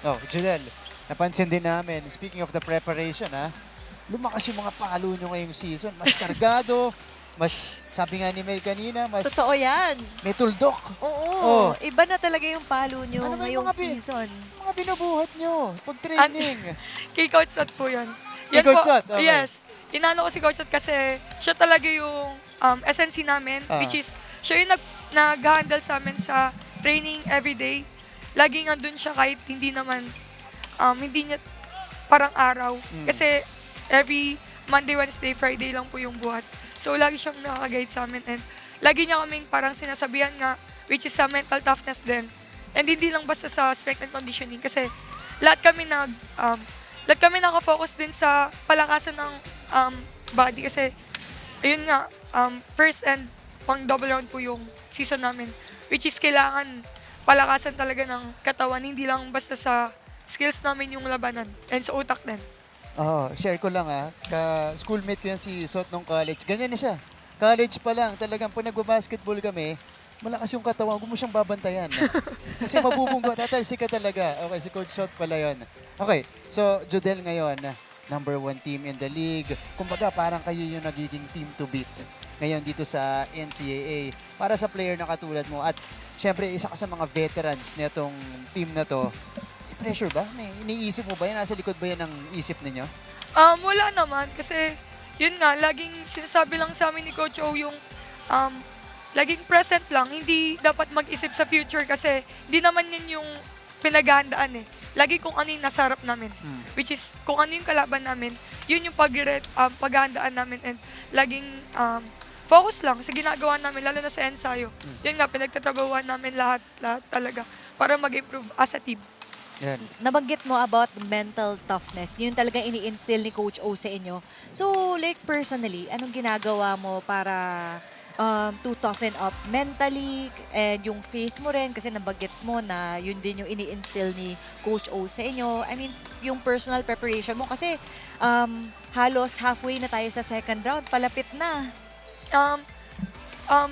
Oh, Judel, napansin din namin, speaking of the preparation, lumakas yung mga palo nyo ngayong season. Mas kargado, mas, sabi nga ni Mel kanina, mas... Totoo yan. May tuldok. Oo. Iba na talaga yung palo nyo Ano ba yung ngayong mga season. Mga binubuhat nyo pag training. Kay Coach Sot po yun. Kay Coach Sot? Okay. Yes. Inano ko si Coach Sot kasi siya talaga yung SNC namin, which is siya yung nag-handle sa amin sa training everyday. Laging andun siya kahit hindi naman, hindi niya parang araw. Kasi every Monday, Wednesday, Friday lang po yung buhat. So, lagi siyang nakaka-guide sa amin and lagi niya kaming parang sinasabihan nga, which is sa mental toughness din. And hindi lang basta sa strength and conditioning kasi lahat kami nakafocus din sa palakasan ng body kasi ayun nga, first and pang double round po yung season namin, which is kailangan palakasan talaga ng katawan, hindi lang basta sa skills namin yung labanan and sa utak din. Share ko lang schoolmate ko yan si Sot nung college. Ganyan na siya. College pa lang, talagang pag nagbabasketball kami, malakas yung katawan, huwag mo siyang babantayan. Kasi mabubunggo, tatalsik ka talaga. Okay, si Coach Sot pala yun. Okay, so Judel ngayon, number 1 team in the league. Kumbaga, parang kayo yung nagiging team to beat ngayon dito sa NCAA. Para sa player na katulad mo. At syempre, isa ka sa mga veterans nitong team na to. Pressure ba? May iniisip mo ba yan? Nasa likod ba yan ng isip ninyo? Wala naman kasi yun nga, laging sinasabi lang sa amin ni Coach O yung laging present lang. Hindi dapat mag-isip sa future kasi hindi naman yun yung pinaghahandaan eh. Lagi kung ano yung nasa harap namin. Which is kung ano yung kalaban namin, yun yung paghahandaan namin and laging focus lang sa ginagawa namin, lalo na sa ensayo. Yun nga, pinagtatrabahuan namin lahat talaga para mag-improve as a team. Yan. Nabanggit mo about mental toughness. Yun talaga ini-instill ni Coach O sa inyo. So, like personally, anong ginagawa mo para to toughen up mentally and yung faith mo rin? Kasi nabanggit mo na yun din yung ini-instill ni Coach O sa inyo. I mean, yung personal preparation mo kasi halos halfway na tayo sa second round. Palapit na.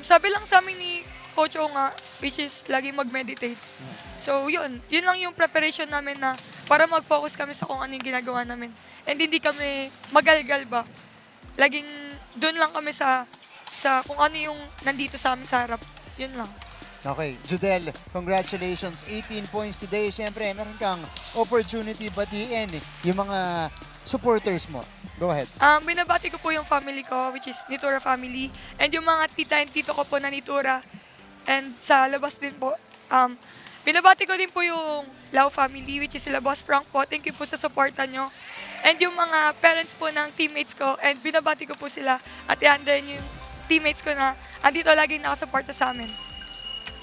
Sabi lang sa amin ni Coach O nga, which is laging mag-meditate. So, yun lang yung preparation namin na para mag-focus kami sa kung ano yung ginagawa namin. And hindi kami magalgal ba. Laging doon lang kami sa kung ano yung nandito sa amin sa harap. Yun lang. Okay, Judel, congratulations. 18 points today. Siyempre, meron kang opportunity batiin yung mga supporters mo. Go ahead. Binabati ko po yung family ko, which is Nitura family. And yung mga tita and tito ko po na Nitura. And sa labas din po, binabati ko din po yung Lau family, which is sila Boss Frank po. Thank you po sa supporta nyo. And yung mga parents po ng teammates ko, and binabati ko po sila. At i-under yung teammates ko na andito lagi nakasuporta sa amin.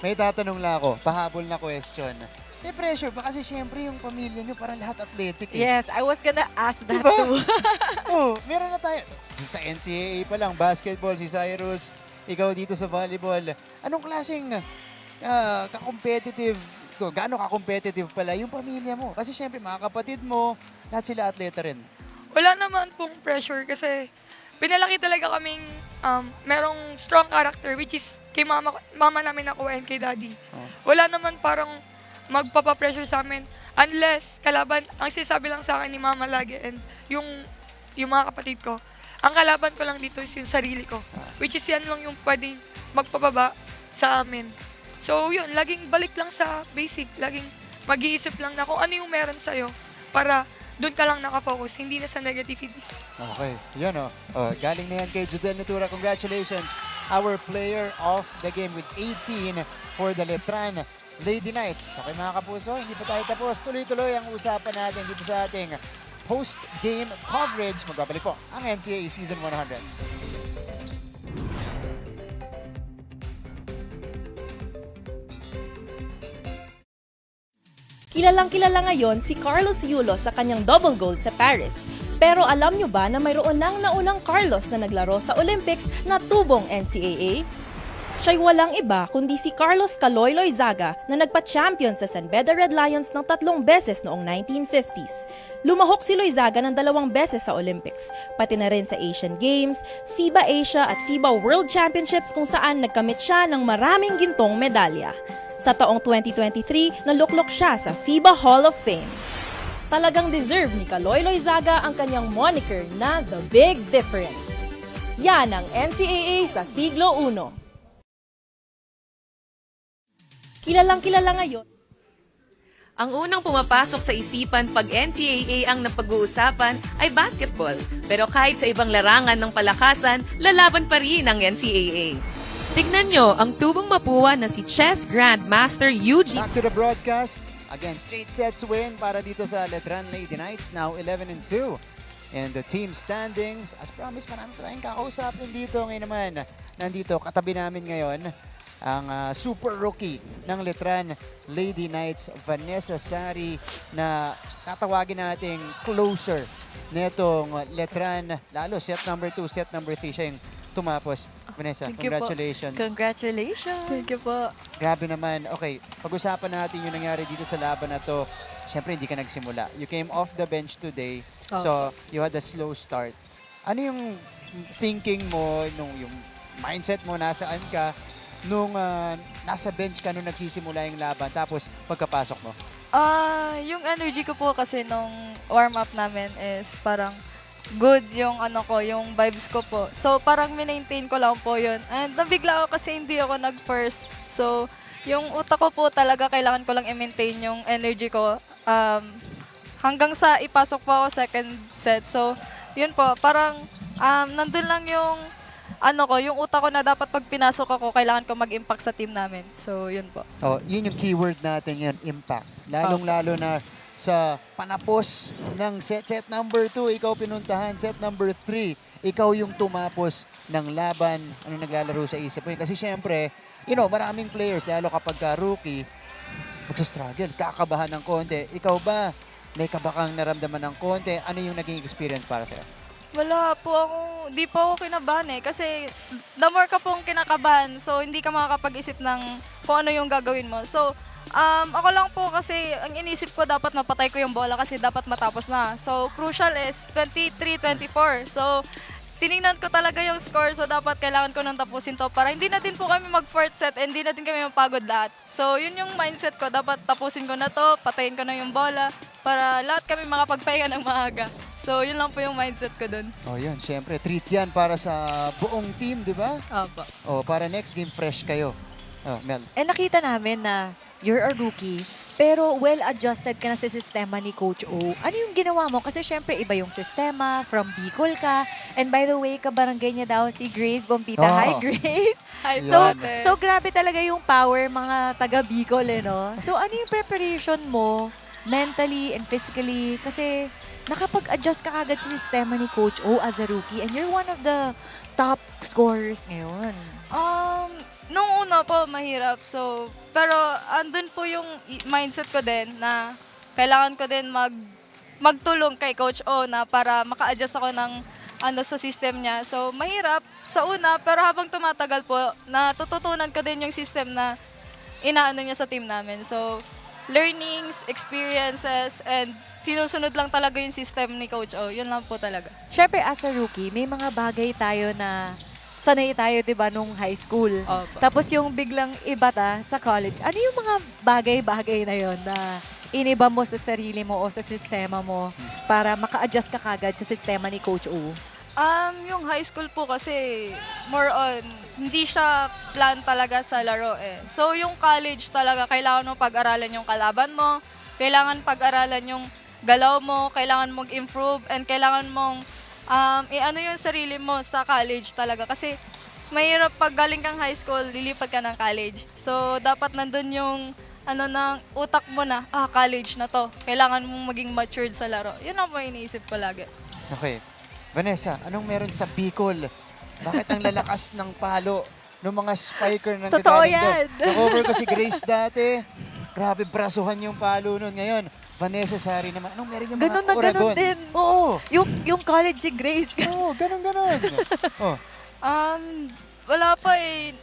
May tatanong lang ako, pahabol na question. May pressure ba? Kasi syempre yung pamilya nyo parang lahat athletic eh. Yes, I was gonna ask that diba? too. Meron na tayo. Sa NCAA pa lang, basketball, si Cyrus, ikaw dito sa volleyball. Anong klaseng ka-competitive, gaano ka-competitive pala yung pamilya mo? Kasi syempre mga kapatid mo, lahat sila atleta rin. Wala naman pong pressure kasi pinalaki talaga kaming merong strong character, which is kay mama namin ako and kay daddy. Wala naman parang magpapapressure sa amin unless kalaban, ang sinasabi lang sa akin ni mama lagi and yung mga kapatid ko, ang kalaban ko lang dito is yung sarili ko, which is yan lang yung pwedeng magpababa sa amin. So yun, laging balik lang sa basic, laging mag-iisip lang na kung ano yung meron sa'yo para doon ka lang nakafocus, hindi na sa negativities. Okay, yan galing na yan kay Judel Nitura. Congratulations, our player of the game with 18 for the Letran Lady Knights. Okay mga kapuso, hindi pa tayo tapos. Tuloy-tuloy ang usapan natin dito sa ating post-game coverage. Magbabalik po ang NCAA Season 100. Kilalang-kilala ngayon si Carlos Yulo sa kanyang double gold sa Paris. Pero alam nyo ba na mayroon nang naunang Carlos na naglaro sa Olympics na tubong NCAA? Siya'y walang iba kundi si Carlos Kaloyloy Zaga na nagpa-champion sa San Beda Red Lions ng 3 beses noong 1950s. Lumahok si Loizaga ng 2 beses sa Olympics, pati na rin sa Asian Games, FIBA Asia at FIBA World Championships kung saan nagkamit siya ng maraming gintong medalya. Sa taong 2023, naluklok siya sa FIBA Hall of Fame. Talagang deserve ni Kaloyloy Zaga ang kanyang moniker na The Big Difference. Yan ang NCAA sa siglo 1. Kilalang-kilala ngayon. Ang unang pumapasok sa isipan pag NCAA ang napag-uusapan ay basketball. Pero kahit sa ibang larangan ng palakasan, lalaban pa rin ang NCAA. Tignan nyo ang tubong mapuwa na si Chess Grandmaster Eugene. Back to the broadcast. Again, straight sets win para dito sa Letran Lady Knights. Now 11-2. And the team standings. As promised, marami pa tayong kakausapin dito. Ngayon naman, nandito katabi namin ngayon ang super rookie ng Letran Lady Knights, Vanessa Sari, na tatawagin nating closer netong Letran, lalo set number 2, set number 3, siya yung tumapos. Vanessa, congratulations. Congratulations. Thank you po. Grabe naman. Okay, pag-usapan natin yung nangyari dito sa laban na to. Siyempre, hindi ka nagsimula. You came off the bench today, so you had a slow start. Ano yung thinking mo, yung mindset mo, nasaan ka, nung nasa bench ka nung nagsisimula yung laban, tapos pagkapasok mo? Yung energy ko po kasi nung warm-up namin is parang good yung yung vibes ko po. So parang minmaintain ko lang po yun. And nabigla ako kasi hindi ako nag-first. So yung utak ko po talaga kailangan ko lang i-maintain yung energy ko hanggang sa ipasok po ako second set. So yun po, parang nandun lang yung yung utak ko na dapat pag pinasok ako, kailangan ko mag-impact sa team namin. So, yun po. Oh, yun yung keyword natin yun, impact. Lalong-lalo na sa panapos ng set number 2, ikaw pinuntahan. Set number 3, ikaw yung tumapos ng laban. Ano naglalaro sa isip mo? Kasi syempre, maraming players, lalo kapag rookie, magsa-struggle, kakabahan ng konti. Ikaw ba, may kabakang naramdaman ng konti? Ano yung naging experience para sa'yo? Wala po di po ako kinabahan kasi the more ka pong kinakabahan, so hindi ka makakapag-isip ng kung ano yung gagawin mo. So, ako lang po kasi ang inisip ko dapat mapatay ko yung bola kasi dapat matapos na. So, crucial is 23-24. So, tinignan ko talaga yung score, so dapat kailangan ko nang tapusin to para hindi na din po kami mag-fourth set and hindi na din kami mapagod lahat. So, yun yung mindset ko, dapat tapusin ko na to, patayin ko na yung bola para lahat kami makapagpahinga ng maaga. So, yun lang po yung mindset ko dun. Oh, yun. Siyempre, treat yan para sa buong team, di ba? Opo. Oh, para next game, fresh kayo. Oh, Mel. And nakita namin na you're a rookie, pero well-adjusted ka na sa sistema ni Coach O. Ano yung ginawa mo? Kasi syempre, iba yung sistema, from Bicol ka. And by the way, kabarangay niya daw si Grace Bompita. Hi, Grace! Hi, so, grabe talaga yung power mga taga-Bicol, no? So, ano yung preparation mo mentally and physically? Kasi nakapag-adjust ka agad sa sistema ni Coach O as a rookie and you're one of the top scorers ngayon. Nung una po, mahirap. So, pero andun po yung mindset ko din na kailangan ko din magtulong kay Coach O na para maka-adjust ako ng sa system niya. So, mahirap sa una, pero habang tumatagal po, natututunan ko din yung system na inaano niya sa team namin. So, learnings, experiences, and sinusunod lang talaga yung system ni Coach O. Yun lang po talaga. Siyempre, as a rookie, may mga bagay tayo na sanay tayo, di ba, nung high school. Opo. Tapos yung biglang iba sa college. Ano yung mga bagay-bagay na yon na iniba mo sa sarili mo o sa sistema mo para maka-adjust ka kagad sa sistema ni Coach O? Yung high school po kasi more on, hindi siya plan talaga sa laro eh. So yung college talaga, kailangan mo pag-aralan yung kalaban mo, kailangan pag-aralan yung galaw mo, kailangan mong improve, and kailangan mong i-ano yung sarili mo sa college talaga. Kasi mahirap pag galing kang high school, lilipat ka ng college. So dapat nandun yung ng utak mo na, college na to. Kailangan mong maging matured sa laro. Yun ang po iniisip ko lagi. Okay. Vanessa, anong meron sa Bicol? Bakit ang lalakas ng palo ng mga spiker ng Totoo gagaling yan. doon? Na-cover ko si Grace dati. Grabe, brasuhan yung palo nun. Ngayon, Vanessa Sari naman. Anong meron yung Ganun mga na ganun Oragon? din. Oo. Yung college si Grace. Oo, ganun. Oh. Wala pa eh.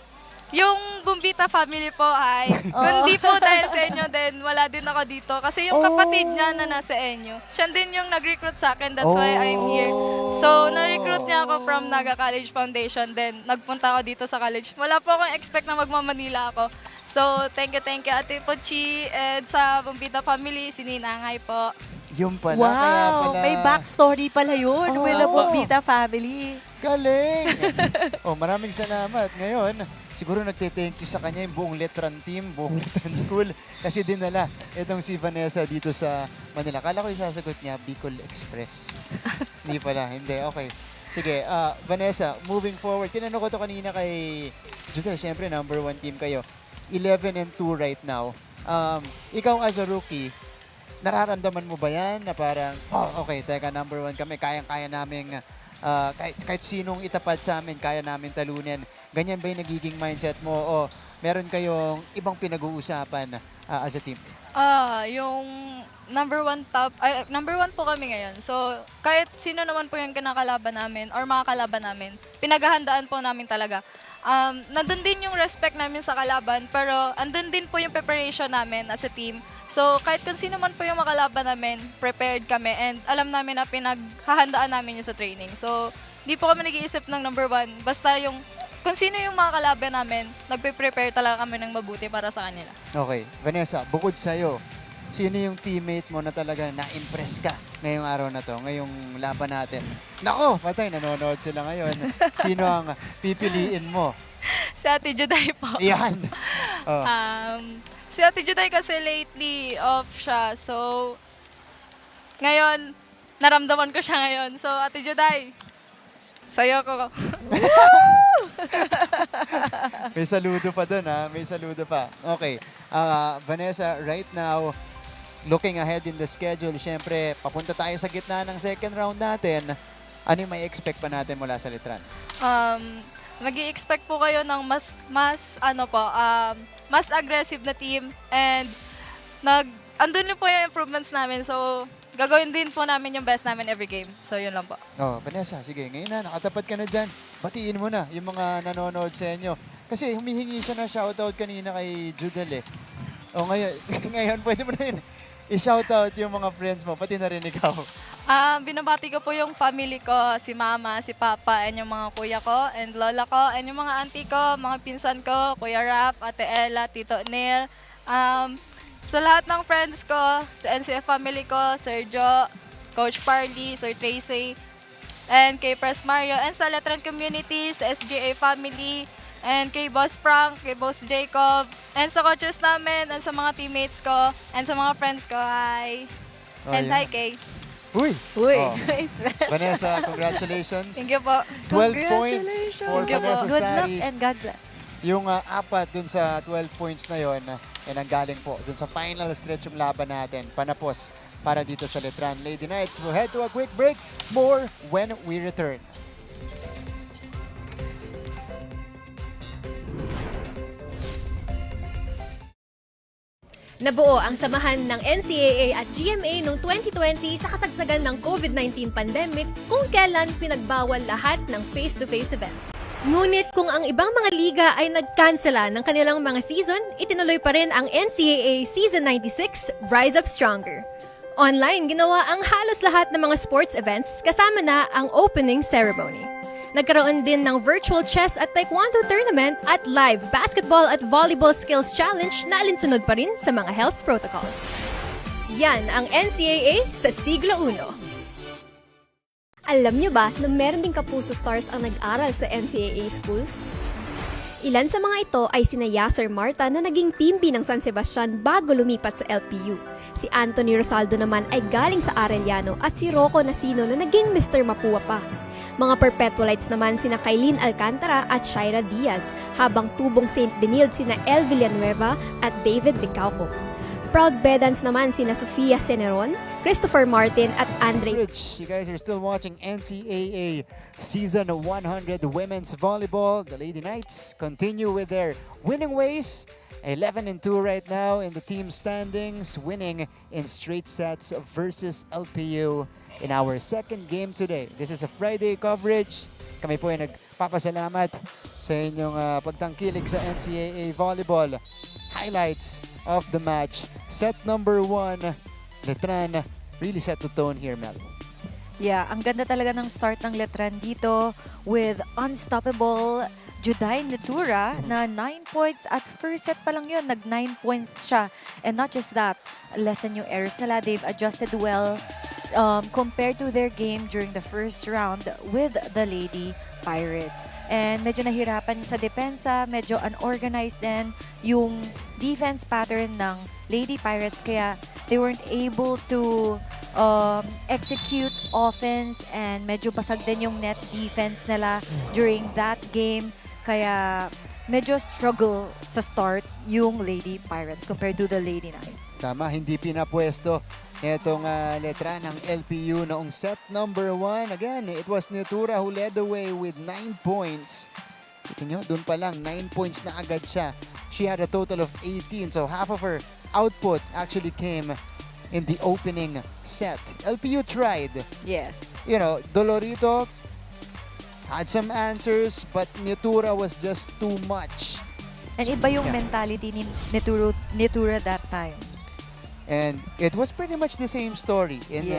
Yung Bumbita family po ay, kundi po dahil sa inyo din, wala din ako dito. Kasi yung kapatid niya na nasa inyo, siya din yung nag-recruit sa akin, that's why I'm here. So, na-recruit niya ako from Naga College Foundation, then nagpunta ako dito sa college. Wala po akong expect na magmamanila ako. So, thank you Ate Pochi, and sa Bumbita family, sininangay po. Yung pala, Wow, kaya pala. may backstory pala yun with the Bumbita family. Galing! Maraming salamat. Ngayon, siguro nagte-thank you sa kanya yung buong Letran team, buong Letran School. Kasi dinala itong si Vanessa dito sa Manila. Kala ko isasagot niya, Bicol Express. Hindi pala, hindi. Okay. Sige, Vanessa, moving forward. Tinanong ko to kanina kay Judel, syempre number 1 team kayo. 11-2 right now. Ikaw as a rookie, nararamdaman mo ba yan na parang, okay, teka, number 1 kami, kayang-kaya naming kahit sinong itapat sa amin, kaya namin talunin. Ganyan ba yung nagiging mindset mo o meron kayong ibang pinag-uusapan as a team? Yung number 1 po kami ngayon. So, kahit sino naman po yung kinakalaban namin or mga kalaban namin, pinaghahandaan po namin talaga. Nandun din yung respect namin sa kalaban, pero andun din po yung preparation namin as a team. So, kahit kung sino man po yung makalaban namin, prepared kami and alam namin na pinaghahandaan namin yun sa training. So, di po kami nag-iisip ng number 1. Basta yung, kung sino yung mga kalaban namin, nagpe-prepare talaga kami ng mabuti para sa kanila. Okay. Vanessa, bukod sa'yo, sino yung teammate mo na talaga na-impress ka ngayong araw na to, ngayong laban natin? Nako, patay, nanonood sila ngayon. Sino ang pipiliin mo? Si Ate Juday po. Yan. Si Ate Juday kasi lately off siya. So, ngayon, naramdaman ko siya ngayon. So, Ate Juday, sayo ko. May saludo pa dun, ha? May saludo pa. Okay. Vanessa, right now, looking ahead in the schedule, syempre, papunta tayo sa gitna ng second round natin. Ano yung may expect pa natin mula sa Letran? Mag-i-expect po kayo ng mas aggressive na team and andun din po yung improvements namin. So, gagawin din po namin yung best namin every game. So, yun lang po. Vanessa, sige, ngayon na, nakatapat ka na dyan. Batiin mo na yung mga nanonood sa inyo. Kasi humihingi siya ng shoutout kanina kay Judel eh. Ngayon, pwede mo na rin i-shoutout yung mga friends mo, pati na rin ikaw. Binabati ko po yung family ko, si mama, si papa, and yung mga kuya ko, and lola ko, and yung mga auntie ko, mga pinsan ko, Kuya Rap, Ate Ella, Tito Neil. Sa lahat ng friends ko, sa NCF family ko, Sir Jo, Coach Parley, Sir Tracy, and kay Pres Mario, and sa Letran community, sa SJA family, and kay Boss Frank, kay Boss Jacob, and sa coaches namin, and sa mga teammates ko, and sa mga friends ko, hi! And hi, Kay! Uy! Vanessa, congratulations. Thank you po. 12 points for Vanessa Sari. Good luck and God bless. Yung 4 dun sa 12 points na yon ay nanggaling po dun sa final stretch yung laban natin. Panapos para dito sa Letran. Lady Knights, we'll head to a quick break. More when we return. Nabuo ang samahan ng NCAA at GMA noong 2020 sa kasagsagan ng COVID-19 pandemic kung kailan pinagbawal lahat ng face-to-face events. Ngunit kung ang ibang mga liga ay nagkansela ng kanilang mga season, itinuloy pa rin ang NCAA Season 96 Rise Up Stronger. Online, ginawa ang halos lahat ng mga sports events kasama na ang opening ceremony. Nagkaroon din ng virtual chess at taekwondo tournament at live basketball at volleyball skills challenge na alinsunod pa rin sa mga health protocols. Yan ang NCAA sa siglo 1. Alam niyo ba na meron ding kapuso stars ang nag-aral sa NCAA schools? Ilan sa mga ito ay sina Yasser Marta na naging team B ng San Sebastian bago lumipat sa LPU. Si Anthony Rosaldo naman ay galing sa Arellano at si Rocco Nasino na naging Mr. Mapua pa. Mga perpetualites naman sina Kailin Alcantara at Shaira Diaz, habang tubong St. Benilde sina El Villanueva at David Licauco. Proud bedans naman sina Sofia Ceneron, Christopher Martin at Andre. You guys are still watching NCAA Season 100 Women's Volleyball. The Lady Knights continue with their winning ways. 11-2 right now in the team standings, winning in straight sets versus LPU in our second game today. This is a Friday coverage. Kami po ay nagpapasalamat sa inyong pagtangkilik sa NCAA Volleyball. Highlights of the match. Set number 1, Letran really set the tone here, Mel. Yeah, ang ganda talaga ng start ng Letran dito with unstoppable Judel Nitura na 9 points at first set pa lang yun, nag-9 points siya. And not just that, lessen yung errors nila. They've adjusted well compared to their game during the first round with the Lady Pirates. And medyo nahirapan sa depensa, medyo unorganized din yung defense pattern ng Lady Pirates, kaya they weren't able to execute offense, and medyo basag din yung net defense nila during that game. Kaya medyo struggle sa start yung Lady Pirates compared to the Lady Knights. Tama, hindi pinapwesto netong letra ng LPU noong set number 1. Again, it was Nitura who led the way with 9 points. Kita nyo, dun pa lang, 9 points na agad siya. She had a total of 18, so half of her output actually came in the opening set. LPU tried. Yes. You know, Dolorito had some answers, but Nitura was just too much. And iba yung mentality ni Nitura that time. And it was pretty much the same story in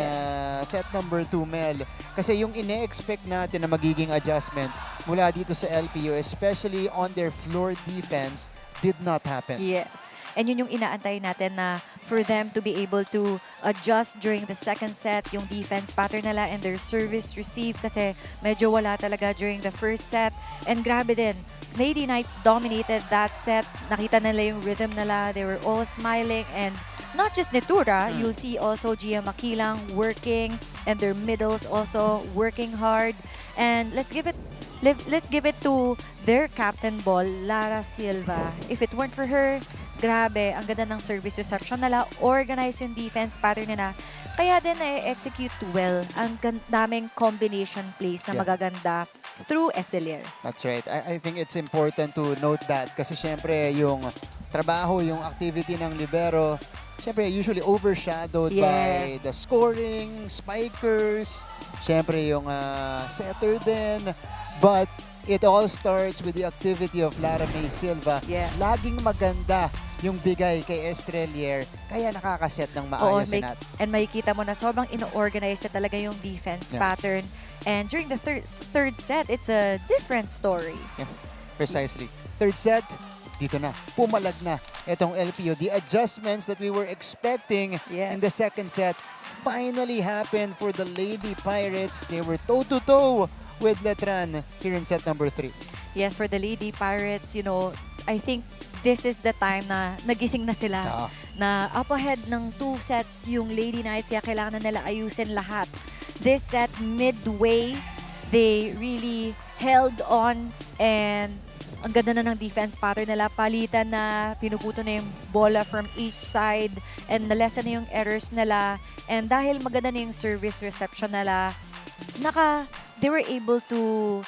set number 2, Mel. Kasi yung ine-expect natin na magiging adjustment mula dito sa LPU, especially on their floor defense, did not happen. Yes. And yun yung inaantay natin na for them to be able to adjust during the second set, yung defense pattern nila and their service receive, kasi medyo wala talaga during the first set. And grabe din, Lady Knights dominated that set. Nakita nila yung rhythm nila. They were all smiling, and not just Nitura, you'll see also Gia Maquilang working, and their middles also working hard. And let's give it to their captain ball, Lara Silva. If it weren't for her, grabe, ang ganda ng service reception nila, organize yung defense pattern nila. Kaya din na-execute well ang daming combination plays na magaganda through Estelier. That's right. I think it's important to note that kasi syempre yung trabaho, yung activity ng libero, syempre usually overshadowed by the scoring, spikers, syempre yung setter din. But it all starts with the activity of Lara May Silva. Yes. Laging maganda yung bigay kay Estrelier, kaya nakakaset ng maayos si Nat. And makikita mo na sobrang ino-organize talaga yung defense pattern. And during the third set, it's a different story. Yeah, precisely. Third set, dito na, pumalag na itong LPU. The adjustments that we were expecting in the second set finally happened for the Lady Pirates. They were toe-to-toe with Letran here in set number 3. Yes, for the Lady Pirates, you know, I think this is the time na nagising na sila. Na up ahead ng 2 sets yung Lady Knights, kaya kailangan na nila ayusin lahat. This set, midway, they really held on, and ang ganda na ng defense pattern nila. Palitan na, pinuputo na yung bola from each side, and nalesen na yung errors nila. And dahil maganda na yung service reception nila, they were able to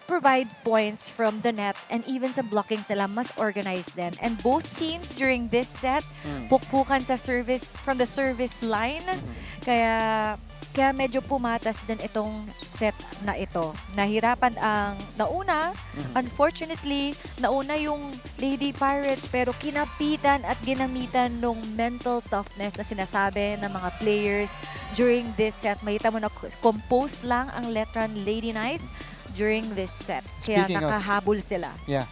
provide points from the net, and even sa blockings nila, mas organized din. And both teams during this set, pukpukan sa service, from the service line. Kaya medyo pumatas din itong set na ito. Nahirapan ang nauna. Unfortunately, nauna yung Lady Pirates, pero kinapitan at ginamitan ng mental toughness na sinasabi ng mga players during this set. Makita mo na compose lang ang Letran Lady Knights during this set. Kaya nakahabol sila. Yeah.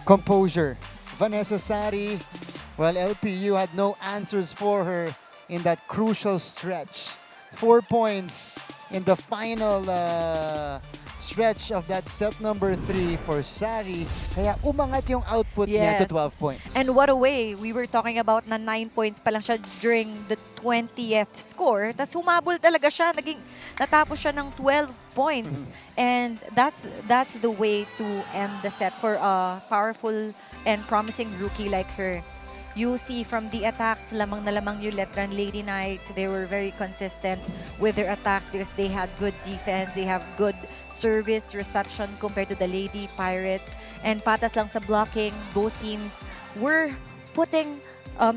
Composure. Vanessa Sari, well, LPU had no answers for her in that crucial stretch. 4 points in the final stretch of that set number 3 for Sari. Kaya umangat yung output niya to 12 points. And what a way. We were talking about na 9 points pa lang siya during the 20th score. Tapos humabol talaga siya. Natapos siya ng 12 points. And that's the way to end the set for a powerful and promising rookie like her. you see from the attacks, lamang na lamang yung Letran Lady Knights. They were very consistent with their attacks because they had good defense. They have good service reception compared to the Lady Pirates. And patas lang sa blocking, both teams were putting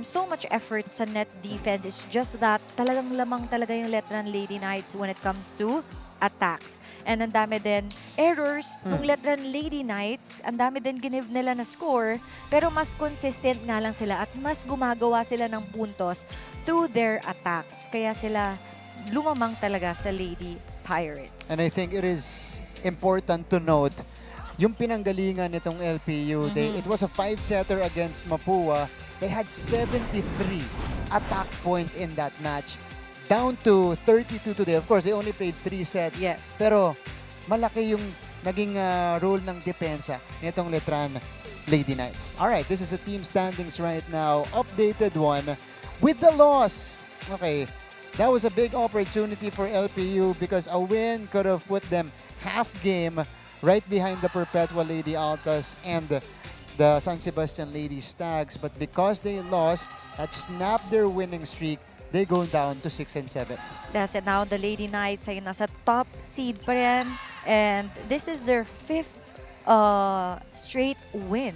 so much effort sa net defense. It's just that talagang lamang talaga yung Letran Lady Knights when it comes to attacks. And ang dami din errors ng Letran Lady Knights. Ang dami din give nila na score. Pero mas consistent nga lang sila at mas gumagawa sila ng puntos through their attacks. Kaya sila lumamang talaga sa Lady Pirates. And I think it is important to note yung pinanggalingan nitong LPU. It was a 5-setter against Mapua. They had 73 attack points in that match. Down to 32 today. Of course, they only played 3 sets. Yes. Pero malaki yung naging role ng depensa nitong Letran Lady Knights. All right, this is the team standings right now. Updated one with the loss. Okay, that was a big opportunity for LPU because a win could have put them half game right behind the Perpetual Lady Altas and the San Sebastian Lady Stags. But because they lost, that snapped their winning streak. They go down to 6 and 7. That's it. Now the Lady Knights ay nasa top seed pa rin. And this is their 5th straight win.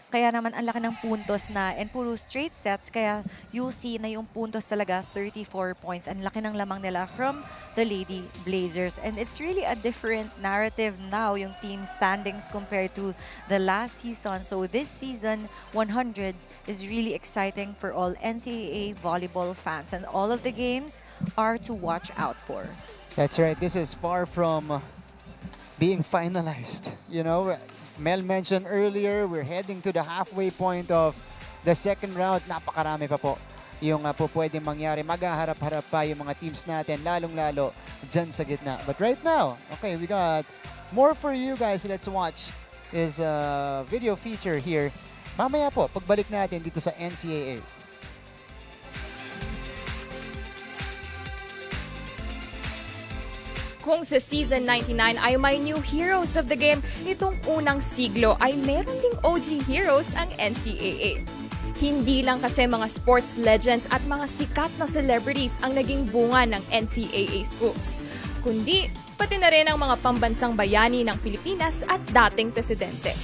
Kaya naman ang laki ng puntos na and puro straight sets. Kaya you see na yung puntos talaga 34 points. Ang laki ng lamang nila from the Lady Blazers. And it's really a different narrative now yung team standings compared to the last season. So this season 100 is really exciting for all NCAA volleyball fans. And all of the games are to watch out for. That's right. This is far from being finalized. You know, Mel mentioned earlier, we're heading to the halfway point of the second round. Napakarami pa po yung po pwedeng mangyari. Maghaharap-harap pa yung mga teams natin, lalong-lalo dyan sa gitna. But right now, okay, we got more for you guys. Let's watch is a video feature here. Mamaya po, pagbalik natin dito sa NCAA. Kung sa Season 99 ay may new heroes of the game, itong unang siglo ay meron ding OG heroes ang NCAA. Hindi lang kasi mga sports legends at mga sikat na celebrities ang naging bunga ng NCAA schools, kundi pati na rin ang mga pambansang bayani ng Pilipinas at dating presidente.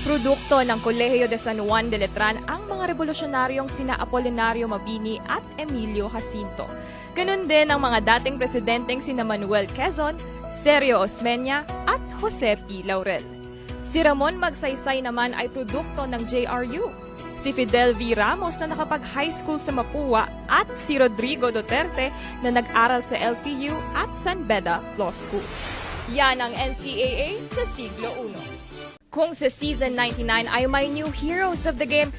Produkto ng Kolehiyo de San Juan de Letran ang mga revolusyonaryong sina Apolinario Mabini at Emilio Jacinto. Ganun din ang mga dating presidenteng sina Manuel Quezon, Sergio Osmeña at Jose P. Laurel. Si Ramon Magsaysay naman ay produkto ng JRU. Si Fidel V. Ramos na nakapag-high school sa Mapua at si Rodrigo Duterte na nag-aral sa LPU at San Beda Law School. Yan ang NCAA sa siglo I. Kung sa Season 99 ay may new heroes of the game,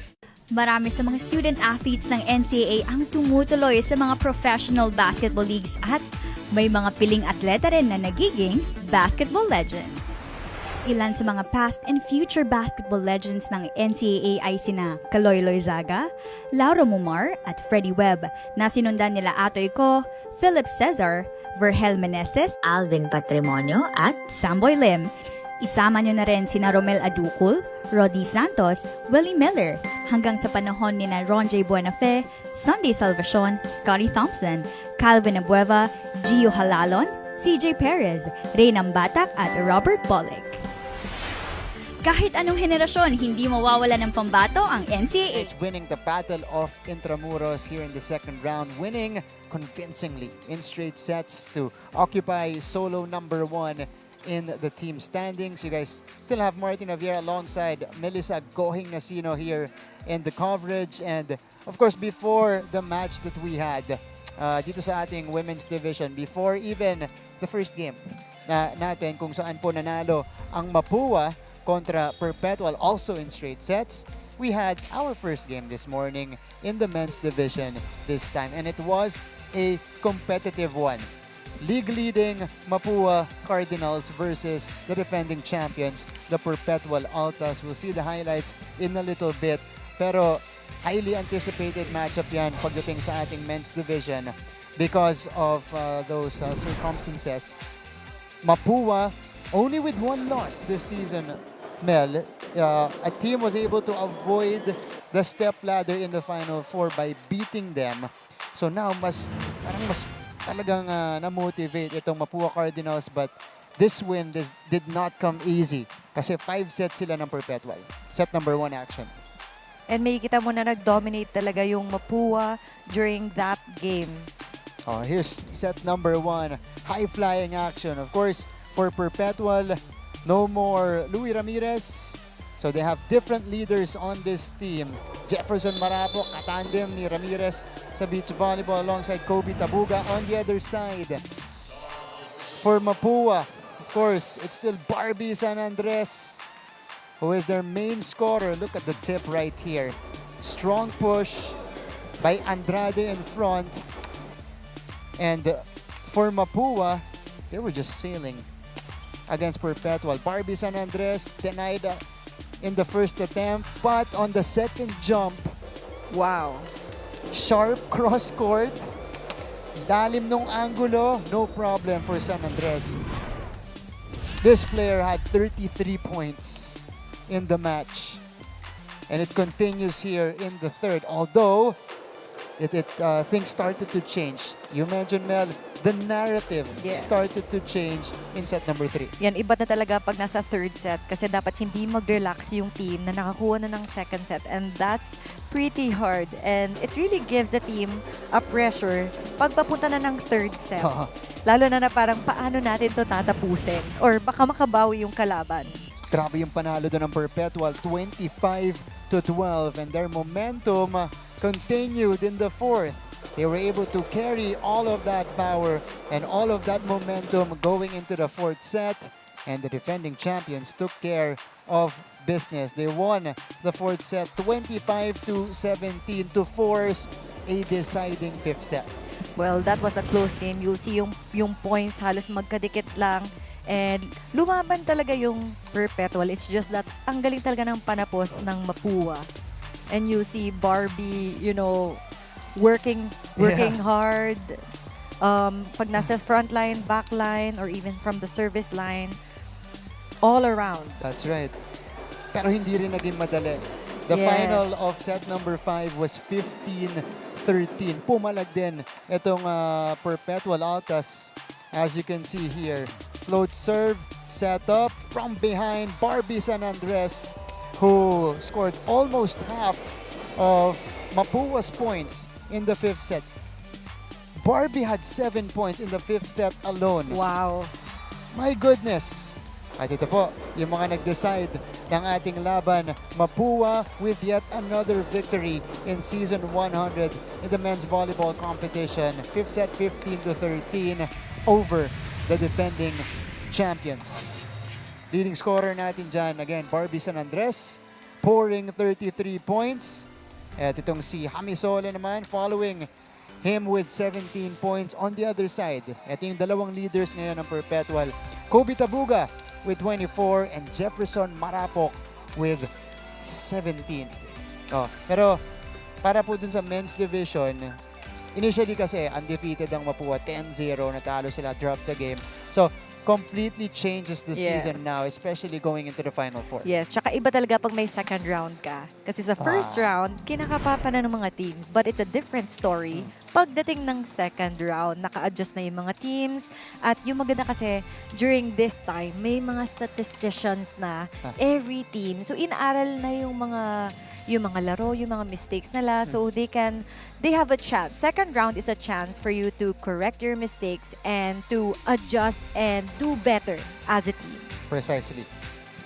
marami sa mga student-athletes ng NCAA ang tumutuloy sa mga professional basketball leagues at may mga piling atleta rin na nagiging basketball legends. Ilan sa mga past and future basketball legends ng NCAA ay sina Kaloy Loizaga, Lauro Mumar at Freddie Webb na sinundan nila Atoy Ko, Philip Cesar, Vergel Meneses, Alvin Patrimonio at Samboy Lim. Isama nyo na rin sina Romel Aducul, Rodi Santos, Willie Miller, hanggang sa panahon ni na Ron J. Buenafe, Sunday Salvacion, Scotty Thompson, Calvin Abueva, Gio Halalon, CJ Perez, Ray Nambatak at Robert Bolek. Kahit anong henerasyon, hindi mawawala ng pambato ang NCAA. It's winning the Battle of Intramuros here in the second round, winning convincingly in straight sets to occupy solo number 1 in the team standings. You guys still have Martin Aviera alongside Melissa Gohing Nasino here in the coverage. And of course, before the match that we had dito sa ating women's division, before even the first game natin kung saan po nanalo ang Mapua kontra Perpetual also in straight sets, we had our first game this morning in the men's division this time. And it was a competitive one. League-leading Mapua Cardinals versus the defending champions, the Perpetual Altas. We'll see the highlights in a little bit. Pero highly anticipated matchup yan pagdating sa ating men's division because of those circumstances. Mapua only with 1 loss this season, Mel. A team was able to avoid the step ladder in the Final Four by beating them. So now mas talagang na-motivate itong Mapua Cardinals, but this win did not come easy kasi 5 sets sila ng Perpetual. Set number 1 action. And may kita mo na nag-dominate talaga yung Mapua during that game. Here's set number 1. High-flying action. Of course, for Perpetual, no more Louie Ramirez. So they have different leaders on this team. Jefferson Marapo, katandem ni Ramirez sa beach volleyball alongside Kobe Tabuga on the other side. For Mapua, of course, it's still Barbie San Andres, who is their main scorer. Look at the tip right here. Strong push by Andrade in front. And for Mapua, they were just sailing against Perpetual. Barbie San Andres denied in the first attempt, but on the second jump, wow. Sharp cross court. Lalim nung angulo, no problem for San Andres. This player had 33 points in the match. And it continues here in the third. Although, things started to change. You mentioned, Mel, the narrative started to change in set number 3. Yan, iba na talaga pag nasa third set kasi dapat hindi mag-relax yung team na nakakuha na ng second set, and that's pretty hard, and it really gives the team a pressure pag papunta na ng third set. Lalo na parang paano natin to tatapusin or baka makabawi yung kalaban. Grabe yung panalo doon ng Perpetual, 25-12, and their momentum continued in the fourth. They were able to carry all of that power and all of that momentum going into the fourth set, and the defending champions took care of business. They won the fourth set 25-17 to force a deciding fifth set. Well, that was a close game. You'll see yung points halos magkadikit lang, and lumaban talaga yung Perpetual. It's just that ang galing talaga ng panapos ng Mapua. And you see Barbie, working hard. Pag nasa front line, back line, or even from the service line, all around. That's right. Pero hindi rin naging madali. The final of set number 5 was 15-13. Pumalag din itong Perpetual Altas. As you can see here, float serve, set up from behind Barbie San Andres, who scored almost half of Mapua's points in the fifth set. Barbie had 7 points in the fifth set alone. Wow. My goodness. At ito po, yung mga nag-decide ng ating laban, Mapua with yet another victory in Season 100 in the men's volleyball competition. Fifth set, 15-13 over the defending champions. Leading scorer natin dyan, again, Barbie San Andres, pouring 33 points. At itong si Hamisola naman, following him with 17 points on the other side. Ito yung dalawang leaders ngayon ng Perpetual. Kobe Tabuga with 24 and Jefferson Marapok with 17. Pero para po dun sa men's division, initially kasi undefeated ang Mapua, 10-0, natalo sila, drop the game. So, completely changes the season now, especially going into the Final Four. Yes, tsaka iba talaga pag may second round ka. Kasi sa first round, kinakapapa na ng mga teams. But it's a different story. Pagdating ng second round, naka-adjust na yung mga teams. At yung maganda kasi, during this time, may mga statisticians na every team. So, inaaral na yung mga laro, yung mga mistakes nila. So, they have a chance. Second round is a chance for you to correct your mistakes and to adjust and do better as a team. Precisely.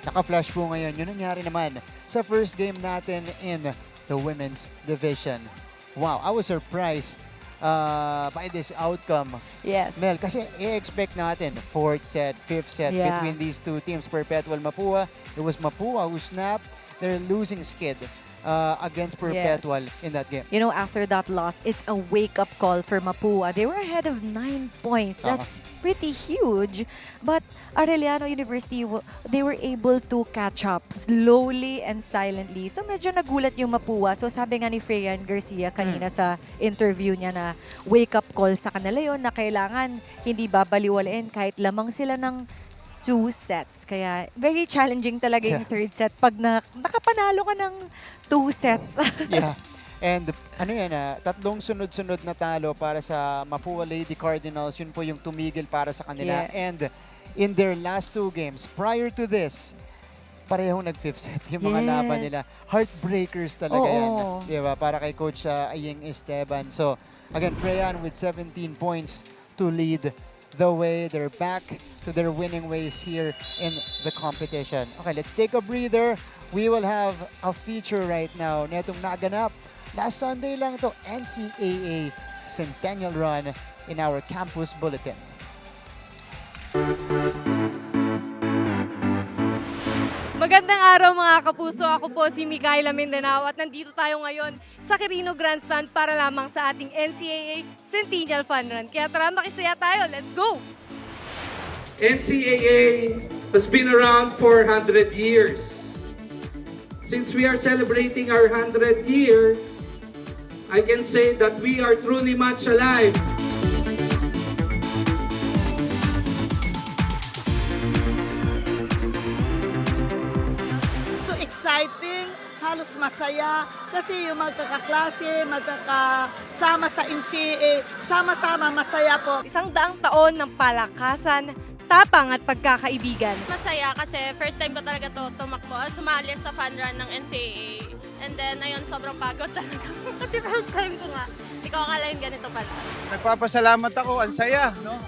Naka-flash po ngayon. Yun nangyari naman sa first game natin in the women's division. Wow, I was surprised by this outcome. Yes. Mel, kasi i-expect natin fourth set, fifth set between these two teams, Perpetual Mapua. It was Mapua who snapped their losing skid against Perpetual in that game. After that loss, it's a wake-up call for Mapua. They were ahead of 9 points. That's pretty huge. But Arellano University, they were able to catch up slowly and silently. So medyo nagulat yung Mapua. So sabi nga ni Freyan Garcia kanina sa interview niya na wake-up call sa kanila yon na kailangan hindi babaliwalain kahit lamang sila ng 2 sets. Kaya very challenging talaga yung third set pag nakapanalo ka ng 2 sets. Yeah. And ano yan, tatlong sunod-sunod na talo para sa Mapua Lady Cardinals. Yun po yung tumigil para sa kanila. Yeah. And in their last 2 games, prior to this, parehong nag-fifth set yung mga laban nila. Heartbreakers talaga yan. Diba? Para kay Coach Aying Esteban. So, again, Freyan with 17 points to lead the way. They're back to their winning ways here in the competition. Okay, let's take a breather. We will have a feature right now netong naganap. Last Sunday lang to, NCAA Centennial Run in our campus bulletin. Magandang araw mga kapuso. Ako po si Micaela Mindanao at nandito tayo ngayon sa Quirino Grandstand para lamang sa ating NCAA Centennial Fun Run. Kaya tara, makisaya tayo. Let's go! NCAA has been around for 100 years. Since we are celebrating our 100th year, I can say that we are truly much alive. Exciting, halos masaya kasi yung magkakaklase, magkakasama sa NCAA, sama-sama masaya po. 100 taon ng palakasan, tapang at pagkakaibigan. Masaya kasi first time ko talaga tumakbo, sumali sa fun run ng NCAA. And then ayun, sobrang pagod talaga kasi first time ko nga. Hindi ko akalain ganito pala. Nagpapasalamat ako, ang saya, no?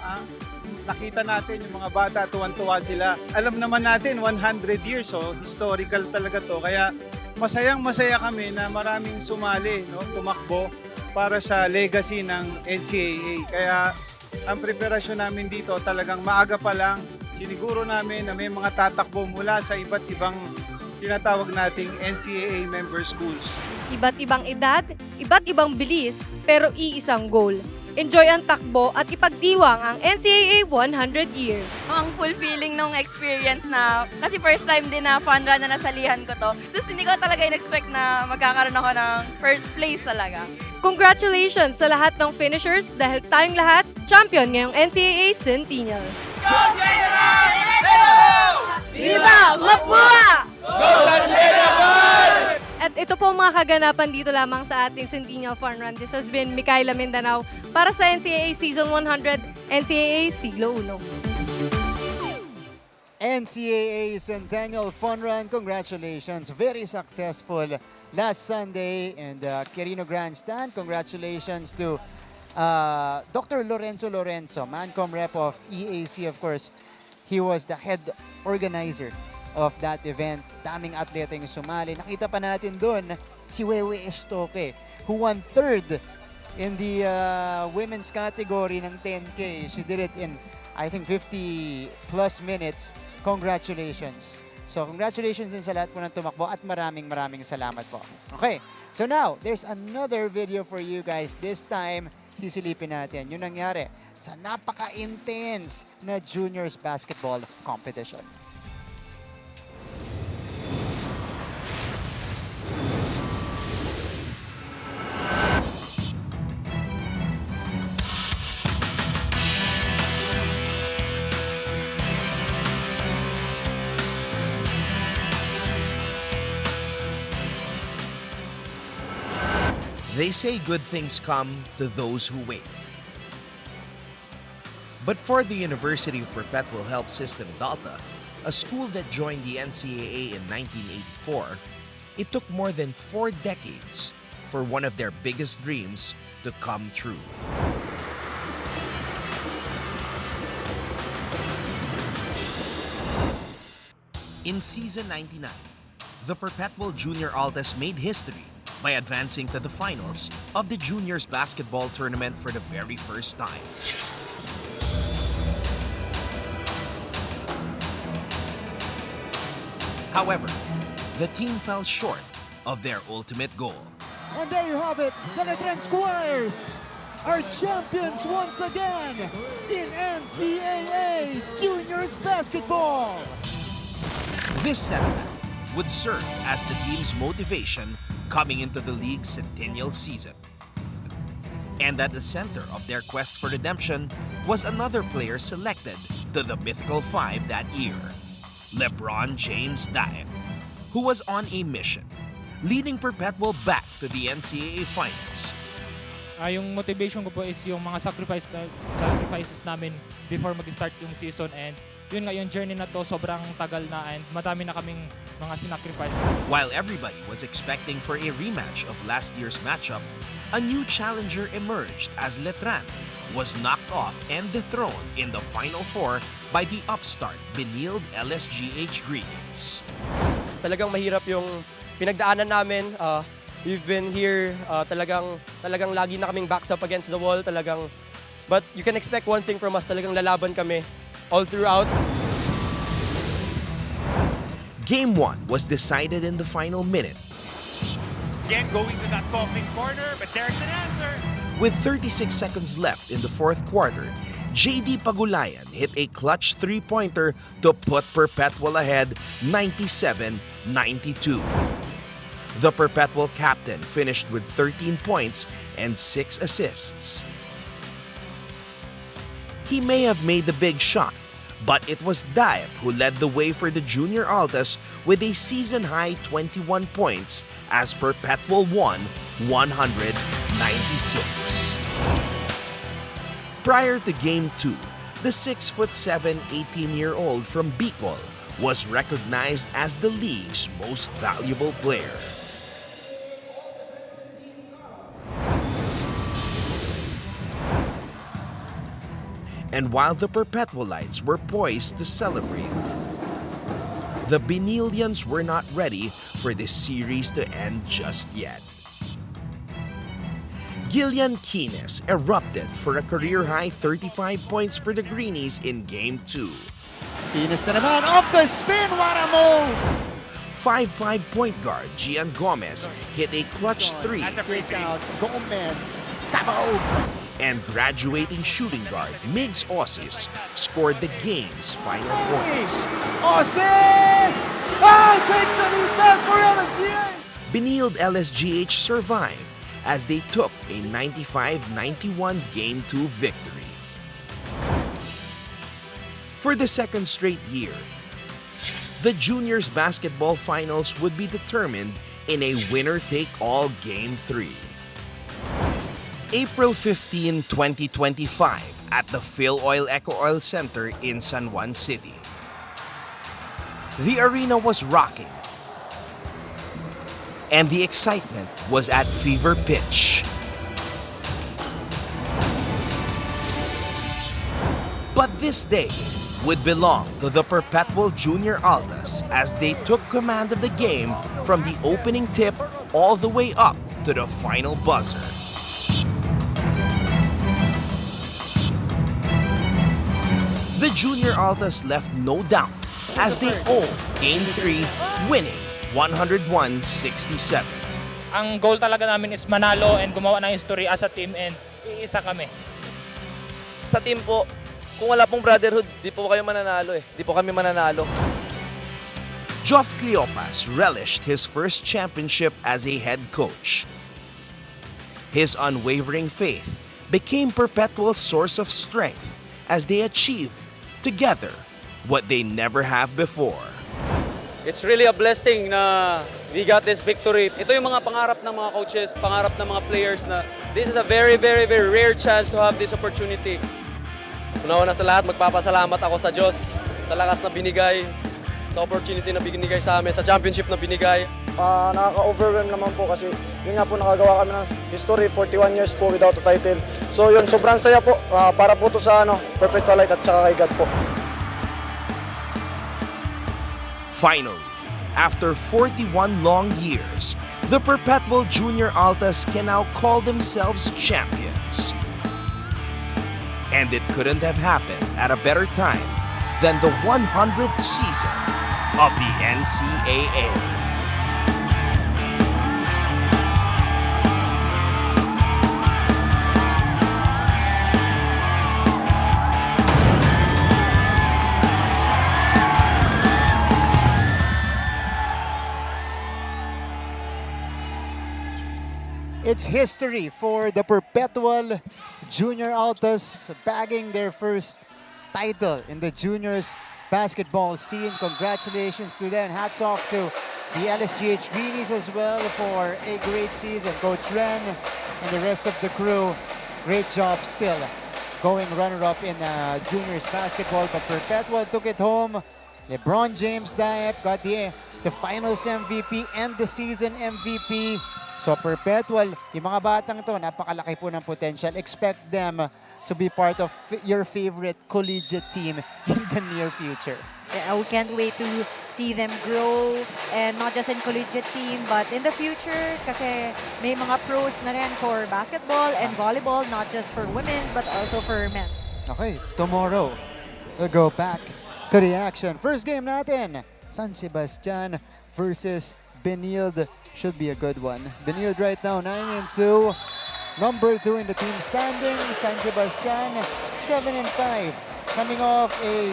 Nakita natin yung mga bata, tuwan-tuwa sila. Alam naman natin, 100 years, so historical talaga to. Kaya masayang-masaya kami na maraming sumali, no, tumakbo para sa legacy ng NCAA. Kaya ang preparasyon namin dito talagang maaga pa lang. Siniguro namin na may mga tatakbo mula sa iba't ibang tinatawag nating NCAA member schools. Iba't ibang edad, iba't ibang bilis, pero iisang goal. Enjoy ang takbo at ipagdiwang ang NCAA 100 years. Ang fulfilling nung experience na, kasi first time din na fun run na nasalihan ko to. Tapos hindi ko talaga in-expect na magkakaroon ako ng first place talaga. Congratulations sa lahat ng finishers dahil tayong lahat champion ngayong NCAA Centennial. Go Generals! Viva Mapua! Go San Pedro! At ito po ang mga kaganapan dito lamang sa ating Centennial Fun Run. This has been Micaela Mindanao para sa NCAA Season 100, NCAA Siglo 1. NCAA Centennial Fun Run, congratulations. Very successful last Sunday in the Quirino Grandstand. Congratulations to Dr. Lorenzo, Mancom rep of EAC, of course. He was the head organizer of that event. Daming atleta yung sumali. Nakita pa natin doon si Wewe Estope, who won 3rd in the women's category ng 10K. She did it in, I think, 50 plus minutes. Congratulations. So, congratulations din sa lahat po ng tumakbo at maraming salamat po. Okay, so now, there's another video for you guys. This time, sisilipin natin yung nangyari sa napaka-intense na juniors basketball competition. They say good things come to those who wait. But for the University of Perpetual Help System Delta, a school that joined the NCAA in 1984, it took more than 4 decades for one of their biggest dreams to come true. In season 99, the Perpetual Junior Altas made history by advancing to the finals of the Juniors Basketball Tournament for the very first time. However, the team fell short of their ultimate goal. And there you have it, the Letran Squires are champions once again in NCAA Juniors Basketball. This setback would serve as the team's motivation coming into the league's centennial season. And at the center of their quest for redemption was another player selected to the mythical five that year, LeBron James Diet, who was on a mission, leading Perpetual back to the NCAA Finals. Yung motivation ko po is yung mga sacrifices namin before mag-start yung season, and yun nga yung journey na to sobrang tagal na and madami na kaming mga sinacrifice. While everybody was expecting for a rematch of last year's matchup, a new challenger emerged as Letran was knocked off and dethroned in the Final Four by the upstart Benilde LSGH Greetings. Talagang mahirap yung pinagdaanan namin. We've been here, talagang lagi na kaming backs up against the wall, but you can expect one thing from us, talagang lalaban kami all throughout. Game 1 was decided in the final minute. Again, going to that coffin corner, but there's an answer. With 36 seconds left in the fourth quarter, JD Pagulayan hit a clutch three-pointer to put Perpetual ahead 97-92. The Perpetual captain finished with 13 points and 6 assists. He may have made the big shot, but it was Diep who led the way for the Junior Altas with a season-high 21 points as Perpetual won 196. Prior to Game 2, the 6'7", 18-year-old from Bicol was recognized as the league's most valuable player. And while the Perpetualites were poised to celebrate, the Benildians were not ready for this series to end just yet. Gillian Quines erupted for a career-high 35 points for the Greenies in Game 2. Quines na naman, off the spin, what a move! 5'5" point guard Gian Gomez hit a clutch three. Kick out, Gomez, kaboom! And graduating shooting guard Migs Osis scored the game's final points. Osis! Oh, takes the lead back for LSGH! Benilde LSGH survived as they took a 95-91 Game 2 victory. For the second straight year, the juniors basketball finals would be determined in a winner-take-all Game 3. April 15, 2025 at the Phil Oil Eco Oil Center in San Juan City. The arena was rocking and the excitement was at fever pitch. But this day would belong to the Perpetual Junior Altas as they took command of the game from the opening tip all the way up to the final buzzer. The Junior Altas left no doubt as they owned Game 3, winning 101-67. Ang goal talaga namin is manalo and gumawa ng history as a team, and iisa kami. Sa team po, kung wala pong brotherhood, di po kayo mananalo eh. Di po kami mananalo. Joff Cleopas relished his first championship as a head coach. His unwavering faith became Perpetual's source of strength as they achieved together what they never have before. It's really a blessing na we got this victory. Ito yung mga pangarap ng mga coaches, pangarap ng mga players na this is a very, very, very rare chance to have this opportunity. Una-una sa lahat, magpapasalamat ako sa Diyos sa lakas na binigay, sa opportunity na binigay sa amin, sa championship na binigay. Nakaka-overwhelm naman po kasi yun nga po nakagawa kami ng history, 41 years po without a title. So yun, sobrang saya po para po to sa Perpetualite at saka kay God po. Finally, after 41 long years, the Perpetual Junior Altas can now call themselves champions. And it couldn't have happened at a better time than the 100th season of the NCAA. It's history for the Perpetual Junior Altas, bagging their first title in the juniors basketball scene. Congratulations to them. Hats off to the LSGH Greenies as well for a great season. Coach Ren and the rest of the crew, great job still going runner-up in juniors basketball. But Perpetual took it home. LeBron James Diep got the finals MVP and the season MVP. So Perpetual, yung mga batang to, napakalaki po ng potential. Expect them to be part of your favorite collegiate team in the near future. Yeah, we can't wait to see them grow, and not just in collegiate team but in the future, kasi may mga pros na rin for basketball and volleyball, not just for women but also for men's. Okay, tomorrow we'll go back to the action. First game natin, San Sebastian versus Benilde. Should be a good one. Benilde right now 9-2. Number 2 in the team standing. San Sebastian 7-5. Coming off a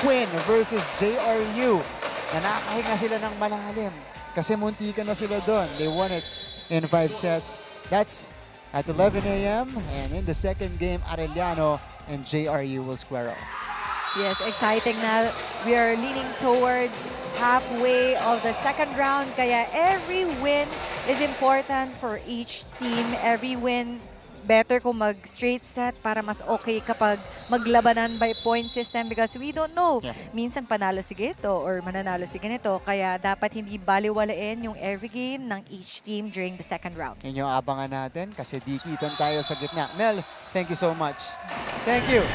win versus JRU. Nakakahinga sila ng malalim kasi muntikan na sila doon. They won it in 5 sets. That's at 11 a.m. And in the second game, Arellano and JRU will square off. Yes, exciting na. We are leaning towards halfway of the second round. Kaya every win is important for each team. Every win, better kung mag-straight set para mas okay kapag maglabanan by point system, because we don't know. Minsan panalo si ganito or mananalo si ganito. Kaya dapat hindi baliwalain yung every game ng each team during the second round. Yun yung abangan natin kasi dikitan tayo sa gitna. Mel, thank you so much. Thank you.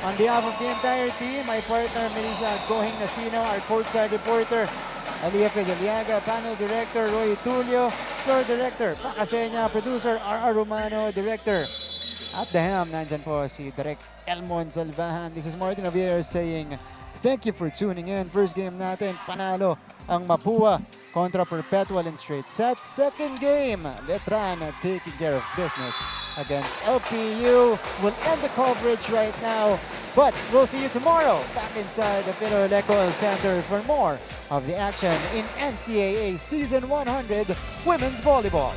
On behalf of the entire team, my partner Melissa Gohing Nasino, our courtside reporter, Alia Fideliaga, panel director Roy Tulio, floor director Pakasenya, producer R.R. Romano, director at the helm, nandyan po si Direk Elmon Salvahan. This is Martin Javier saying thank you for tuning in. First game natin, panalo ang Mapua kontra Perpetual in straight sets. Second game, Letran taking care of business against LPU. We'll end the coverage right now, but we'll see you tomorrow back inside the Philoel Center for more of the action in NCAA Season 100 Women's Volleyball.